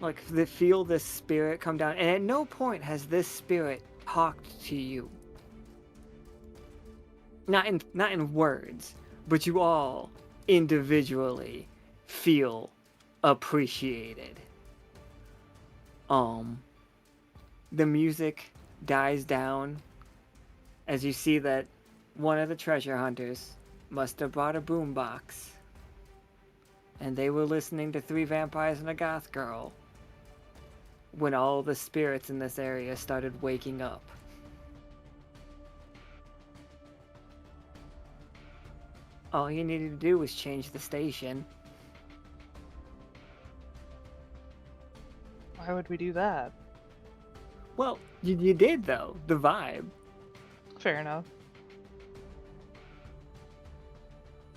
like feel this spirit come down, and at no point has this spirit talked to you. Not in words, but you all individually feel appreciated. The music dies down as you see that one of the treasure hunters must have brought a boombox, and they were listening to 3 Vampires and a Goth Girl when all the spirits in this area started waking up. All you needed to do was change the station. Why would we do that? Well, you did though. The vibe. Fair enough.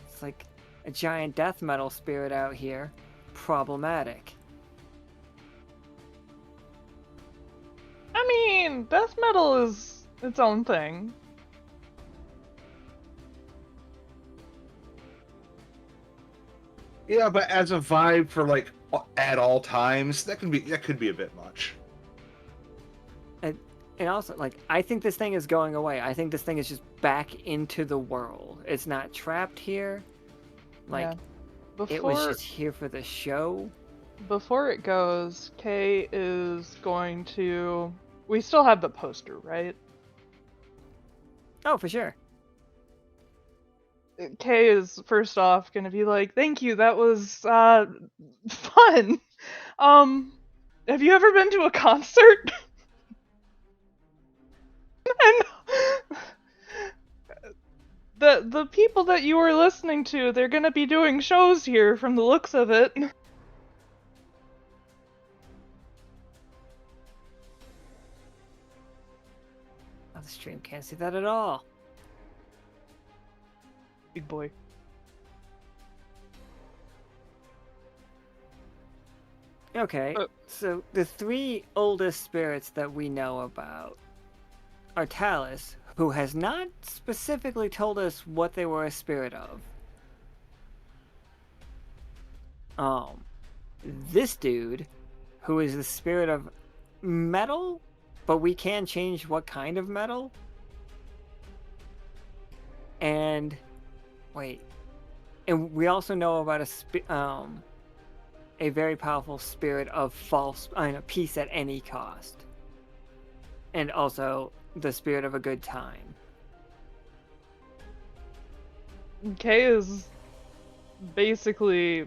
It's like a giant death metal spirit out here. Problematic. I mean, death metal is its own thing. Yeah, but as a vibe for like at all times, that could be a bit much. And also, like, I think this thing is going away. I think this thing is just back into the world. It's not trapped here. Like, yeah. it was just here for the show. Before it goes, Kay is going to... We still have the poster, right? Oh, for sure. Kay is, first off, gonna be like, thank you, that was, fun. Have you ever been to a concert? And the people that you were listening to, they're gonna be doing shows here from the looks of it. Oh, the stream can't see that at all. Big boy. Okay, so the three oldest spirits that we know about are Talus, who has not specifically told us what they were a spirit of. This dude, who is the spirit of metal, but we can change what kind of metal. And wait, and we also know about a very powerful spirit of peace at any cost, and also the spirit of a good time. Kay is basically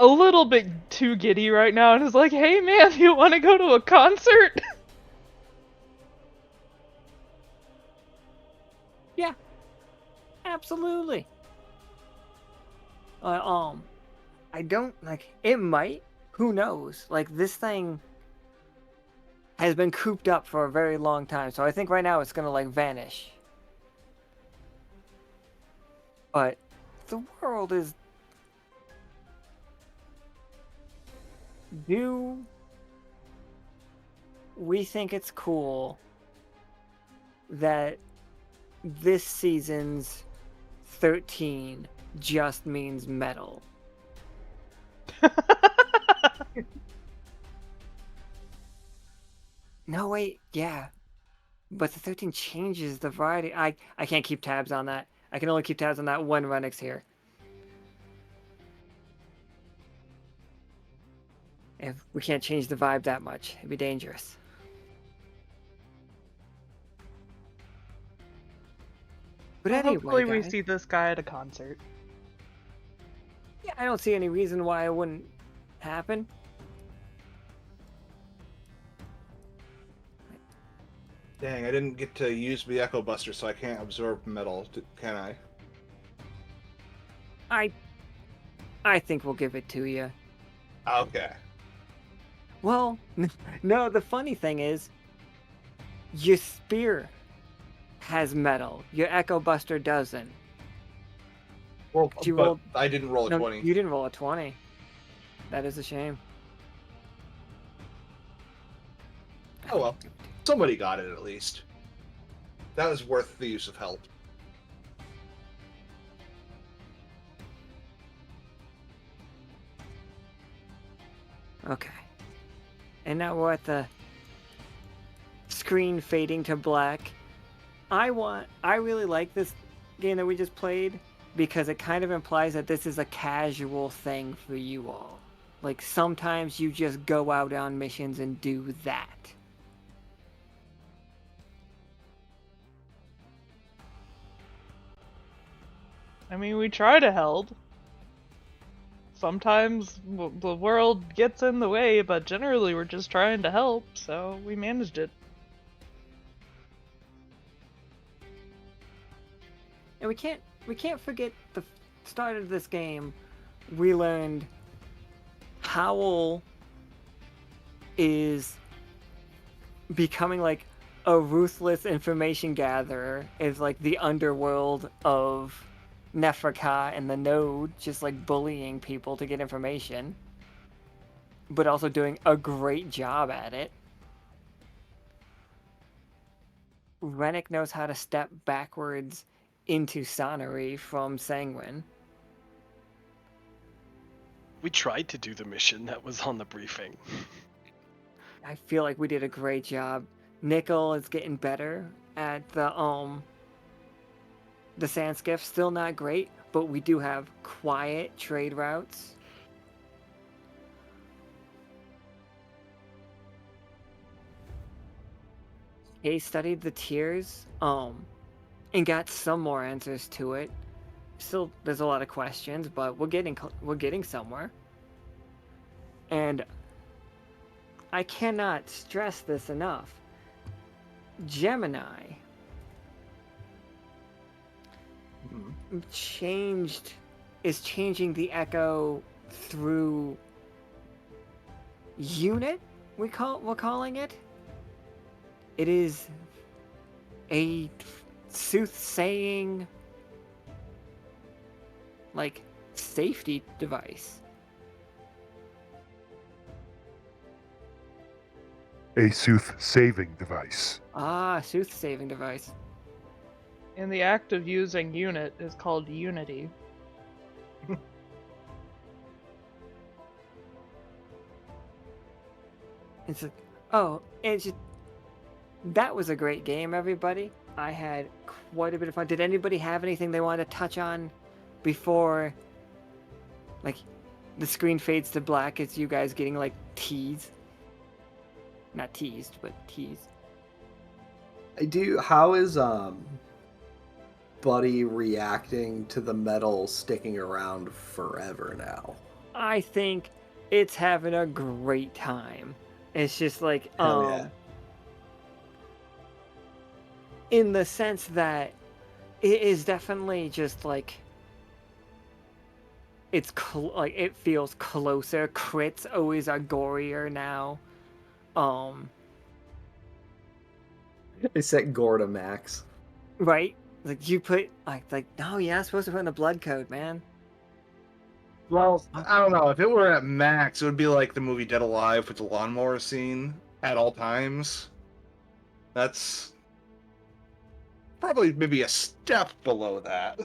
a little bit too giddy right now and is like, hey man, you want to go to a concert? Yeah, absolutely. I don't like it. Might, who knows? Like, this thing has been cooped up for a very long time, so I think right now it's gonna like vanish. But the world is. Do we think it's cool that this season's 13 just means metal? No, wait, yeah. But the 13 changes the variety. I can't keep tabs on that. I can only keep tabs on that one Renix here. If we can't change the vibe that much, it'd be dangerous. But Well, anyway, hopefully we guys, see this guy at a concert. yeah, I don't see any reason why it wouldn't happen. Dang, I didn't get to use the Echo Buster, so I can't absorb metal, can I? I think we'll give it to you. Okay. Well, no, the funny thing is, your spear has metal. Your Echo Buster doesn't. Well, You but rolled- I didn't roll a No, 20. you didn't roll a 20. That is a shame. Oh well. Somebody got it at least. That was worth the use of help. Okay. And now we're at the screen fading to black. I really like this game that we just played because it kind of implies that this is a casual thing for you all. Like, sometimes you just go out on missions and do that. I mean, we try to help. Sometimes the world gets in the way, but generally we're just trying to help, so we managed it. And we can't forget the start of this game. We learned Howl is becoming like a ruthless information gatherer, is like the underworld of Nefraka and the Node, just like bullying people to get information, but also doing a great job at it. Renic knows how to step backwards into Sonnery from Sanguine. We tried to do the mission that was on the briefing. I feel like we did a great job. Nichol is getting better at the sand skiff. Still not great, but we do have quiet trade routes. He studied the tiers, and got some more answers to it. Still, there's a lot of questions, but we're getting somewhere. And I cannot stress this enough. Gemini is changing the Echo through unit. We're calling it. It is a soothsaying, like, safety device. a sooth saving device. Ah, sooth saving device. And the act of using unit is called unity. It's a, oh, it's just, that was a great game, everybody. I had quite a bit of fun. Did anybody have anything they wanted to touch on before, like, the screen fades to black? It's you guys getting, like, teased. Not teased, but teased. I do. How is Buddy reacting to the metal sticking around forever now? I think it's having a great time. It's just like, Hell yeah. in the sense that it is definitely just like, it's like it feels closer. Crits always are gorier now. They set gore to max. Right? Like you put like no, you're not supposed to put in a blood code, man. Well, I don't know. If it were at max, it would be like the movie Dead Alive with the lawnmower scene at all times. That's probably maybe a step below that.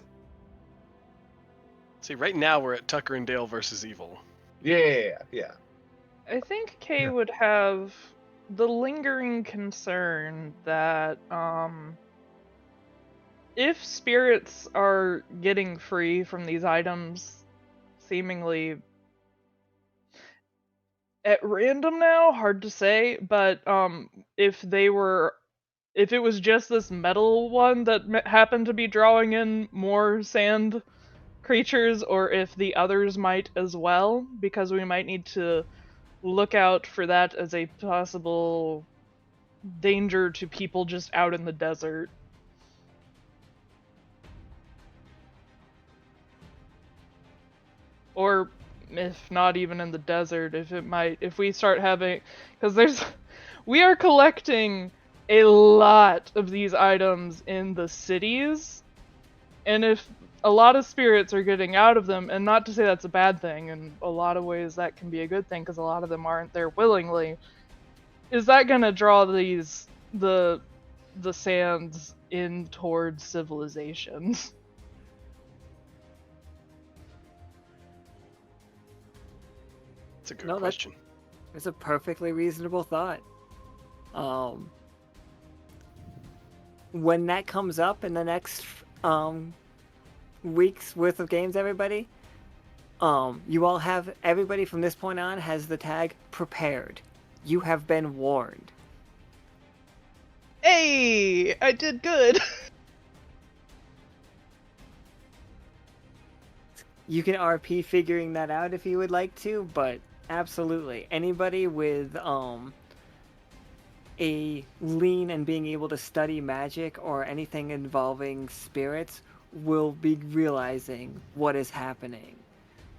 See, right now we're at Tucker and Dale versus Evil. Yeah. I think Kay would have the lingering concern that if spirits are getting free from these items seemingly at random now, hard to say, but if it was just this metal one that happened to be drawing in more sand creatures, or if the others might as well, because we might need to look out for that as a possible danger to people just out in the desert. Or if not even in the desert, if we start having, because we are collecting a lot of these items in the cities, and if a lot of spirits are getting out of them, and not to say that's a bad thing, in a lot of ways that can be a good thing because a lot of them aren't there willingly, is that going to draw the sands in towards civilization? That's a good question. It's a perfectly reasonable thought. When that comes up in the next week's worth of games, everybody, you all have, everybody from this point on has the tag prepared. You have been warned. Hey, I did good. You can RP figuring that out if you would like to, but absolutely. Anybody with a lean and being able to study magic or anything involving spirits will be realizing what is happening.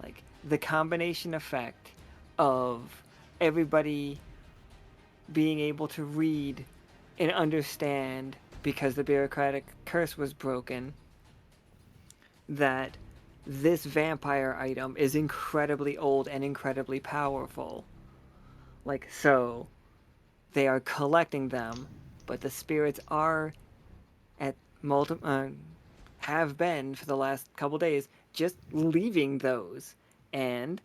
Like the combination effect of everybody being able to read and understand, because the bureaucratic curse was broken, that this vampire item is incredibly old and incredibly powerful. Like, so they are collecting them, but the spirits are at have been for the last couple days just leaving those, and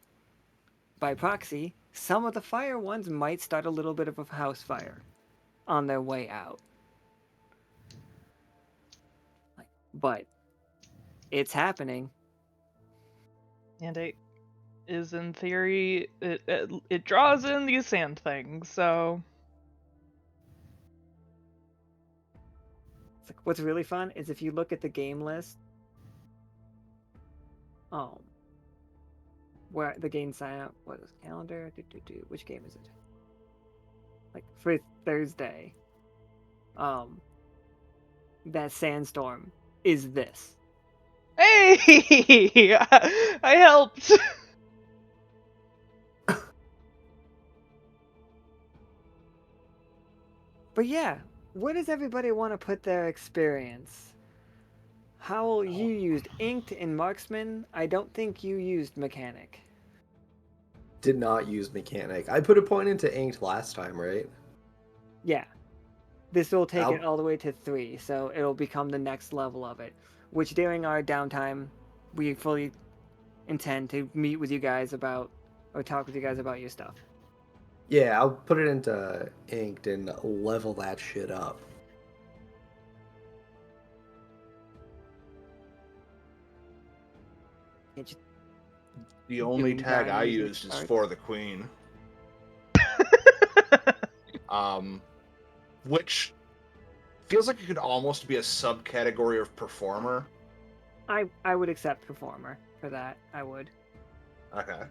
by proxy, some of the fire ones might start a little bit of a house fire on their way out. But it's happening. And it is, in theory, it draws in these sand things, so... It's like, what's really fun is if you look at the game list, where the game sign up, what is calendar? Which game is it? Like for Thursday, that sandstorm is this. Hey! I helped! But yeah, where does everybody want to put their experience? Howl, you used Inked and Marksman. I don't think you used Mechanic. Did not use Mechanic. I put a point into Inked last time, right? Yeah. This will take it I'll- all the way to 3, so it'll become the next level of it. Which during our downtime, we fully intend to meet with you guys about, or talk with you guys about your stuff. Yeah, I'll put it into Inked and level that shit up. Can't just The only Doom tag Guy I music used is starts. for the queen. Which feels like it could almost be a subcategory of performer. I would accept performer for that. I would. Okay.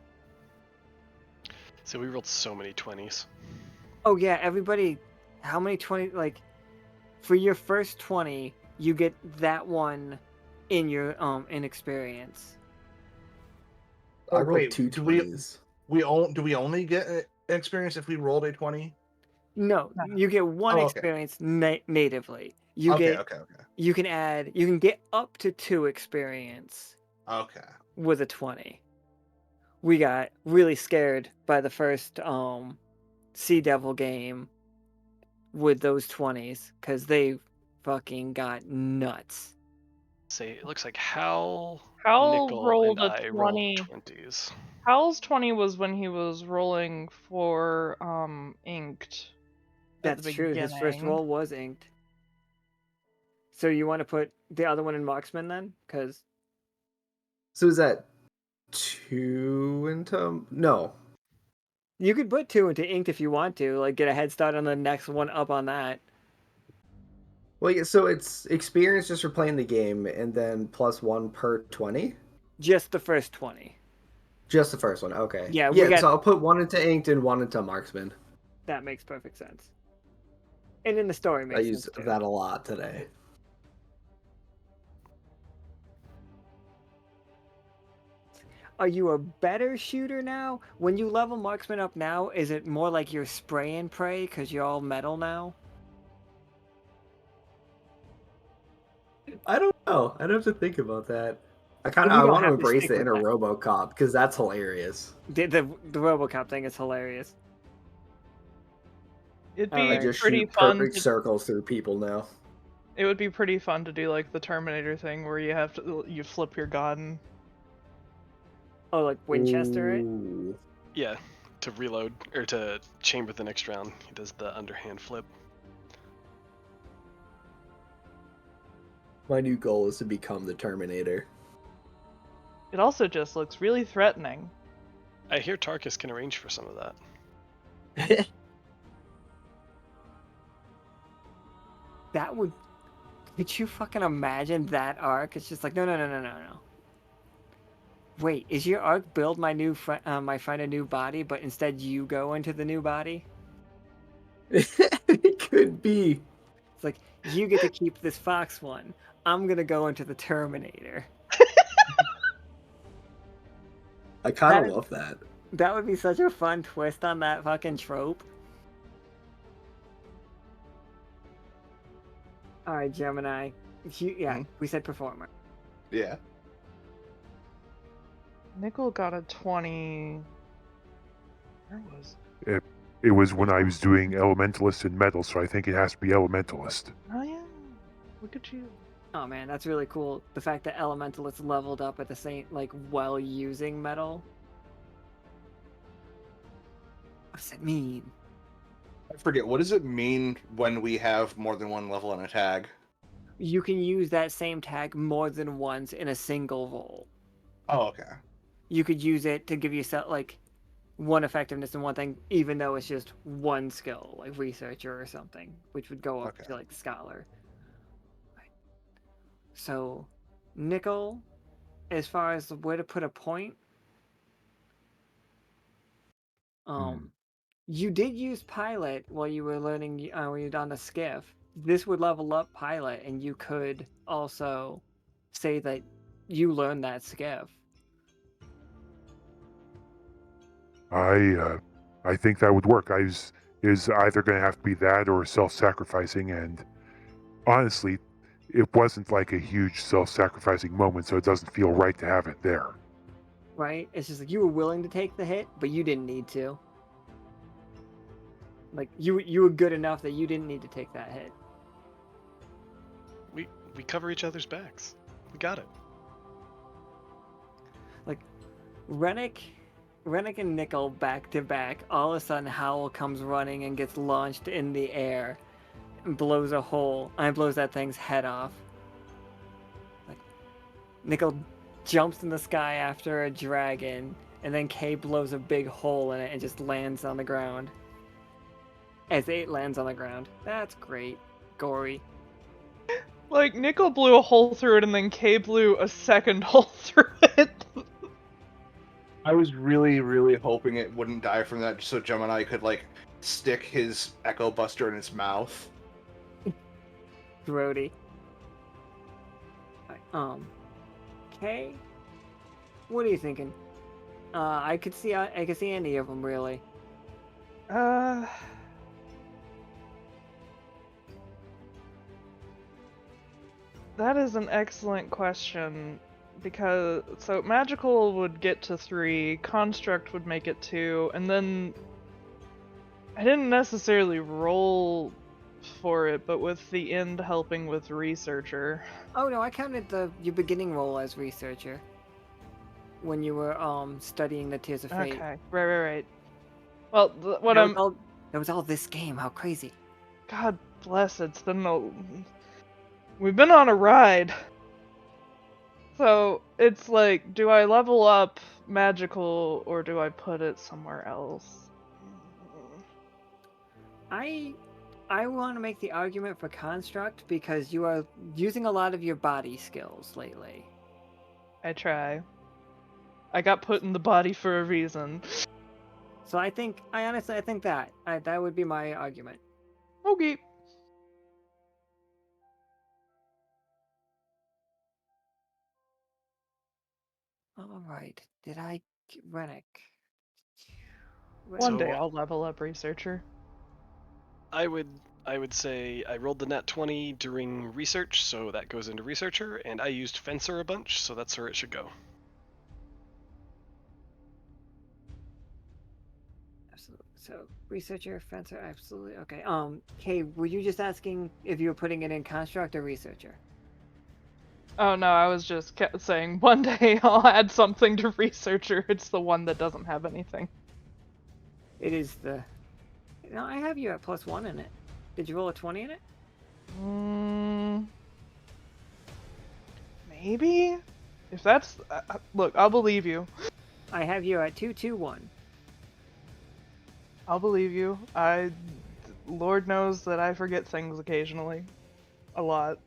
So we rolled so many 20s. Oh yeah, everybody. How many 20? Like, for your first 20, you get that one in your in experience. I rolled wait, two do we 20s. do we only get an experience if we rolled a 20? No, you get one Oh, okay. experience natively. You Okay, get. okay. You can add. You can get up to 2 experience Okay. with a 20. We got really scared by the first Sea Devil game with those 20s because they fucking got nuts. Say it looks like Howl, Howl Nichol, rolled and a I 20. rolled 20s. Howl's 20 was when he was rolling for Inked. At That's the true. His first beginning. roll was inked. So you want to put the other one in marksman then? Because So is that 2 into... No. you could put 2 into inked if you want to, like get a head start on the next one up on that. Well, yeah, so it's experience just for playing the game, and then +1 per 20? Just the first 20. Just the first one, okay. Yeah, we got- so I'll put 1 into Inked and 1 into Marksman. That makes perfect sense. And in the story makes I sense used too. that a lot today. Are you a better shooter now? When you level marksman up now, is it more like you're spray and pray because you're all metal now? I don't know. I'd have to think about that. I We I don't want to have to embrace stick the with inner that. RoboCop because that's hilarious. The RoboCop thing is hilarious. It'd All be I right. just pretty shoot fun. perfect circles through people now. It would be pretty fun to do like the Terminator thing where you flip your gun. Oh, like Winchester it? Ooh. Yeah, to reload or to chamber the next round, he does the underhand flip. My new goal is to become the Terminator. It also just looks really threatening. I hear Tarkus can arrange for some of that. That would. Could you fucking imagine that arc? It's just like no. Wait, is your arc build my new my find a new body, but instead you go into the new body? It could be. It's like you get to keep this Fox one. I'm gonna go into the Terminator. I kind of That- love that. That would be such a fun twist on that fucking trope. All right, Gemini. We said performer. Yeah. Nichol got a 20. Where was It was when I was doing Elementalist and Metal, so I think it has to be Elementalist. Oh yeah. Look at you. Oh man, that's really cool. The fact that Elementalist leveled up at the same, like, while using metal. What does it mean? I forget, what does it mean when we have more than one level in a tag? You can use that same tag more than once in a single roll. Oh, okay. You could use it to give yourself, like, one effectiveness and one thing, even though it's just one skill, like Researcher or something, which would go up Okay. to, like, Scholar. So, Nichol, as far as where to put a point, you did use Pilot while you were learning, when you were on the skiff. This would level up Pilot, and you could also say that you learned that skiff. I think that would work. It was either going to have to be that or self-sacrificing, and honestly, it wasn't like a huge self-sacrificing moment, so it doesn't feel right to have it there. Right? It's just like you were willing to take the hit, but you didn't need to. Like you were good enough that you didn't need to take that hit. We cover each other's backs. We got it. Like Renic and Nichol back to back. All of a sudden, Howl comes running and gets launched in the air and blows a hole. And blows that thing's head off. Like Nichol jumps in the sky after a dragon, and then Kay blows a big hole in it and just lands on the ground. As 8 lands on the ground. That's great. Gory. Like, Nichol blew a hole through it, and then Kay blew a second hole through it. I was really, really hoping it wouldn't die from that, so Gemini could like stick his Echo Buster in its mouth. Grody. Kay? What are you thinking? I could see any of them, really. That is an excellent question, because so magical would get to 3, construct would make it 2, and then I didn't necessarily roll for it, but with the end helping with researcher. Oh no, I counted your beginning role as researcher when you were studying the Tears of Fate. Okay, right. Well, That was all this game. How crazy! God bless, it's been we've been on a ride. So it's like, do I level up magical or do I put it somewhere else? I want to make the argument for construct because you are using a lot of your body skills lately. I try. I got put in the body for a reason. So I honestly think that would be my argument. Okay. All right. Did I Renic? One day I'll level up researcher. I would say I rolled the nat 20 during research, so that goes into researcher, and I used fencer a bunch, so that's where it should go. Absolutely. So researcher, fencer, absolutely. Okay. Kay, were you just asking if you were putting it in construct or researcher? Oh no, I was just saying one day I'll add something to researcher. It's the one that doesn't have anything. It is the... No, I have you at +1 in it. Did you roll a 20 in it? Maybe? If that's... look, I'll believe you. I have you at 221. I'll believe you. Lord knows that I forget things occasionally. A lot.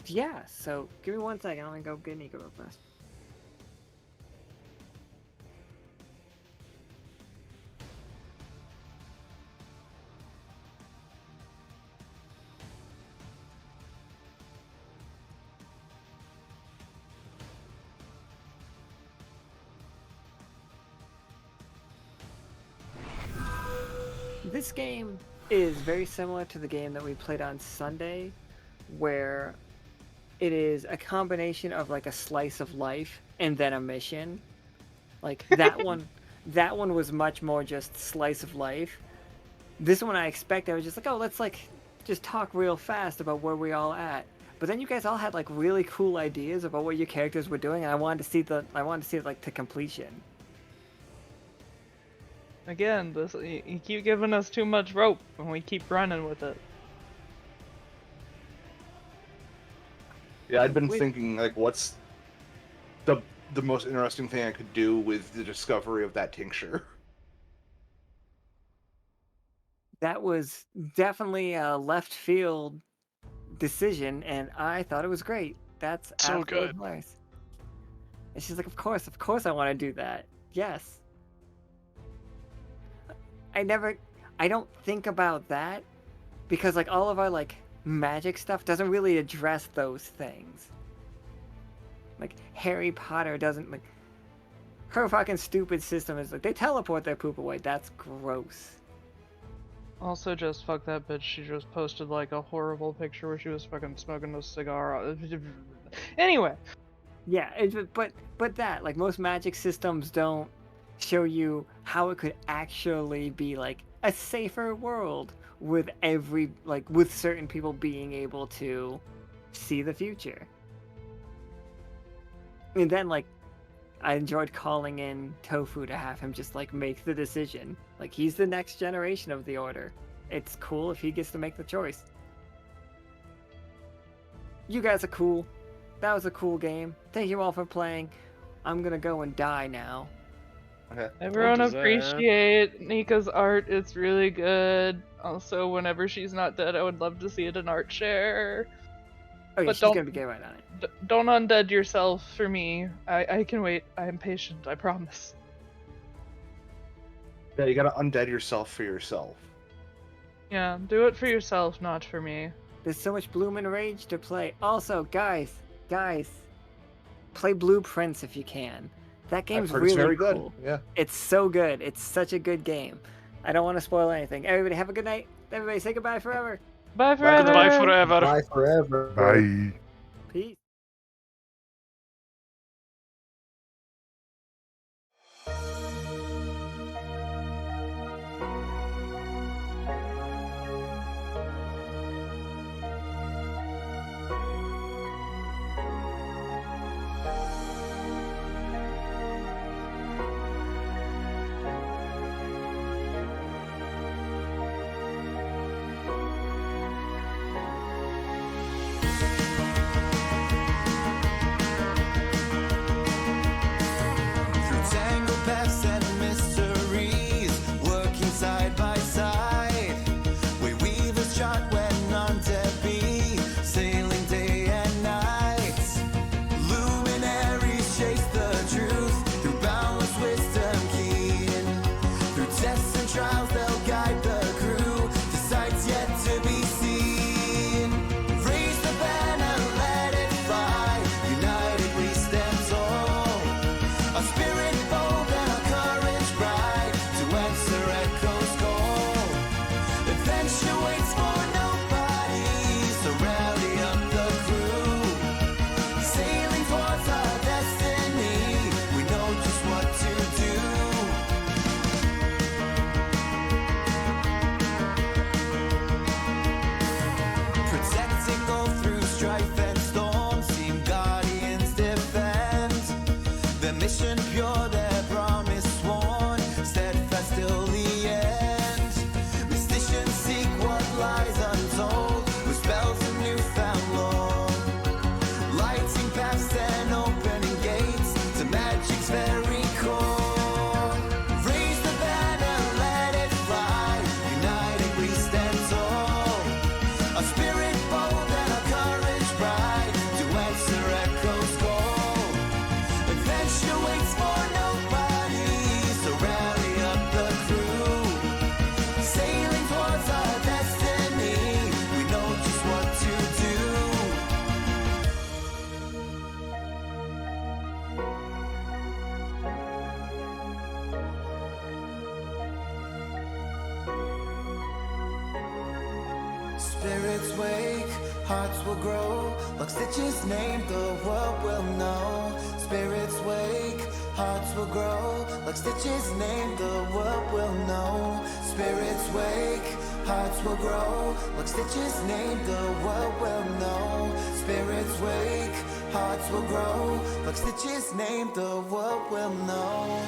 Yeah, so give me 1 second. I'm gonna go get Nico real fast. This game is very similar to the game that we played on Sunday, where it is a combination of like a slice of life and then a mission. Like that one was much more just slice of life. This one I expected, I was just like, oh, let's like just talk real fast about where we all at. But then you guys all had like really cool ideas about what your characters were doing, and I wanted to see it like to completion. Again, you keep giving us too much rope, and we keep running with it. Yeah, I'd been thinking, like, what's the most interesting thing I could do with the discovery of that tincture? That was definitely a left field decision, and I thought it was great. That's so good. Hilarious. And she's like, of course I want to do that. Yes. I don't think about that because like all of our like magic stuff doesn't really address those things. Like Harry Potter doesn't, like, her fucking stupid system is like they teleport their poop away. That's gross. Also, just fuck that bitch. She just posted like a horrible picture where she was fucking smoking a cigar. Anyway. Yeah, but that, like, most magic systems don't show you how it could actually be like a safer world with with certain people being able to see the future. And then, like, I enjoyed calling in Tofu to have him just, like, make the decision. Like, he's the next generation of the Order. It's cool if he gets to make the choice. You guys are cool. That was a cool game. Thank you all for playing. I'm gonna go and die now. Okay. Everyone Don't do that. appreciate Nika's art. It's really good. Also, whenever she's not dead, I would love to see it in art share. Oh yeah, But she's don't- gonna be right on it. Don't undead yourself for me. I can wait. I am patient. I promise. Yeah, you gotta undead yourself for yourself. Yeah, do it for yourself, not for me. There's so much Bloom and Rage to play. Also, guys, play Blueprints if you can. That game's I've heard really it's very good. cool. Yeah. It's so good. It's such a good game. I don't want to spoil anything. Everybody have a good night. Everybody say goodbye forever. Bye forever. Goodbye forever. Bye forever. Bye. Peace. Through tangled paths and mysteries, working side by side, we weavers chart where none to be, sailing day and night. Luminaries chase the truth through boundless wisdom keen. Through tests and trials, they'll guide the crew to sights yet to be seen. Raise the banner, let it fly. United we stand tall. A spirit bold and a courage bright to answer echo's call. Adventure waits for nobody, so rally up the crew. Sailing towards our destiny, we know just what to do. Protecting all through strife and storm, seem guardians defend. Their mission pure, their promise sworn, steadfast till the end. Mysticians seek what lies untold, with spells of newfound lore. Lighting paths and opening gates to magic's very core. Raise the banner, let it fly. United we stand tall. A spirit bold and a courage bright to answer echo's call. Adventure waits for nobody, so rally up the crew. Sailing towards our destiny, we know just what to do. Spirits wake, hearts will grow. Lockstitch's name, the world will know. Spirits wake, hearts will grow. Lockstitch's name, the world will know. Spirits wake, hearts will grow. Lockstitch's name, the world will know. Spirits wake, hearts will grow. Lockstitch's name, the world will know.